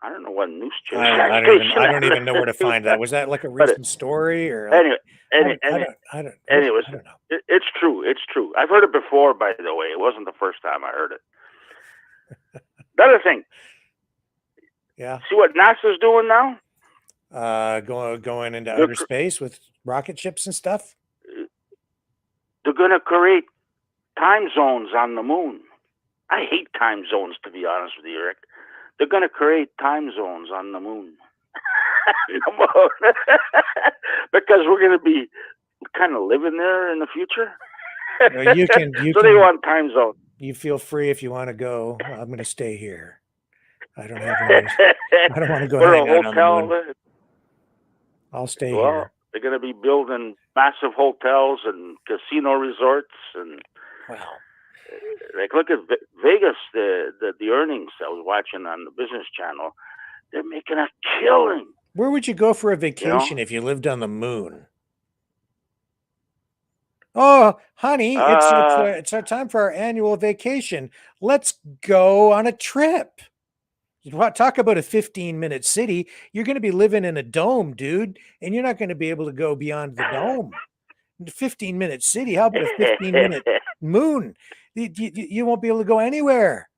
I don't know what news channel. I don't even know where to find that. Was that like a recent story or? Anyway, I don't know. It's true. It's true. I've heard it before, by the way. It wasn't the first time I heard it. The other thing. Yeah. See what NASA's doing now? Going into outer space with rocket ships and stuff. They're going to create time zones on the moon. I hate time zones, to be honest with you, Rick. They're going to create time zones on the moon. Because we're going to be kind of living there in the future. So they want time zones. You feel free if you want to go. I'm going to stay here. I don't have any. I don't want to go hang out on the moon. I'll stay here. They're going to be building massive hotels and casino resorts and. Wow. Like, look at Vegas, the earnings I was watching on the Business Channel. They're making a killing. Where would you go for a vacation if you lived on the moon? Oh, honey, it's our time for our annual vacation. Let's go on a trip. Talk about a 15-minute city. You're going to be living in a dome, dude, and you're not going to be able to go beyond the dome. 15-minute city. How about a 15-minute moon? You won't be able to go anywhere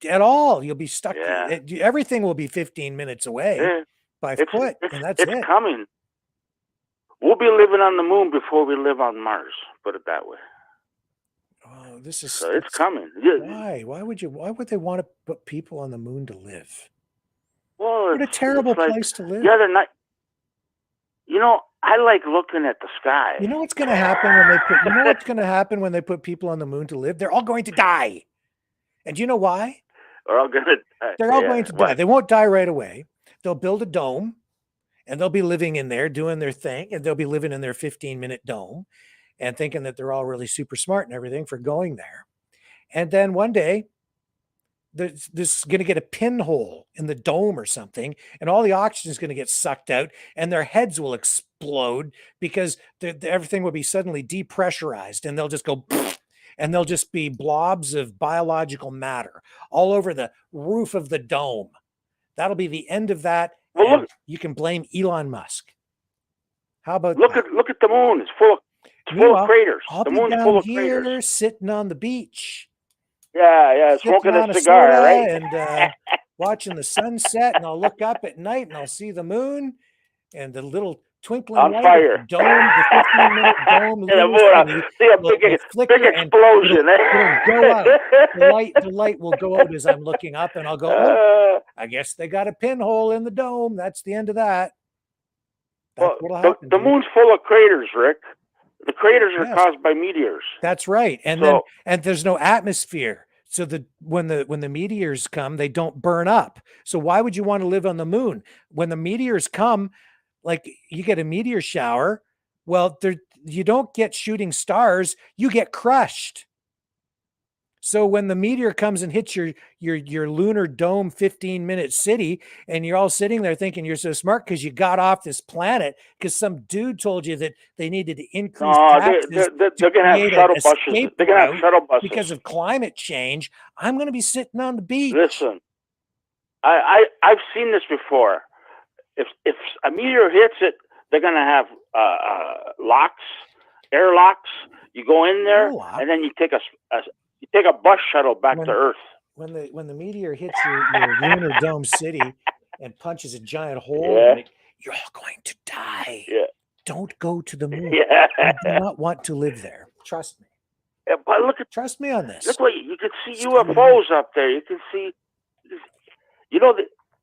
at all. You'll be stuck. Yeah. Everything will be 15 minutes away by foot, and that's it. It's coming. We'll be living on the moon before we live on Mars. Put it that way. Oh, it's coming. Why? Why would they want to put people on the moon to live? Well, what a terrible place to live. The other night, I like looking at the sky. You know what's going to happen when they put? You know what's going to happen when they put people on the moon to live? They're all going to die. And do you know why? They're all going to die. They're all going to die. They won't die right away. They'll build a dome, and they'll be living in there, doing their thing, and they'll be living in their 15-minute dome, and thinking that they're all really super smart and everything for going there. And then one day, this is going to get a pinhole in the dome or something, and all the oxygen is going to get sucked out, and their heads will explode because everything will be suddenly depressurized, and they'll just go, and they'll just be blobs of biological matter all over the roof of the dome. That'll be the end of that. Well, you can blame Elon Musk. How about look at the moon? It's full of craters. I'll The be moon's down full of here craters. sitting on the beach. Yeah, smoking a cigar, right? And watching the sunset, and I'll look up at night and I'll see the moon and the little twinkling on light fire. of the dome, the 15-minute dome. See a big explosion. It'll go out. The light will go out as I'm looking up, and I'll go, oh, I guess they got a pinhole in the dome. That's the end of that. That's what'll happen. The moon's full of craters, Rick. The craters are caused by meteors. That's right. And there's no atmosphere. So when the meteors come, they don't burn up. So why would you want to live on the moon? When the meteors come, like you get a meteor shower, well, you don't get shooting stars, you get crushed. So when the meteor comes and hits your lunar dome 15-minute city, and you're all sitting there thinking you're so smart because you got off this planet because some dude told you that they needed to increase taxes. They're going to have shuttle buses. They're going to have shuttle buses because of climate change. I'm going to be sitting on the beach. Listen, I've seen this before. If a meteor hits it, they're going to have locks, airlocks. You go in there, and then you take a bus shuttle back to Earth. When the meteor hits your lunar dome city and punches a giant hole, you're all going to die. Yeah. Don't go to the moon. Yeah. You do not want to live there. Trust me. Yeah, but trust me on this. Look what you can see UFOs up there. You can see.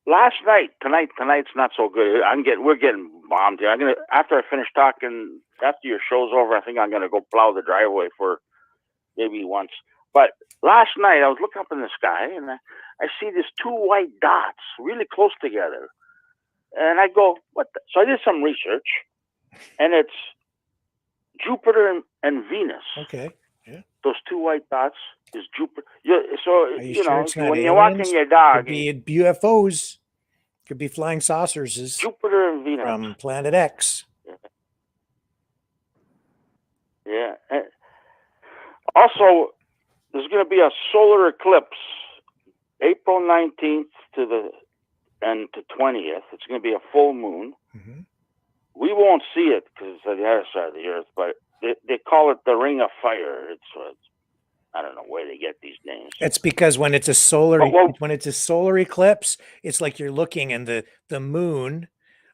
Last night, tonight's not so good. We're getting bombed here. After I finish talking, after your show's over, I think I'm gonna go plow the driveway for maybe once. But last night I was looking up in the sky and I see these two white dots really close together, and I go, "What?" So I did some research, and it's Jupiter and Venus. Okay. Yeah. Those two white dots is Jupiter. Yeah, so Are you sure know it's not when you're walking aliens? your dog, Could be UFOs. Could be flying saucers. Jupiter and Venus from Planet X. Yeah. And also, there's going to be a solar eclipse, April 19th to 20th. It's going to be a full moon. Mm-hmm. We won't see it because it's on the other side of the Earth, but they call it the Ring of Fire. It's I don't know where they get these names. It's because when it's a solar eclipse, it's like you're looking and the moon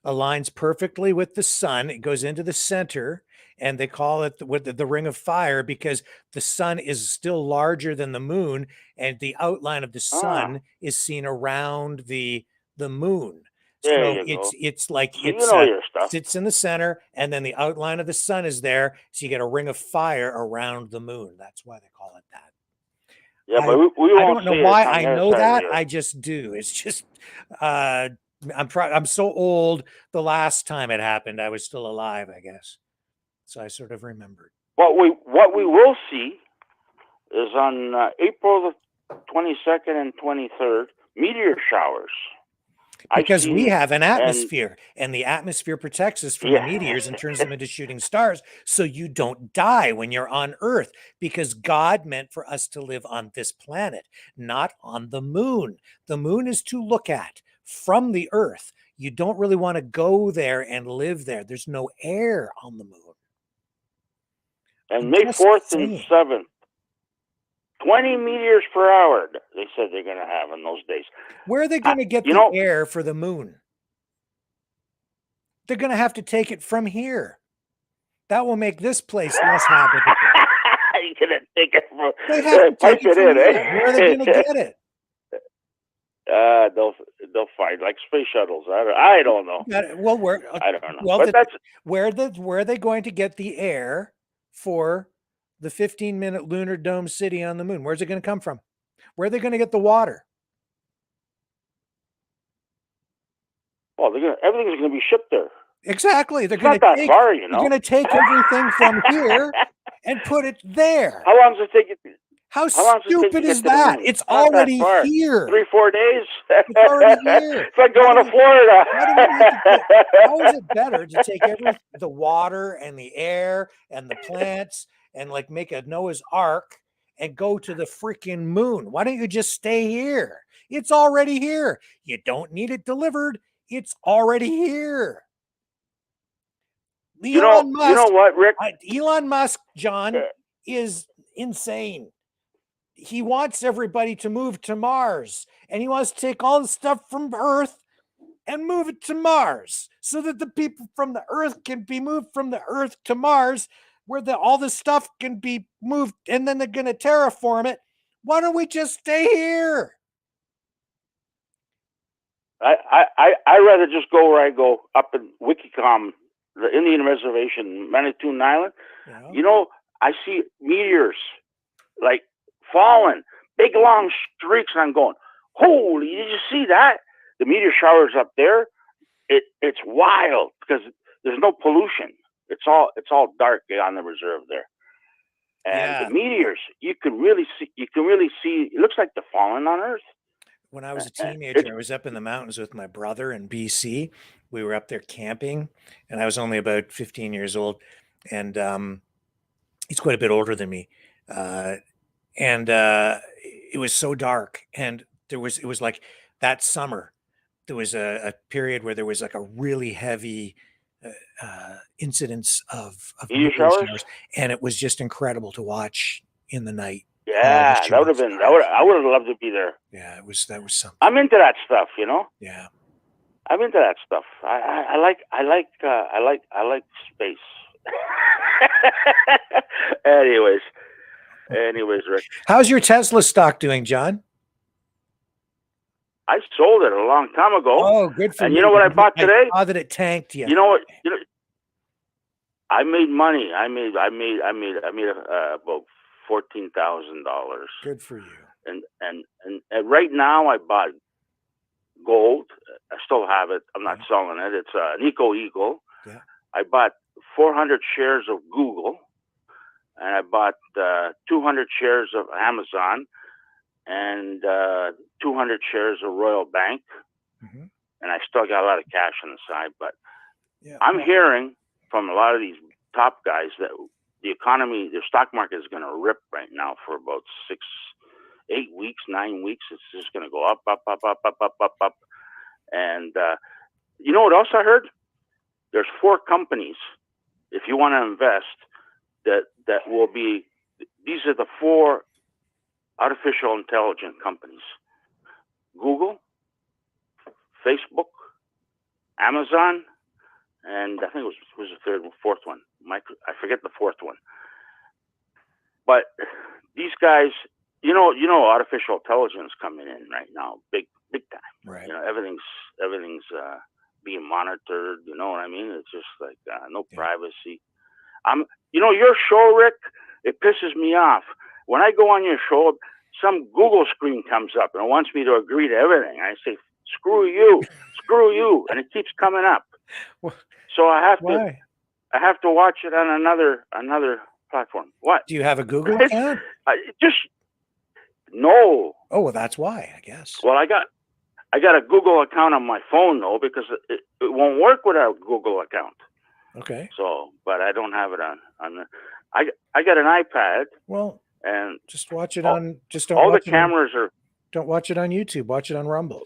aligns perfectly with the sun. It goes into the center, and they call it the Ring of Fire because the sun is still larger than the moon, and the outline of the sun is seen around the moon. There So you go. it's like So you know your stuff. sits in the center, and then the outline of the sun is there, so you get a ring of fire around the moon. That's why they call it that. Yeah, but we I won't don't know see it. why It's on I the other know side of that. the Earth. I just do. It's just I'm so old. The last time it happened, I was still alive, I guess. So I sort of remembered. What we will see is on April the 22nd and 23rd, meteor showers. Because we have an atmosphere, and the atmosphere protects us from the meteors and turns them into shooting stars, so you don't die when you're on Earth, because God meant for us to live on this planet, not on the moon. The moon is to look at from the Earth. You don't really want to go there and live there. There's no air on the moon. And May 4th and 7th, 20 meters per hour, they said they're going to have in those days. Where are they going to get the air for the moon? They're going to have to take it from here. That will make this place less habitable. You're going to take it from... They have to take it from here. Where are they going to get it? They'll find like space shuttles. I don't know. Well, I don't know. Well, But that's where are they going to get the air for the 15-minute lunar dome city on the moon? Where's it going to come from? Where are they going to get the water? Well, everything's going to be shipped there. Exactly. They're It's going not to that far, you know. They're going to take everything from here and put it there. How long does it take you? How stupid is that? It's already here. 3-4 days. It's already here. It's like going to Florida. How is it better to take the water and the air and the plants and like make a Noah's Ark and go to the freaking moon? Why don't you just stay here? It's already here. You don't need it delivered. It's already here. Elon Musk, you know what, Rick? Elon Musk, John, is insane. He wants everybody to move to Mars, and he wants to take all the stuff from Earth and move it to Mars so that the people from the Earth can be moved from the Earth to Mars, where all the stuff can be moved, and then they're going to terraform it. Why don't we just stay here? I rather just go where I go, up in Wikicom, the Indian Reservation, Manitoulin Island. Yeah. You know, I see meteors like falling, big long streaks, and I'm going, holy, did you see that? The meteor showers up there, it's wild because there's no pollution. It's all dark on the reserve there. And the meteors, you can really see, it looks like they're falling on Earth. When I was a teenager, I was up in the mountains with my brother in BC. We were up there camping, and I was only about 15 years old. And he's quite a bit older than me. And it was so dark. And it was like that summer, there was a period where there was like a really heavy incidence of meteor showers. And it was just incredible to watch in the night. Yeah, that would have been. I would have loved to be there. Yeah, that was something. I'm into that stuff, you know. Yeah, I'm into that stuff. I like space. Anyways, Rick. How's your Tesla stock doing, John? I sold it a long time ago. Oh, good for you. And you know what I bought today? I saw that it tanked. You know what? I made money. I made about $14,000. Good for you. And right now I bought gold. I still have it. I'm not selling it. It's an Eco Eagle. Yeah. I bought 400 shares of Google, and I bought 200 shares of Amazon, and 200 shares of Royal Bank, and I still got a lot of cash on the side. But I'm hearing from a lot of these top guys that the economy, the stock market is going to rip right now for about 8 weeks, 9 weeks. It's just going to go up, up, up, up, up, up, up, up. And you know what else I heard? There's 4 companies, if you want to invest, that will be, these are the 4 artificial intelligence companies: Google, Facebook, Amazon, and I think it was the third, 4th one. I forget the 4th one. But these guys, you know, artificial intelligence coming in right now, big time. Right. You know, everything's being monitored. You know what I mean? It's just like no privacy. Your show, Rick, it pisses me off. When I go on your show, some Google screen comes up and it wants me to agree to everything. I say, screw you, and it keeps coming up. So I have to watch it on another platform. What? Do you have a Google account? No. Oh, well, that's why, I guess. Well, I got a Google account on my phone though, because it won't work without a Google account. Okay. So, but I don't have it on the. I got an iPad. Well, and just watch it on. Just don't. All the watch cameras are. Don't watch it on YouTube. Watch it on Rumble.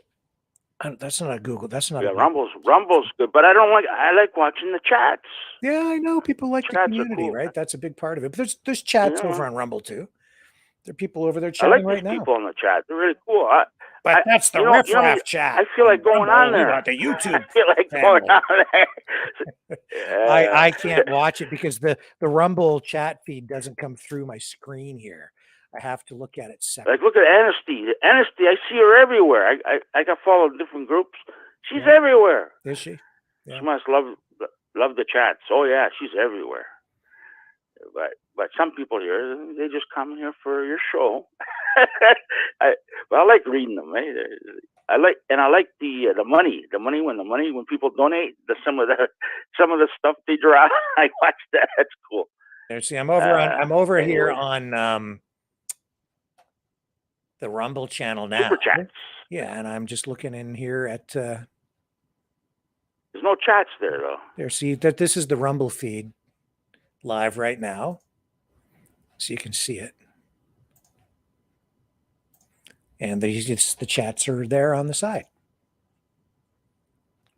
That's not a Google. That's not. Yeah, Rumble's good, but I don't like. I like watching the chats. Yeah, I know people like the community, cool, right? That's a big part of it. But there's chats over on Rumble too. There are people over there I chatting like right these now. people in the chat. They're really cool. But that's the riffraff chat. I feel like going on We there. got the YouTube. I feel like going on there. I can't watch it because the Rumble chat feed doesn't come through my screen here. I have to look at it separately. Like, look at Anasty. I see her everywhere. I got followed different groups. She's everywhere. Is she? Yeah. She must love the chats. Oh yeah, she's everywhere. But some people here, they just come here for your show. I like reading them. I like the money. When people donate, some of the stuff they draw. I watch that. That's cool. There, see, I'm over here on the Rumble channel now. Super chats. Yeah, and I'm just looking in here at. There's no chats there though. There, see that this is the Rumble feed live right now, so you can see it. And the chats are there on the side,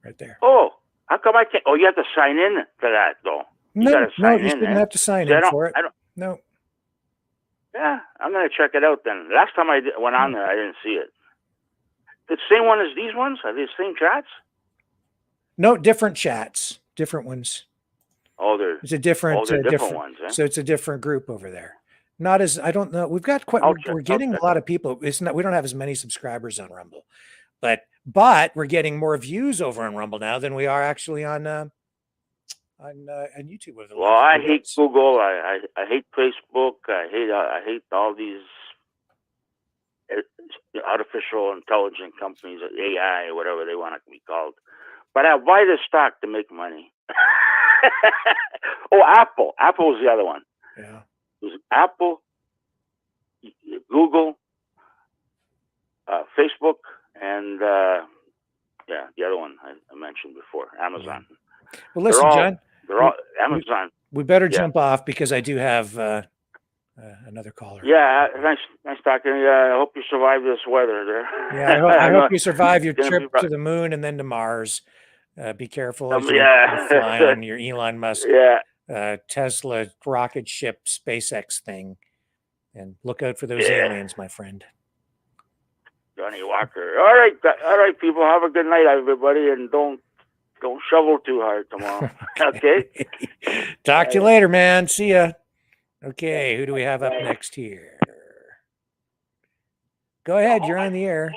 right there. Oh, how come I can't? Oh, you have to sign in to that though. No, you shouldn't have to sign in for it. No. Yeah, I'm gonna check it out then. Last time I went on there, I didn't see it. The same one as these ones? Are they the same chats? No, different chats, different ones. Oh, it's a different, different ones. Eh? So it's a different group over there. Not as I don't know. We've got quite. We're getting a lot of people. It's not. We don't have as many subscribers on Rumble, but we're getting more views over on Rumble now than we are actually on YouTube. Well, I hate Google. I hate Facebook. I hate all these artificial intelligence companies, AI, or whatever they want to be called. But I buy the stock to make money. Oh, Apple. Apple was the other one. Yeah. It was Apple, Google, Facebook, and the other one I mentioned before, Amazon. Well, listen, John. They're all Amazon. We better jump off because I do have another caller. Yeah, nice talking. I hope you survive this weather there. Yeah, I hope you survive your trip to the moon and then to Mars. Be careful as you fly on your Elon Musk Tesla rocket ship SpaceX thing, and look out for those aliens, my friend. Johnny Walker. All right, people. Have a good night, everybody, and don't shovel too hard tomorrow. Okay. Talk to you later, man. See ya. Okay, who do we have up next here? Go ahead, you're on the air.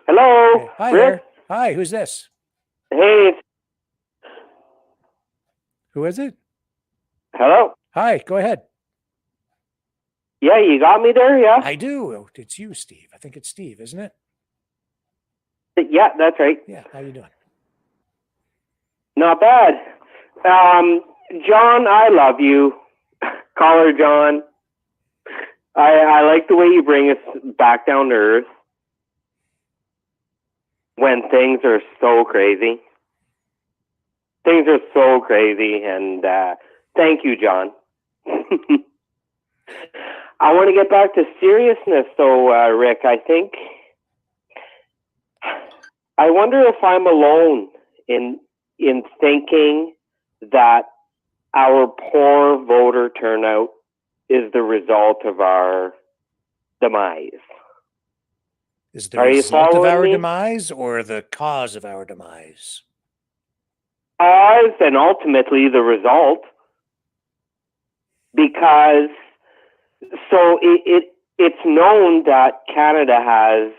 Hello. Okay. Hi there. Hi, who's this? Hey. Who is it? Hello. Hi, go ahead. Yeah, you got me there, yeah? I do. It's you, Steve. I think it's Steve, isn't it? Yeah, that's right. Yeah, how you doing? Not bad. John, I love you. Caller John. I like the way you bring us back down to earth when things are so crazy. Things are so crazy, and thank you, John. I want to get back to seriousness, though, Rick. I wonder if I'm alone in thinking that our poor voter turnout is the result of our demise. Is the Are you result of following our me? demise or the cause of our demise? Cause and ultimately the result, because so it's known that Canada has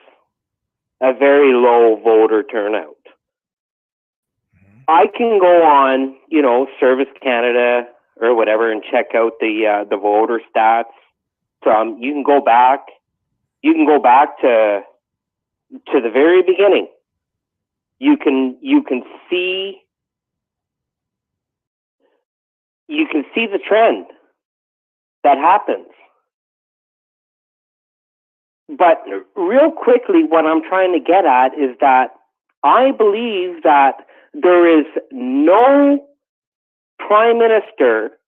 a very low voter turnout. I can go on, Service Canada or whatever and check out the voter stats. You can go back to the very beginning. You can see the trend that happens. But real quickly, what I'm trying to get at is that I believe that there is no prime minister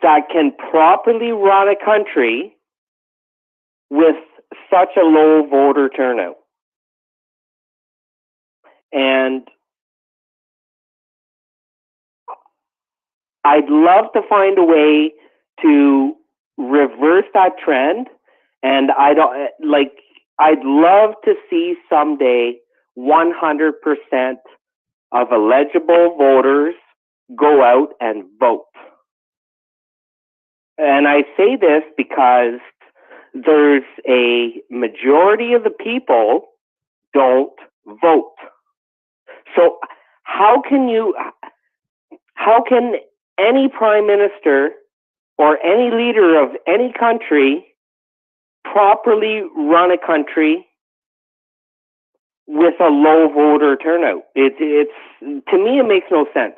that can properly run a country with such a low voter turnout. And I'd love to find a way to reverse that trend. And I'd love to see someday 100% of eligible voters go out and vote. And I say this because there's a majority of the people don't vote. So how can any prime minister or any leader of any country properly run a country with a low voter turnout? It's to me, it makes no sense.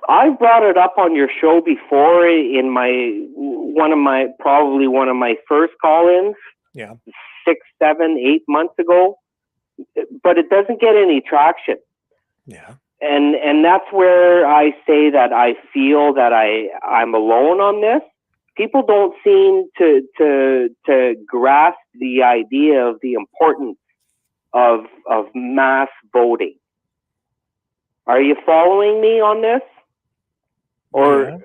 I've brought it up on your show before in one of my first call-ins. Yeah. 6, 7, 8 months ago, but it doesn't get any traction. Yeah. And that's where I say that I feel that I'm alone on this. People don't seem to grasp the idea of the importance of mass voting. Are you following me on this? Or yeah.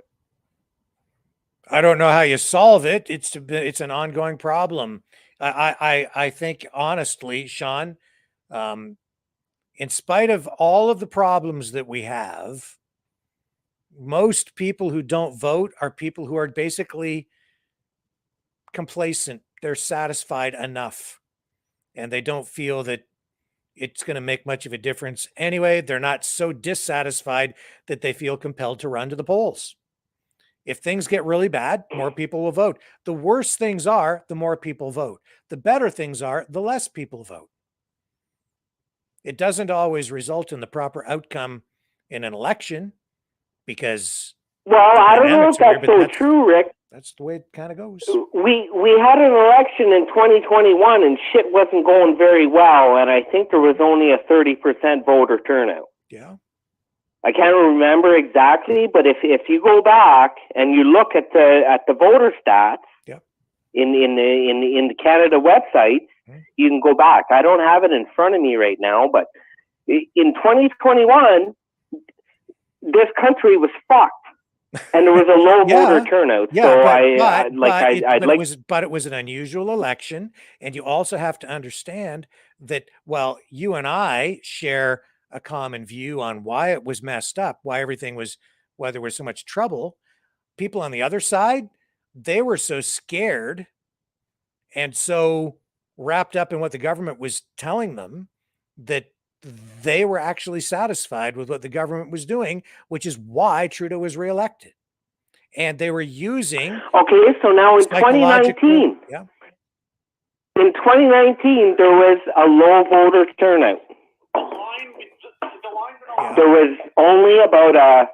I don't know how you solve it. It's an ongoing problem. I think honestly, Sean, in spite of all of the problems that we have, most people who don't vote are people who are basically complacent. They're satisfied enough, and they don't feel that it's going to make much of a difference anyway. They're not so dissatisfied that they feel compelled to run to the polls. If things get really bad, more people will vote. The worse things are, the more people vote. The better things are, the less people vote. It doesn't always result in the proper outcome in an election because I don't know if that's so true, Rick. That's the way it kind of goes. We had an election in 2021 and shit wasn't going very well, and I think there was only a 30% voter turnout. Yeah. I can't remember exactly, but if you go back and you look at the voter stats in the Canada website, you can go back. I don't have it in front of me right now, but in 2021, this country was fucked. And there was a low voter turnout. Yeah, so but it was an unusual election. And you also have to understand that while you and I share a common view on why it was messed up, why there was so much trouble, people on the other side, they were so scared and so wrapped up in what the government was telling them that they were actually satisfied with what the government was doing, which is why Trudeau was reelected. And they were using. Okay, so now in 2019, in 2019, there was a low voter turnout. there was only about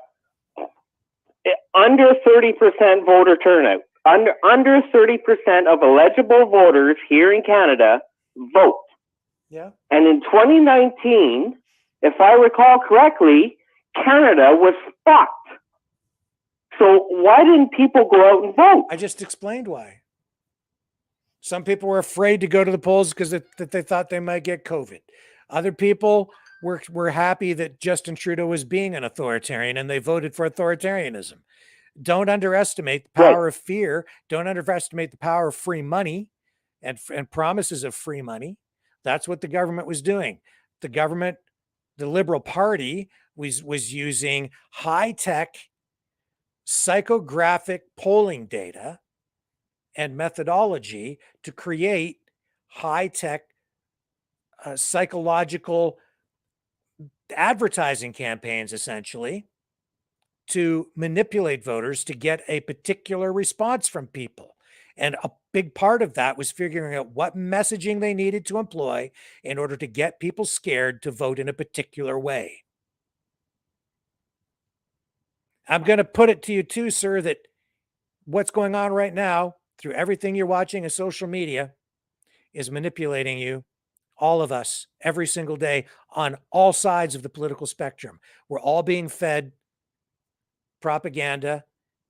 under 30% voter turnout. Under 30% of eligible voters here in Canada vote. Yeah. And in 2019, if I recall correctly, Canada was fucked. So why didn't people go out and vote? I just explained why. Some people were afraid to go to the polls because they thought they might get COVID. Other people were happy that Justin Trudeau was being an authoritarian and they voted for authoritarianism. Don't underestimate the power of fear. Don't underestimate the power of free money and promises of free money. That's what the government was doing. The government, the Liberal Party, was using high-tech psychographic polling data and methodology to create high-tech psychological advertising campaigns, essentially, to manipulate voters to get a particular response from people. And a big part of that was figuring out what messaging they needed to employ in order to get people scared to vote in a particular way. I'm going to put it to you too, sir, that what's going on right now through everything you're watching in social media is manipulating you, all of us, every single day on all sides of the political spectrum. We're all being fed propaganda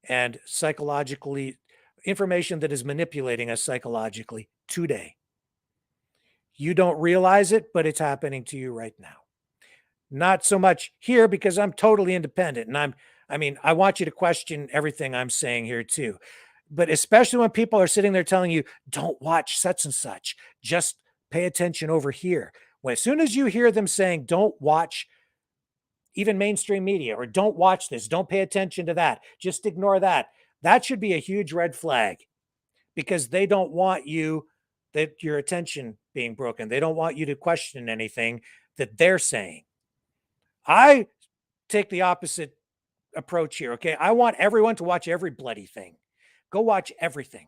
and psychologically information that is manipulating us psychologically today. You don't realize it, but it's happening to you right now. Not so much here because I'm totally independent and I want you to question everything I'm saying here too. But especially when people are sitting there telling you, don't watch such and such, just pay attention over here. When as soon as you hear them saying, don't watch even mainstream media, or don't watch this, don't pay attention to that, just ignore that, that should be a huge red flag, because they don't want your attention being broken. They don't want you to question anything that they're saying. I take the opposite approach here, okay? I want everyone to watch every bloody thing. Go watch everything.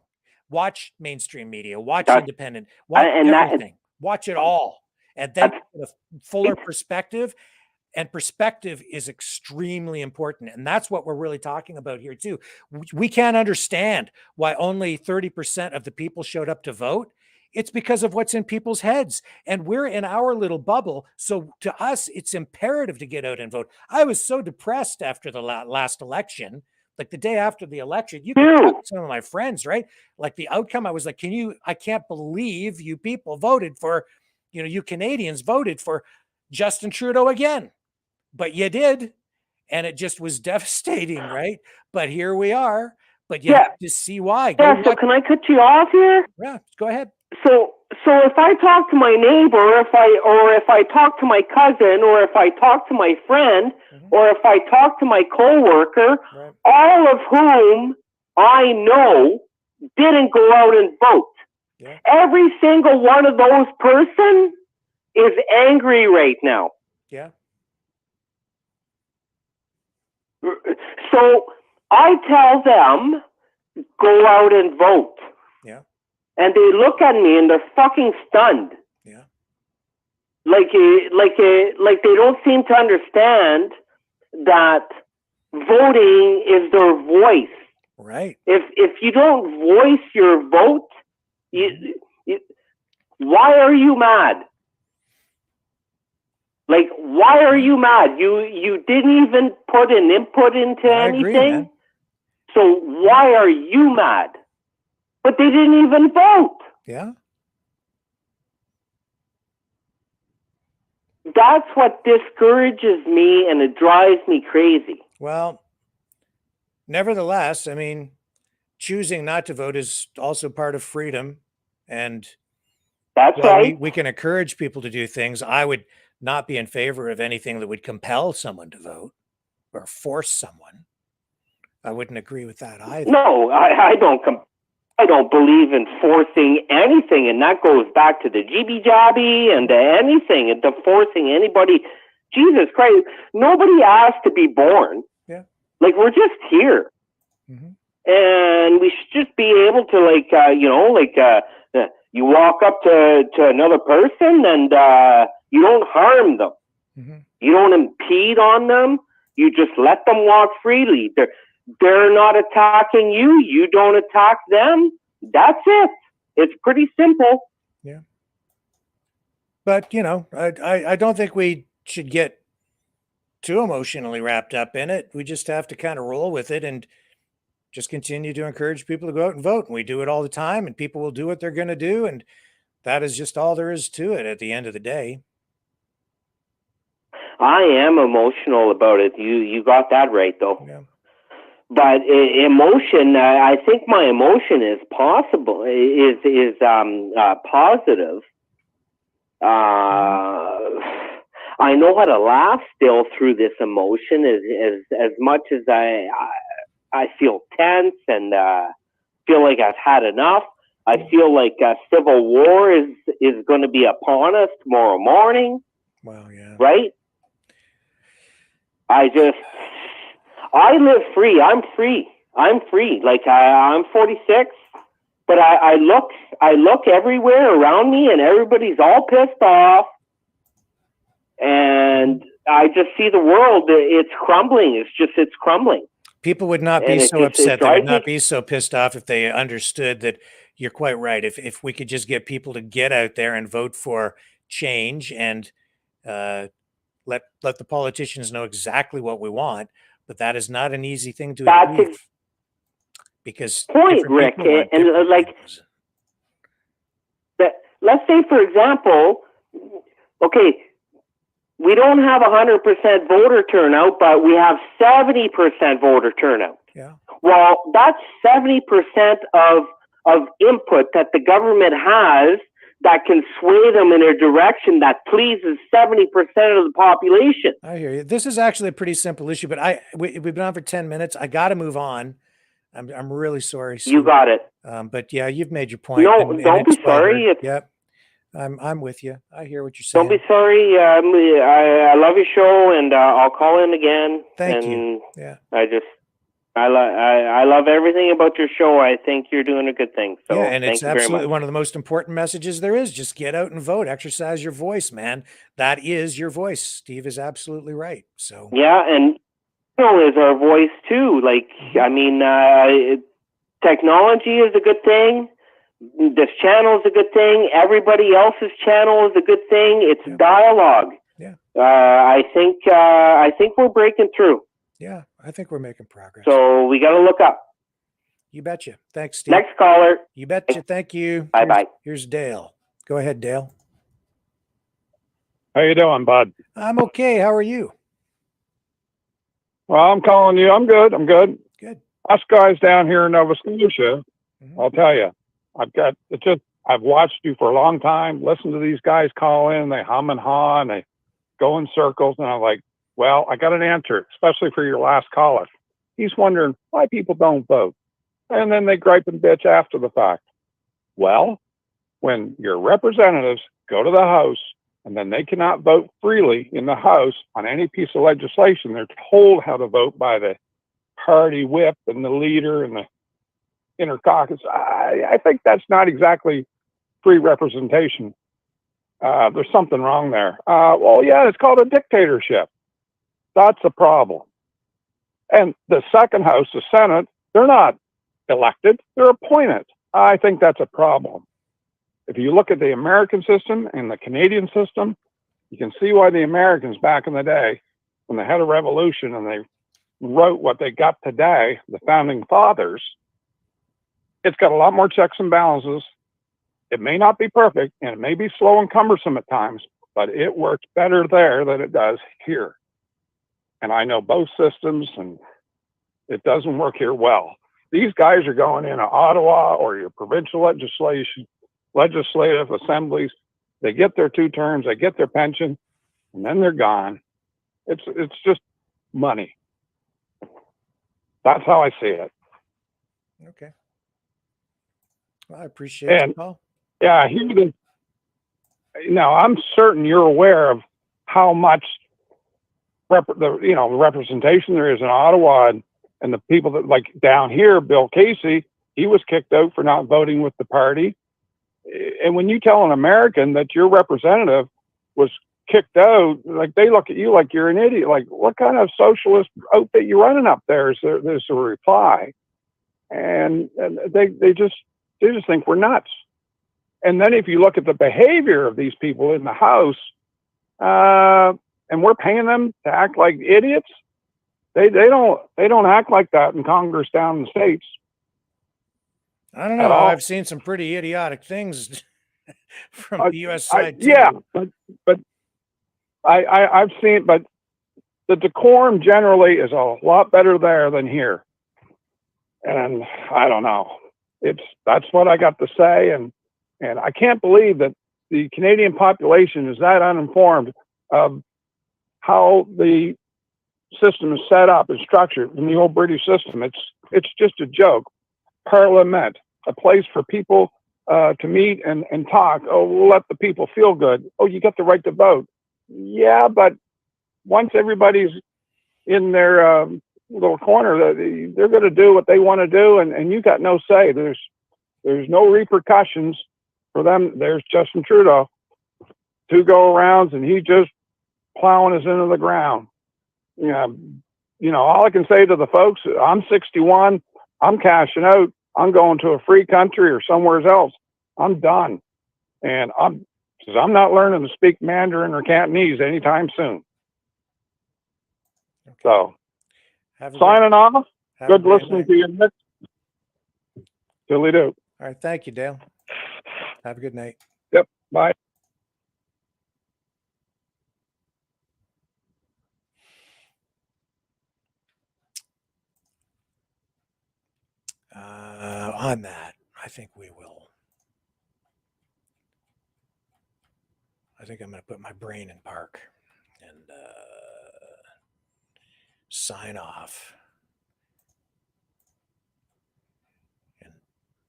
Watch mainstream media, watch independent, watch everything. Watch it all. And then get a fuller perspective. And perspective is extremely important. And that's what we're really talking about here too. We can't understand why only 30% of the people showed up to vote. It's because of what's in people's heads. And we're in our little bubble. So to us, it's imperative to get out and vote. I was so depressed after the last election, like the day after the election. You can talk to some of my friends, right? Like the outcome, I was like, I can't believe you people voted for, you Canadians voted for Justin Trudeau again. But you did, and it just was devastating, right? But here we are. But you have to see why. So can I cut you off here? Yeah, go ahead. So if I talk to my neighbor, if I talk to my cousin, or if I talk to my friend, or if I talk to my coworker, all of whom I know didn't go out and vote. Yeah. Every single one of those person is angry right now. Yeah. So I tell them, go out and vote. Yeah. And they look at me and they're fucking stunned. Yeah. Like they don't seem to understand that voting is their voice. Right. If you don't voice your vote, why are you mad? Like, why are you mad? You didn't even put an input into anything. Agree, man. So why are you mad? But they didn't even vote. Yeah. That's what discourages me, and it drives me crazy. Well, nevertheless, I mean, choosing not to vote is also part of freedom. And that's right. We can encourage people to do things. I would not be in favor of anything that would compel someone to vote or force someone. I wouldn't agree with that either. No, I don't believe in forcing anything, and that goes back to the jibby-jabby and to anything, and to forcing anybody. Jesus Christ, nobody asked to be born. Yeah. Like, we're just here. And we should just be able to, you walk up to another person and you don't harm them. You don't impede on them. You just let them walk freely. They're not attacking you. You don't attack them. That's it. It's pretty simple. Yeah. But, you know, I don't think we should get too emotionally wrapped up in it. We just have to kind of roll with it and just continue to encourage people to go out and vote. And we do it all the time, and people will do what they're going to do. And that is just all there is to it at the end of the day. I am emotional about it. You got that right, though. Yeah. But emotion, I think my emotion is possible, is positive. I know how to laugh still through this emotion, as much as I feel tense and feel like I've had enough. I feel like civil war is going to be upon us tomorrow morning. Wow, yeah. Right? I live free. I'm free. Like I'm 46, but I look everywhere around me, and everybody's all pissed off, and I just see the world. It's crumbling. It's crumbling. People would not be so upset. They would not be so pissed off if they understood that. You're quite right. If we could just get people to get out there and vote for change and let the politicians know exactly what we want, but that is not an easy thing to achieve. Because point, Rick, and like that. Let's say, for example, okay, we don't have 100% voter turnout, but we have 70% voter turnout. Yeah. Well, that's 70% of input that the government has that can sway them in a direction that pleases 70% of the population. I hear you. This is actually a pretty simple issue, but we've been on for 10 minutes. I got to move on. I'm really sorry, Steve. You got it. But yeah, you've made your point. No, don't be sorry. Yep. I'm with you. I hear what you're saying. Don't be sorry. I love your show, and I'll call in again. Thank you. Yeah. I love everything about your show. I think you're doing a good thing. So yeah, and thank it's you very absolutely much. one of the most important messages there is. Just get out and vote. Exercise your voice, man. That is your voice. Steve is absolutely right. So yeah, and is our voice too. Like, I mean, technology is a good thing. This channel is a good thing. Everybody else's channel is a good thing. It's dialogue. Yeah. I think we're breaking through. Yeah, I think we're making progress. So we got to look up. You betcha. Thanks, Steve. Next caller. You betcha. Thank you. Bye-bye. Here's Dale. Go ahead, Dale. How you doing, bud? I'm okay. How are you? Well, I'm calling you. I'm good. Good. Us guys down here in Nova Scotia, I'll tell you, I've watched you for a long time, listened to these guys call in, they hum and haw, and they go in circles, and I'm like, well, I got an answer, especially for your last caller. He's wondering why people don't vote. And then they gripe and bitch after the fact. Well, when your representatives go to the House and then they cannot vote freely in the House on any piece of legislation, they're told how to vote by the party whip and the leader and the inner caucus. I think that's not exactly free representation. There's something wrong there. Well, yeah, it's called a dictatorship. That's a problem. And the second house, the Senate, they're not elected, they're appointed. I think that's a problem. If you look at the American system and the Canadian system, you can see why the Americans back in the day, when they had a revolution and they wrote what they got today, the founding fathers, it's got a lot more checks and balances. It may not be perfect and it may be slow and cumbersome at times, but it works better there than it does here. And I know both systems, and it doesn't work here well. These guys are going into Ottawa or your provincial legislative assemblies. They get their 2 terms, they get their pension, and then they're gone. It's just money. That's how I see it. Okay. Well, I appreciate it, Paul. Yeah, now I'm certain you're aware of how much representation there is in Ottawa, and the people that, like down here, Bill Casey, he was kicked out for not voting with the party. And when you tell an American that your representative was kicked out, like they look at you like you're an idiot. Like, what kind of socialist outfit you running up there? There's a reply, and they just think we're nuts. And then if you look at the behavior of these people in the House, and we're paying them to act like idiots, they don't act like that in Congress down in the States. I don't know. I've seen some pretty idiotic things from the U.S. side too. Yeah, but I've seen, but the decorum generally is a lot better there than here. And I don't know. That's what I got to say, and I can't believe that the Canadian population is that uninformed of how the system is set up and structured in the old British system. It's just a joke. Parliament, a place for people to meet and talk. Oh, we'll let the people feel good. Oh, you got the right to vote. Yeah, but once everybody's in their little corner, they're going to do what they want to do, and you got no say. There's no repercussions for them. There's Justin Trudeau, 2 go-arounds, and he just plowing us into the ground. Yeah, all I can say to the folks, I'm 61. I'm cashing out. I'm going to a free country or somewhere else. I'm done. And I'm not learning to speak Mandarin or Cantonese anytime soon. Okay. So, signing off. Good listening to you, Nick. Dilly-do. All right. Thank you, Dale. Have a good night. Yep. Bye. On that, I think we will. I think I'm going to put my brain in park and sign off and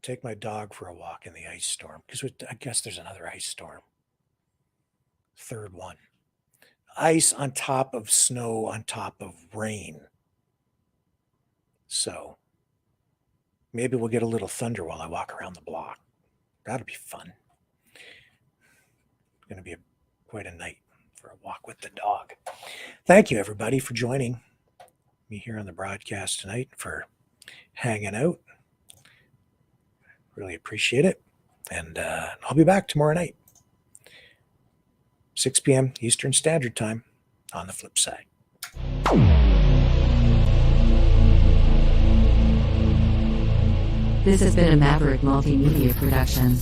take my dog for a walk in the ice storm, because I guess there's another ice storm. 3rd one. Ice on top of snow on top of rain. So maybe we'll get a little thunder while I walk around the block. That'll be fun. It's going to be quite a night for a walk with the dog. Thank you, everybody, for joining me here on the broadcast tonight, for hanging out. Really appreciate it. And I'll be back tomorrow night, 6 p.m. Eastern Standard Time, on the flip side. This has been a Maverick Multimedia production.